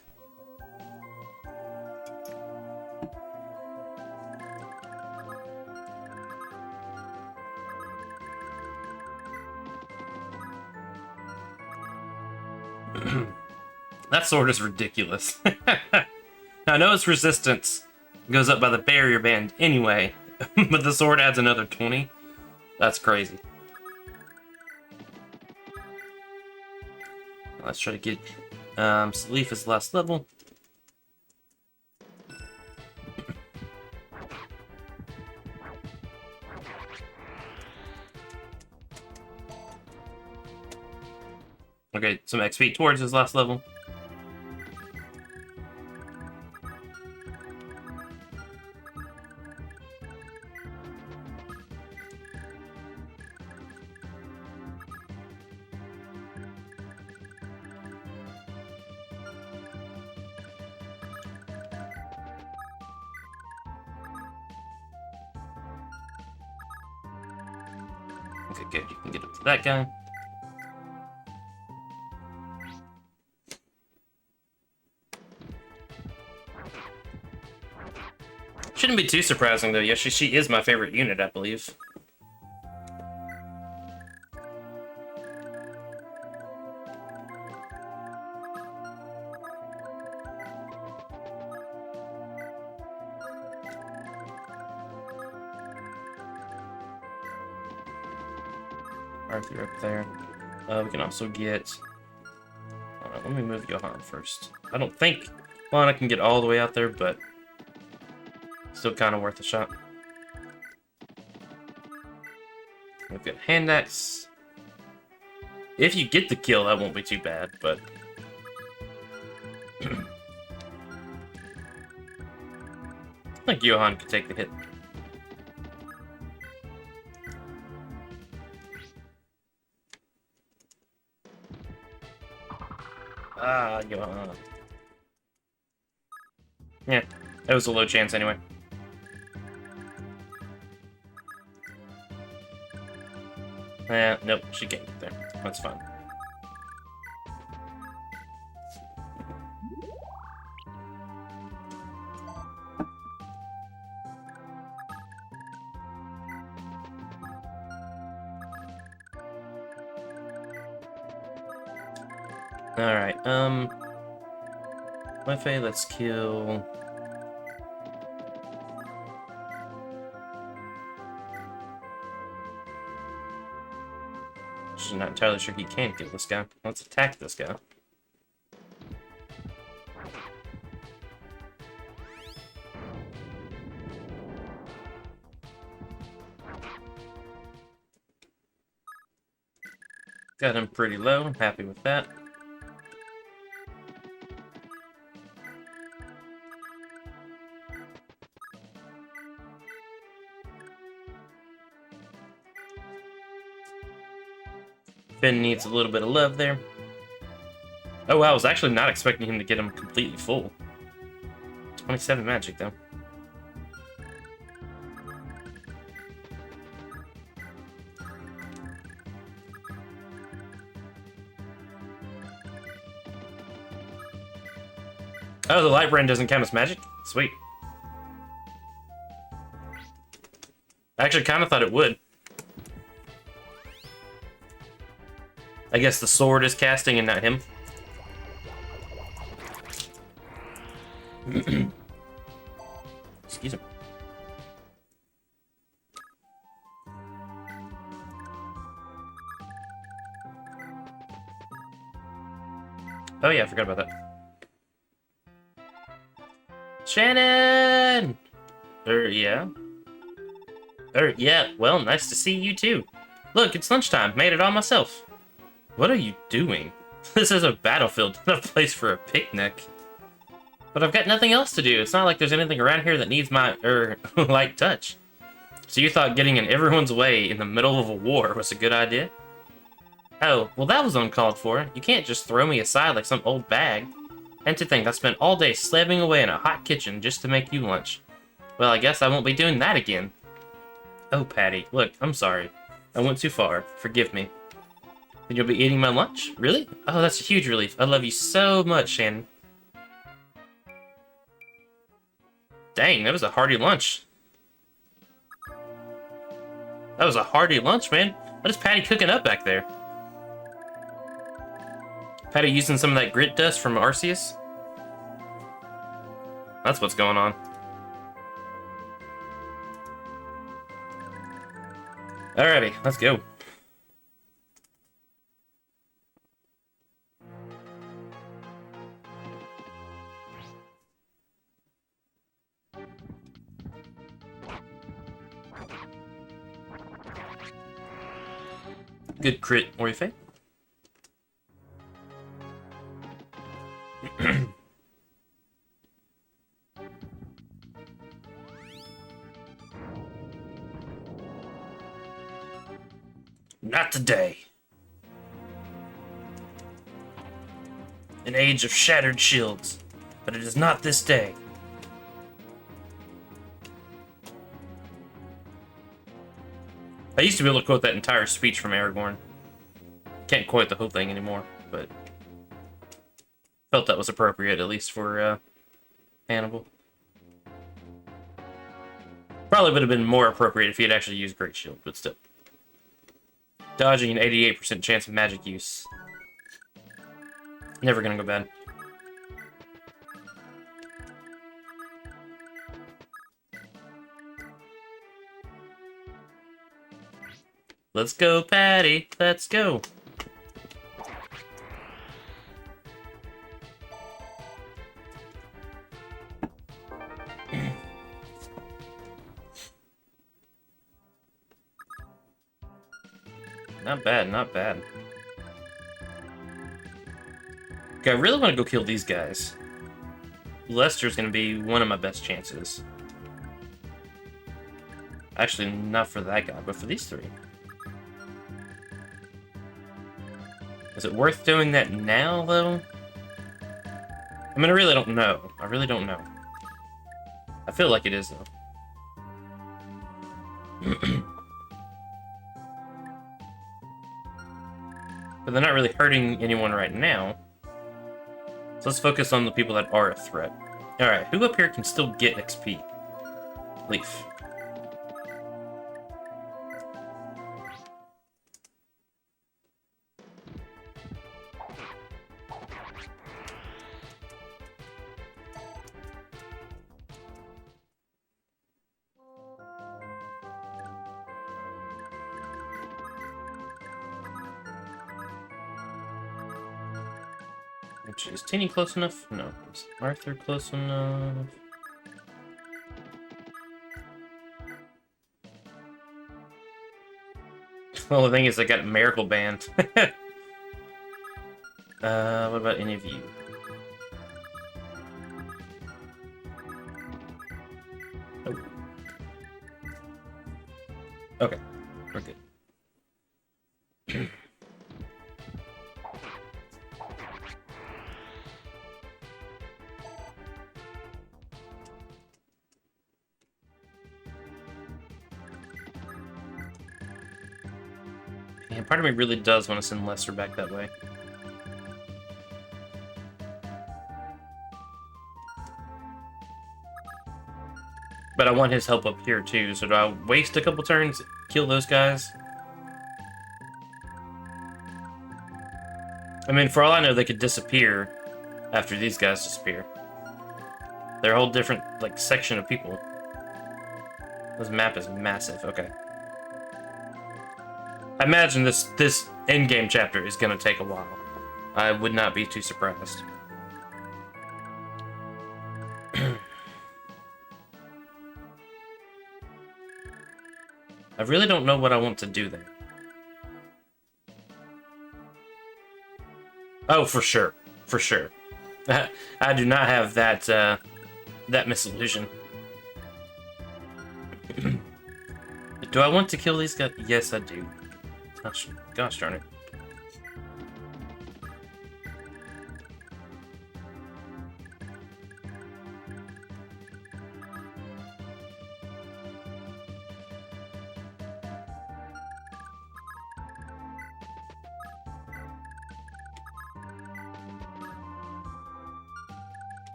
That sword is ridiculous. Now, I know its resistance goes up by the barrier band anyway, but the sword adds another 20. That's crazy. Let's try to get Salif as last level. Okay, some XP towards his last level. Okay, good. You can get up to that guy. Shouldn't be too surprising, though. Yeah, she is my favorite unit, I believe. Arthur up there. We can also get... let me move Johann first. I don't think Lana can get all the way out there, but still kind of worth a shot. We've got hand axe. If you get the kill, that won't be too bad, but... I think Johann could take the hit. Ah, Johann. Yeah, that was a low chance anyway. Nope, she can't get there. That's fine. Alright, Wi-Fi, let's kill... I'm not entirely sure he can kill this guy. Let's attack this guy. Got him pretty low. I'm happy with that. Finn needs a little bit of love there. Oh wow, I was actually not expecting him to get him completely full. 27 magic though. Oh, the light brand doesn't count as magic? Sweet. I actually kind of thought it would. I guess the sword is casting and not him. Excuse me. Oh yeah, I forgot about that. Shannon! Yeah? Yeah, well, nice to see you too. Look, it's lunchtime. Made it all myself. What are you doing? This is a battlefield, not a place for a picnic. But I've got nothing else to do. It's not like there's anything around here that needs my, light touch. So you thought getting in everyone's way in the middle of a war was a good idea? Oh, well that was uncalled for. You can't just throw me aside like some old bag. And to think I spent all day slaving away in a hot kitchen just to make you lunch. Well, I guess I won't be doing that again. Oh, Patty, look, I'm sorry. I went too far. Forgive me. Then you'll be eating my lunch? Really? Oh, that's a huge relief. I love you so much, Shannon. Dang, that was a hearty lunch. That was a hearty lunch, man. What is Patty cooking up back there? Patty using some of that grit dust from Arceus? That's what's going on. Alrighty, let's go. Good crit, Orife. Not today. An age of shattered shields, but it is not this day. I used to be able to quote that entire speech from Aragorn. Can't quote the whole thing anymore, but felt that was appropriate, at least for Hannibal. Probably would have been more appropriate if he had actually used Great Shield, but still. Dodging an 88% chance of magic use. Never gonna go bad. Let's go, Patty. Let's go. Not bad, not bad. Okay, I really want to go kill these guys. Lester's going to be one of my best chances. Actually, not for that guy, but for these three. Is it worth doing that now, though? I mean, I really don't know. I really don't know. I feel like it is, though. But they're not really hurting anyone right now. So let's focus on the people that are a threat. Alright, who up here can still get XP? Leaf. Is Teeny close enough? No. Is Arthur close enough? Well, the thing is, I got Miracle Band. What about any of you? Oh. Okay, we're good. And part of me really does want to send Lester back that way. But I want his help up here too, so do I waste a couple turns, kill those guys? I mean, for all I know, they could disappear after these guys disappear. They're a whole different, like, section of people. This map is massive, okay. I imagine this endgame chapter is going to take a while. I would not be too surprised. I really don't know what I want to do there. Oh, for sure. For sure. I do not have that, that misillusion. Do I want to kill these guys? Yes, I do. Gosh darn it.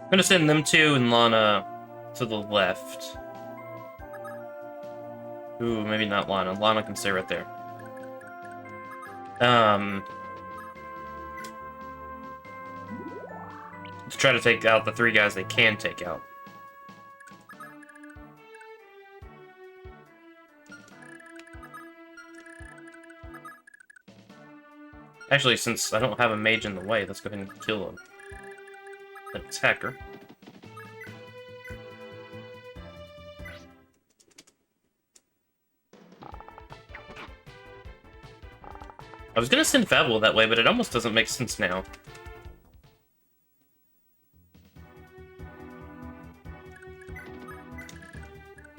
I'm gonna send them two and Lana to the left. Ooh, maybe not Lana. Lana can stay right there. To try to take out the three guys they can take out. Actually, since I don't have a mage in the way, let's go ahead and kill him. Attacker. I was gonna send Fabula that way, but it almost doesn't make sense now.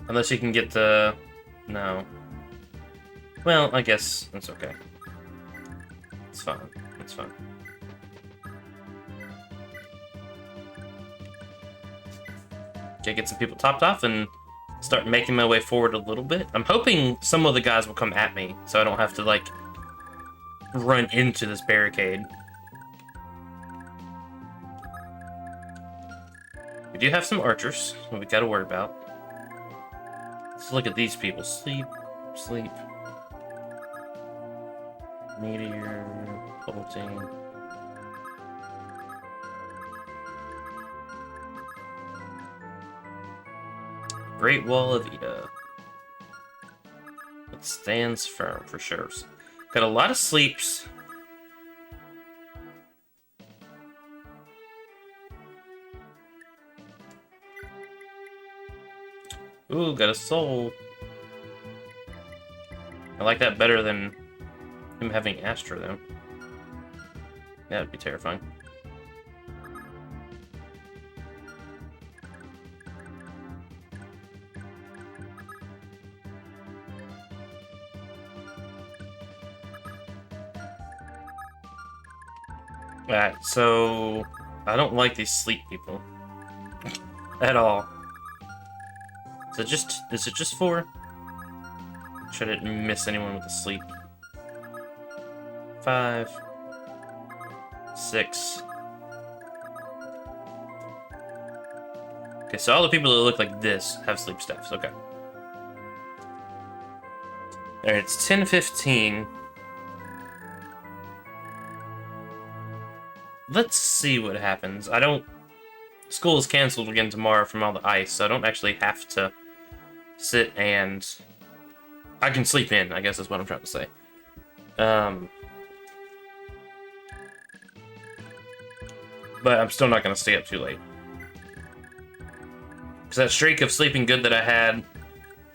Unless you can get the... No. Well, I guess that's okay. It's fine. It's fine. Okay, get some people topped off and start making my way forward a little bit. I'm hoping some of the guys will come at me, so I don't have to, like, run into this barricade. We do have some archers that we gotta worry about. Let's look at these people. Sleep, sleep. Meteor, bolting. Great Wall of Ida. It stands firm for sure. Got a lot of sleeps. Ooh, got a soul. I like that better than him having Astra, though. That would be terrifying. Alright, so I don't like these sleep people at all. Is it just 4? Should I didn't miss anyone with a sleep. 5, 6. Okay, so all the people that look like this have sleep staffs. Okay. Alright, it's 10:15. Let's see what happens. School is canceled again tomorrow from all the ice, so I don't actually have to sit and... I can sleep in, I guess is what I'm trying to say. But I'm still not going to stay up too late. Because that streak of sleeping good that I had,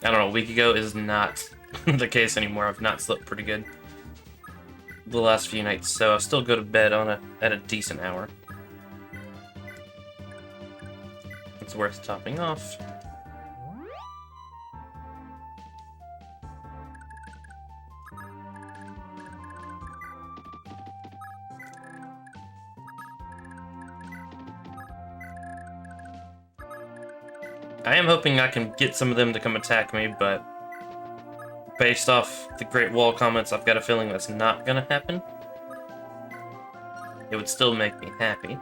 I don't know, a week ago is not the case anymore. I've not slept pretty good the last few nights, so I'll still go to bed at a decent hour. It's worth topping off. I am hoping I can get some of them to come attack me, but based off the Great Wall comments, I've got a feeling that's not gonna happen. It would still make me happy.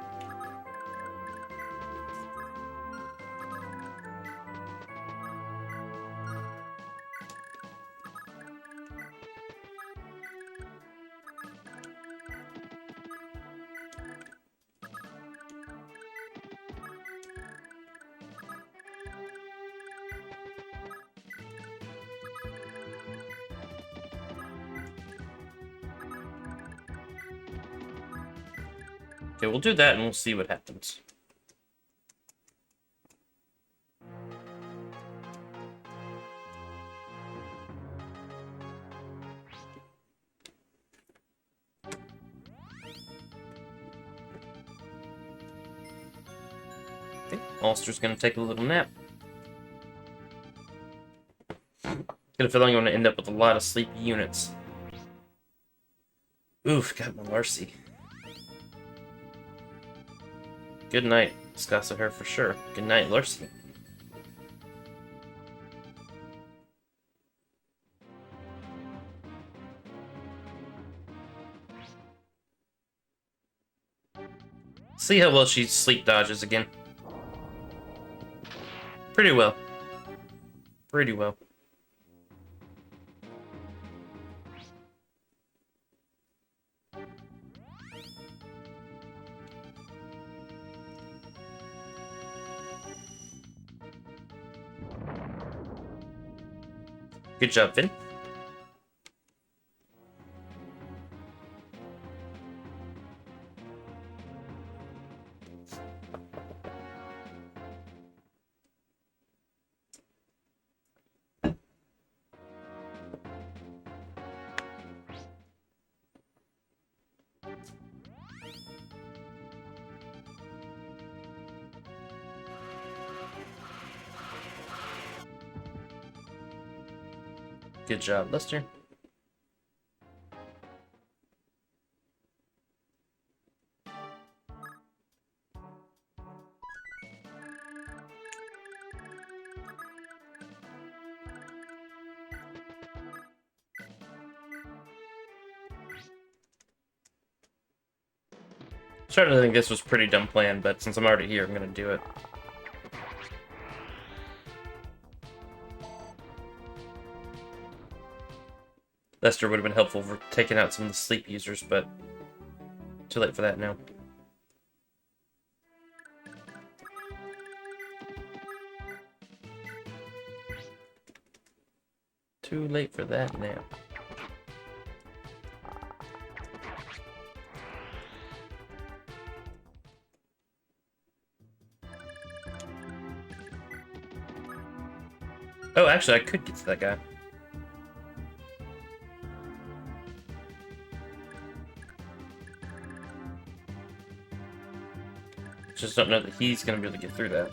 Okay, we'll do that and we'll see what happens. Okay, Ulster's gonna take a little nap. Got a feeling I'm gonna end up with a lot of sleepy units. Oof, got my Larcy. Good night, Scassaher for sure. Good night, Larcy. See how well she sleep dodges again. Pretty well. Pretty well. Good job, Finn. Good job, Lester. Starting to think this was a pretty dumb plan, but since I'm already here, I'm gonna do it. Lester would have been helpful for taking out some of the sleep users, but too late for that now. Too late for that now. Oh, actually, I could get to that guy. Just don't know that he's gonna be able to get through that.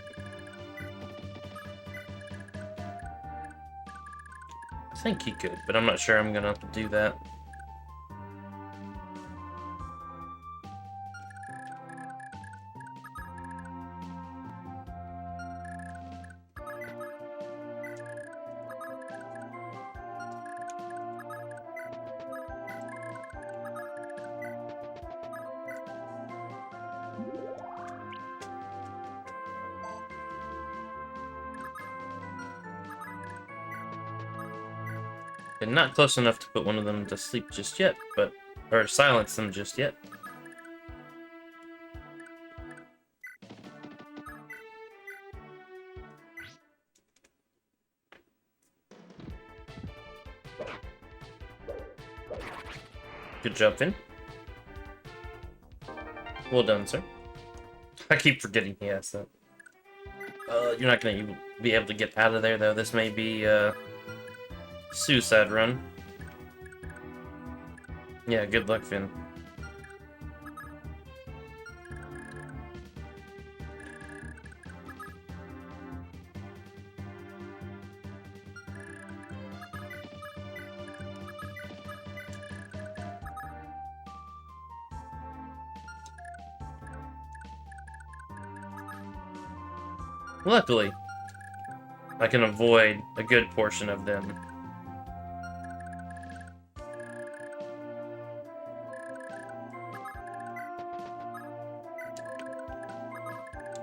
I think he could, but I'm not sure I'm gonna do that. And not close enough to put one of them to sleep just yet, but... or silence them just yet. Good job, Finn. Well done, sir. I keep forgetting he has that. You're not gonna even be able to get out of there, though. This may be, suicide run. Yeah, good luck, Finn. Luckily, I can avoid a good portion of them.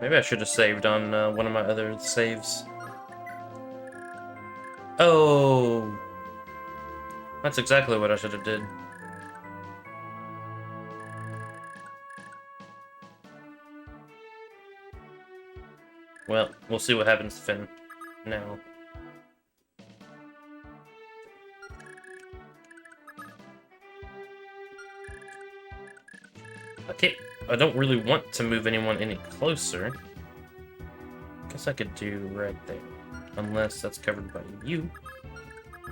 Maybe I should have saved on one of my other saves. Oh! That's exactly what I should have did. Well, we'll see what happens to Finn now. Okay, I don't really want to move anyone any closer. Guess I could do right there. Unless that's covered by you.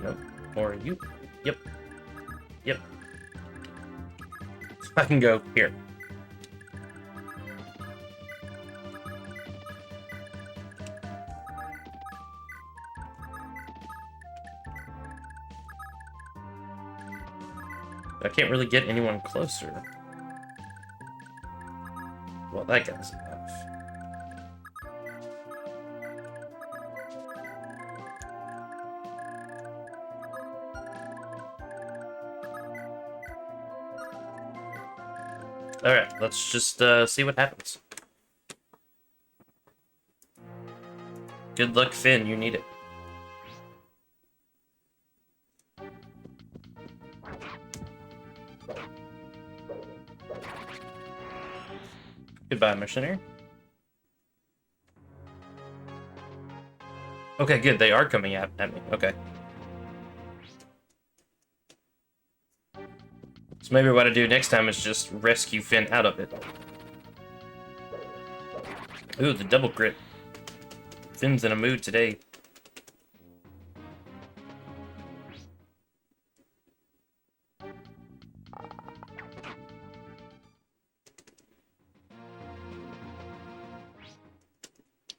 Nope. Or you. Yep. Yep. I can go here. I can't really get anyone closer. Well, that guy's enough. Alright, let's just see what happens. Good luck, Finn. You need it. Goodbye, missionary. Okay, good. They are coming at me. Okay. So maybe what I do next time is just rescue Finn out of it. Ooh, the double crit. Finn's in a mood today.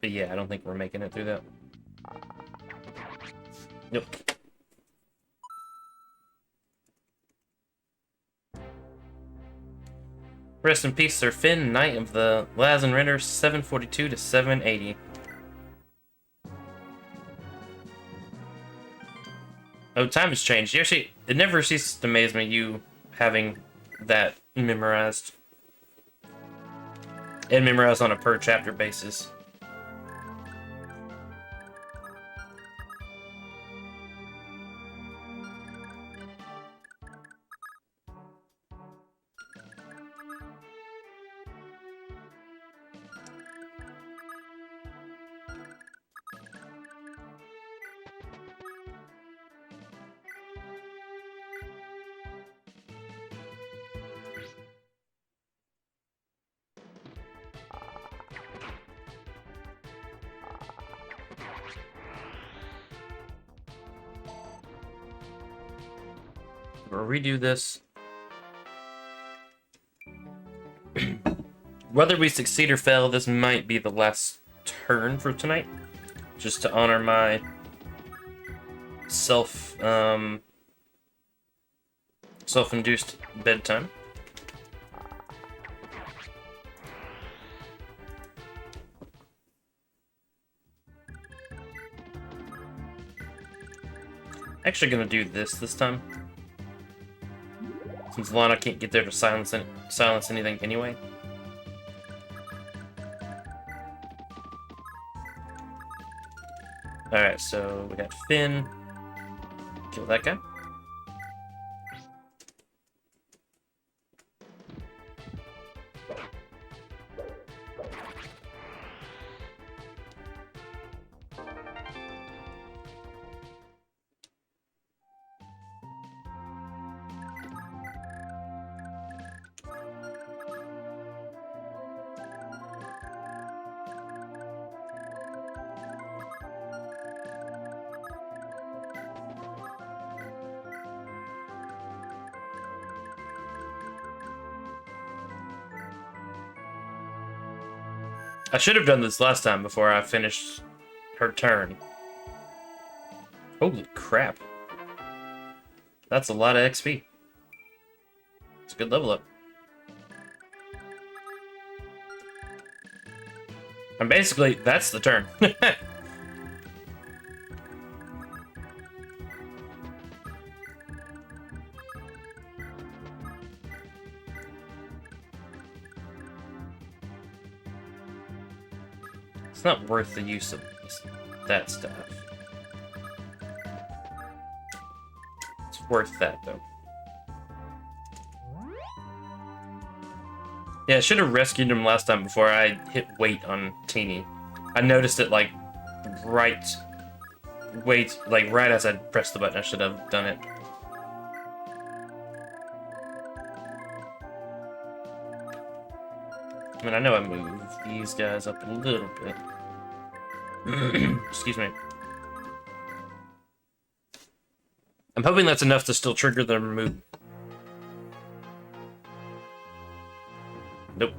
But yeah, I don't think we're making it through that. Nope. Rest in peace, Sir Finn, Knight of the Lazen Ritter, 742 to 780. Oh, time has changed. Actually, it never ceases to amaze me, you having that memorized. And memorized on a per chapter basis. We'll redo this. Whether we succeed or fail, this might be the last turn for tonight. Just to honor my self-induced bedtime. Actually gonna do this time. Since Lana can't get there to silence anything anyway. Alright, so we got Finn. Kill that guy. I should have done this last time before I finished her turn. Holy crap. That's a lot of XP. It's a good level up. And basically, that's the turn. It's not worth the use of that stuff. It's worth that, though. Yeah, I should have rescued him last time before I hit wait on Teeny. I noticed it, like, right as I pressed the button. I should have done it. I mean, I know I moved these guys up a little bit. Excuse me. I'm hoping that's enough to still trigger the remove. Nope.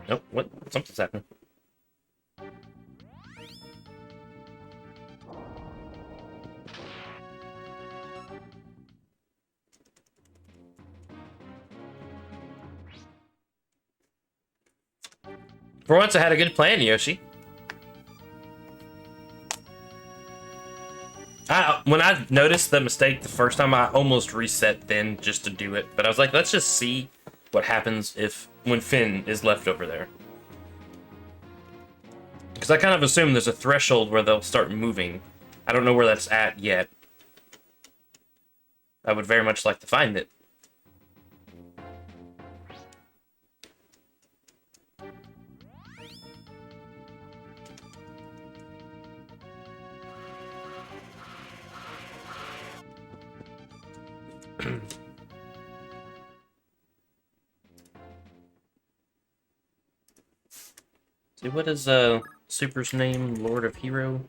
Nope, what? Something's happening. For once, I had a good plan, Yoshi. When I noticed the mistake the first time, I almost reset Finn just to do it. But I was like, let's just see what happens when Finn is left over there. Because I kind of assume there's a threshold where they'll start moving. I don't know where that's at yet. I would very much like to find it. See, what is Super's name? Lord of Hero?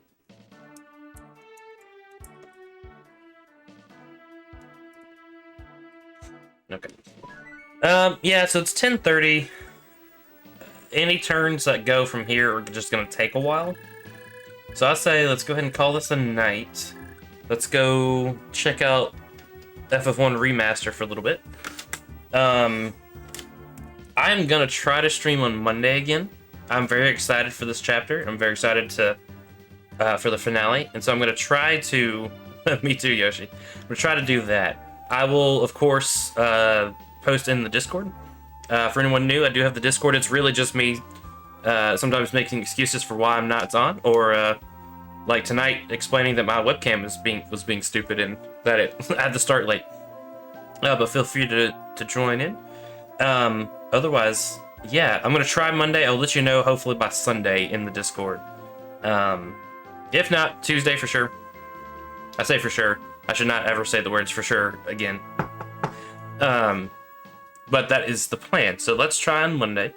Okay. Yeah, so it's 10:30. Any turns that go from here are just gonna take a while. So I say let's go ahead and call this a night. Let's go check out FF1 Remaster for a little bit. I'm gonna try to stream on Monday again. I'm very excited for this chapter. I'm very excited for the finale, and so I'm gonna try to. Me too, Yoshi. I'm gonna try to do that. I will, of course, post in the Discord. For anyone new, I do have the Discord. It's really just me sometimes making excuses for why I'm not on, or like tonight explaining that my webcam was being stupid and that I had to start late. But feel free to join in. Otherwise, yeah, I'm gonna try Monday. I'll let you know hopefully by Sunday in the Discord. If not, Tuesday for sure. I say for sure. I should not ever say the words for sure again. But that is the plan. So let's try on Monday.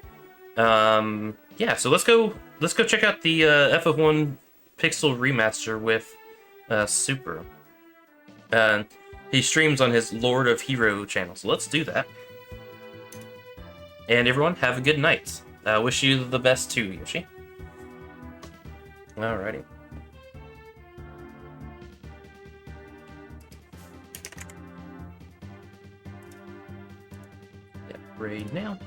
Yeah, so let's go check out the FF1 Pixel Remaster with Super. He streams on his Lord of Hero channel, so let's do that. And everyone, have a good night. Wish you the best too, Yoshi. Alrighty. Yep, raid now.